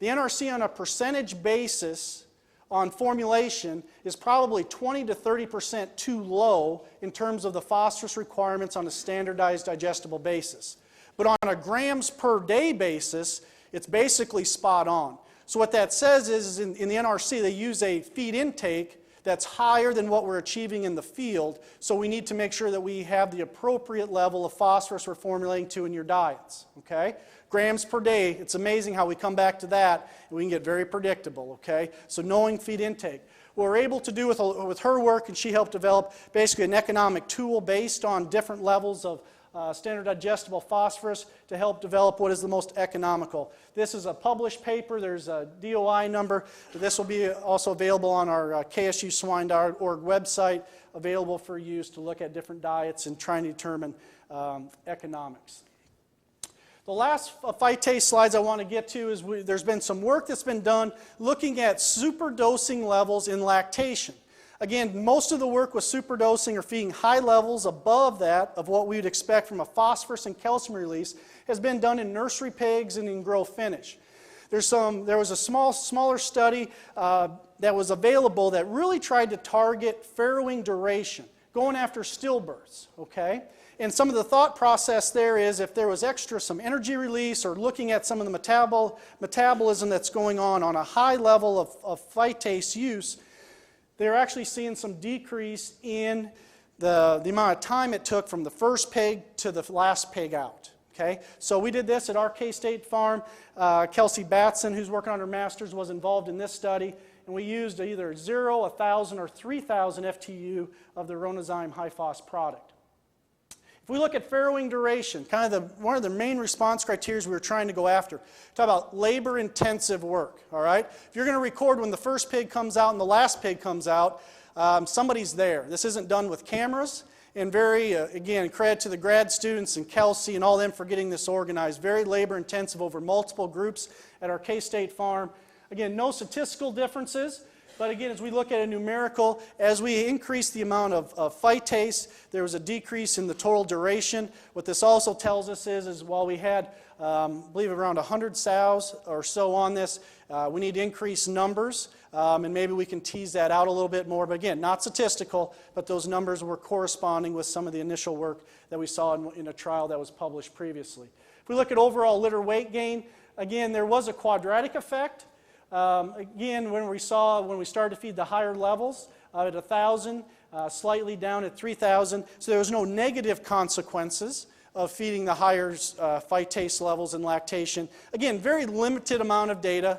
on a percentage basis on formulation is probably 20 to 30% too low in terms of the phosphorus requirements on a standardized digestible basis. But on a grams per day basis, it's basically spot on. So what that says is in the NRC, they use a feed intake that's higher than what we're achieving in the field, so we need to make sure that we have the appropriate level of phosphorus we're formulating to in your diets, okay? Grams per day, it's amazing how we come back to that, and we can get very predictable, okay? So knowing feed intake. What we're able to do with her work, and she helped develop basically an economic tool based on different levels of standard digestible phosphorus to help develop what is the most economical. This is a published paper. There's a DOI number. This will be also available on our KSU Swine.org website, available for use to look at different diets and trying to determine economics. The last phytase slides I want to get to is there's been some work that's been done looking at superdosing levels in lactation. Again, most of the work with superdosing or feeding high levels above that of what we would expect from a phosphorus and calcium release has been done in nursery pigs and in grow finish. There was a smaller study that was available that really tried to target farrowing duration, going after stillbirths, okay? And some of the thought process there is if there was some energy release or looking at some of the metabolism that's going on a high level of phytase use, they're actually seeing some decrease in the amount of time it took from the first pig to the last pig out. Okay? So we did this at our K-State farm. Kelsey Batson, who's working on her master's, was involved in this study. And we used either 0, 1,000, or 3,000 FTU of the Ronazyme high-phos product. If we look at farrowing duration, one of the main response criteria we were trying to go after, talk about labor-intensive work, all right? If you're going to record when the first pig comes out and the last pig comes out, somebody's there. This isn't done with cameras, and again, credit to the grad students and Kelsey and all them for getting this organized. Very labor-intensive over multiple groups at our K-State farm. Again, no statistical differences. But again, as we look at a numerical, as we increase the amount of phytase, there was a decrease in the total duration. What this also tells us is while we had, I believe, around 100 sows or so on this, we need to increase numbers, and maybe we can tease that out a little bit more. But again, not statistical, but those numbers were corresponding with some of the initial work that we saw in a trial that was published previously. If we look at overall litter weight gain, again, there was a quadratic effect. Again, when we started to feed the higher levels at 1,000, slightly down at 3,000, so there was no negative consequences of feeding the higher phytase levels in lactation. Again, very limited amount of data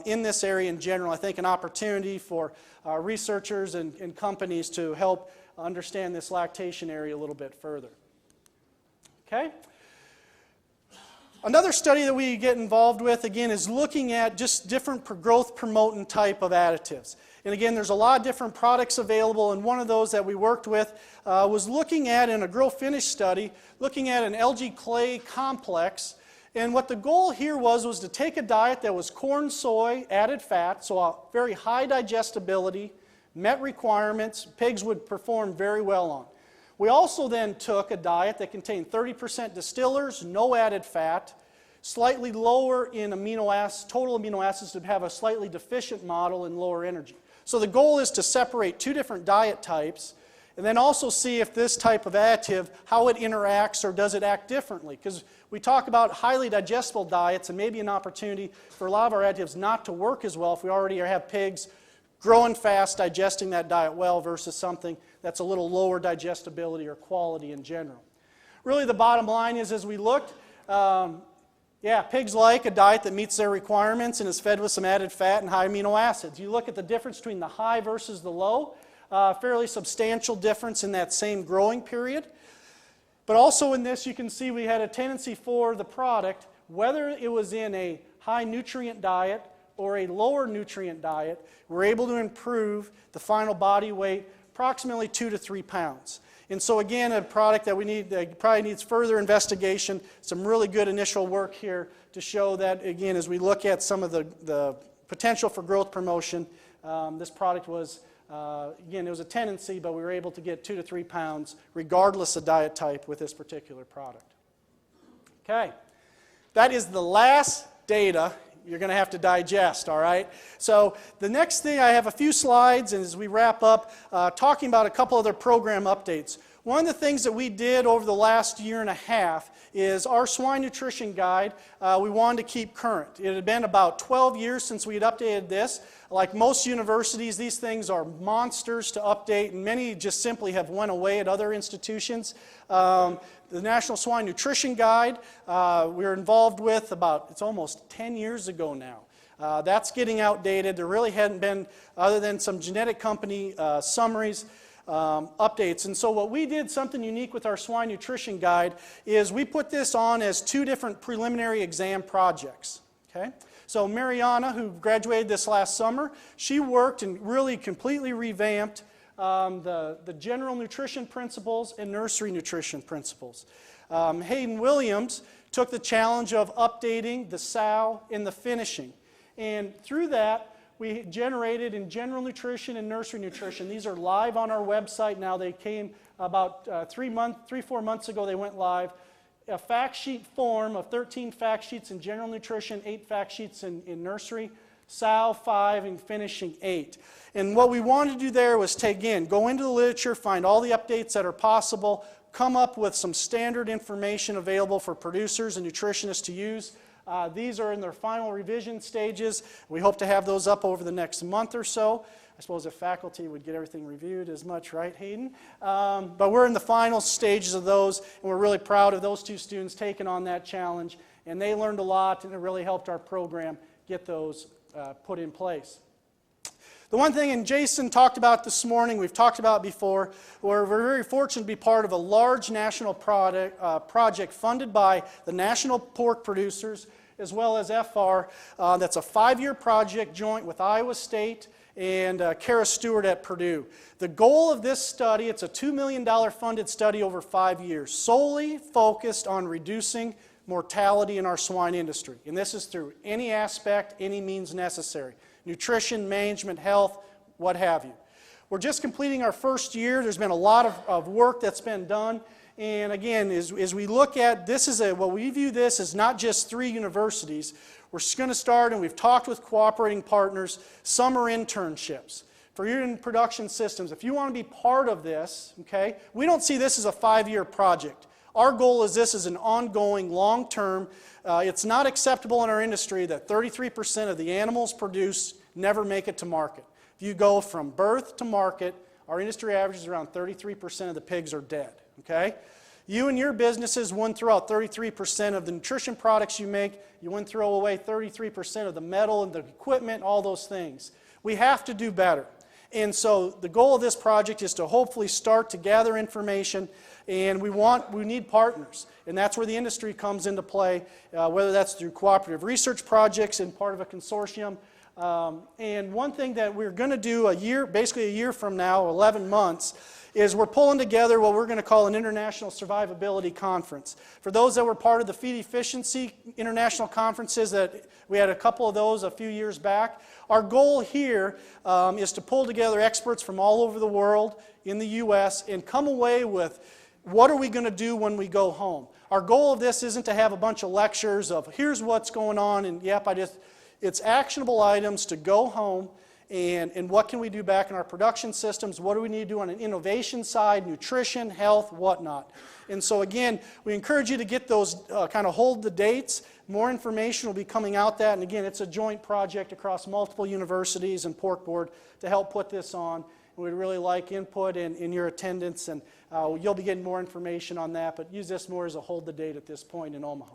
in this area in general. I think an opportunity for researchers and companies to help understand this lactation area a little bit further. Okay? Another study that we get involved with, again, is looking at just different growth promoting type of additives. And again, there's a lot of different products available, and one of those that we worked with was looking at, in a grow finish study, looking at an algae clay complex. And what the goal here was to take a diet that was corn, soy, added fat, so a very high digestibility, met requirements, pigs would perform very well on. We also then took a diet that contained 30% distillers, no added fat, slightly lower in total amino acids to have a slightly deficient model and lower energy. So the goal is to separate two different diet types and then also see if this type of additive, how it interacts or does it act differently. Because we talk about highly digestible diets and maybe an opportunity for a lot of our additives not to work as well if we already have pigs growing fast, digesting that diet well versus something that's a little lower digestibility or quality in general. Really the bottom line is as we looked, pigs like a diet that meets their requirements and is fed with some added fat and high amino acids. You look at the difference between the high versus the low, fairly substantial difference in that same growing period. But also in this you can see we had a tendency for the product, whether it was in a high nutrient diet or a lower nutrient diet, we're able to improve the final body weight approximately 2 to 3 pounds. And so again, a product that we need that probably needs further investigation, some really good initial work here to show that, again, as we look at some of the potential for growth promotion, this product was, again, it was a tendency, but we were able to get 2 to 3 pounds regardless of diet type with this particular product. Okay, that is the last data you're going to have to digest, all right? So the next thing, I have a few slides, and as we wrap up, talking about a couple other program updates. One of the things that we did over the last year and a half is our swine nutrition guide, we wanted to keep current. It had been about 12 years since we had updated this. Like most universities, these things are monsters to update, and many just simply have went away at other institutions. The National Swine Nutrition Guide, we were involved with it's almost 10 years ago now. That's getting outdated. There really hadn't been, other than some genetic company summaries, updates. And so what we did, something unique with our swine nutrition guide, is we put this on as 2 different preliminary exam projects. Okay? So Mariana, who graduated this last summer, she worked and really completely revamped the general nutrition principles and nursery nutrition principles. Hayden Williams took the challenge of updating the sow in the finishing. And through that, we generated in general nutrition and nursery nutrition. These are live on our website now. They came about 4 months ago, they went live. A fact sheet form of 13 fact sheets in general nutrition, 8 fact sheets in nursery, sow 5, and finishing 8. And what we wanted to do there was go into the literature, find all the updates that are possible, come up with some standard information available for producers and nutritionists to use. These are in their final revision stages. We hope to have those up over the next month or so. I suppose if faculty would get everything reviewed as much, right, Hayden? But we're in the final stages of those, and we're really proud of those 2 students taking on that challenge. And they learned a lot, and it really helped our program get those put in place. The one thing, and Jason talked about this morning, we've talked about before, we're very fortunate to be part of a large national project funded by the National Pork Producers as well as FR. That's a 5-year project joint with Iowa State and Kara Stewart at Purdue. The goal of this study, it's a $2 million funded study over 5 years, solely focused on reducing mortality in our swine industry. And this is through any aspect, any means necessary. Nutrition, management, health, what have you. We're just completing our first year. There's been a lot of work that's been done. And again, as we look at, what we view this as not just 3 universities. We're going to start, and we've talked with cooperating partners, summer internships. For you in production systems, if you want to be part of this, okay, we don't see this as a 5-year project. Our goal is this is an ongoing, long-term. It's not acceptable in our industry that 33% of the animals produced never make it to market. If you go from birth to market, our industry average is around 33% of the pigs are dead. Okay? You and your businesses wouldn't throw out 33% of the nutrition products you make. You wouldn't throw away 33% of the metal and the equipment, all those things. We have to do better. And so the goal of this project is to hopefully start to gather information, and we need partners. And that's where the industry comes into play, whether that's through cooperative research projects and part of a consortium. And one thing that we're going to do basically a year from now, 11 months, is we're pulling together what we're going to call an International Survivability Conference. For those that were part of the Feed Efficiency International Conferences, that we had a couple of those a few years back, our goal here is to pull together experts from all over the world in the U.S. and come away with what are we going to do when we go home. Our goal of this isn't to have a bunch of lectures of here's what's going on and it's actionable items to go home and what can we do back in our production systems, what do we need to do on an innovation side, nutrition, health, whatnot. And so again, we encourage you to get those, kind of hold the dates. More information will be coming out that, and again, it's a joint project across multiple universities and Pork Board to help put this on. We'd really like input in your attendance, and you'll be getting more information on that, but use this more as a hold the date at this point in Omaha.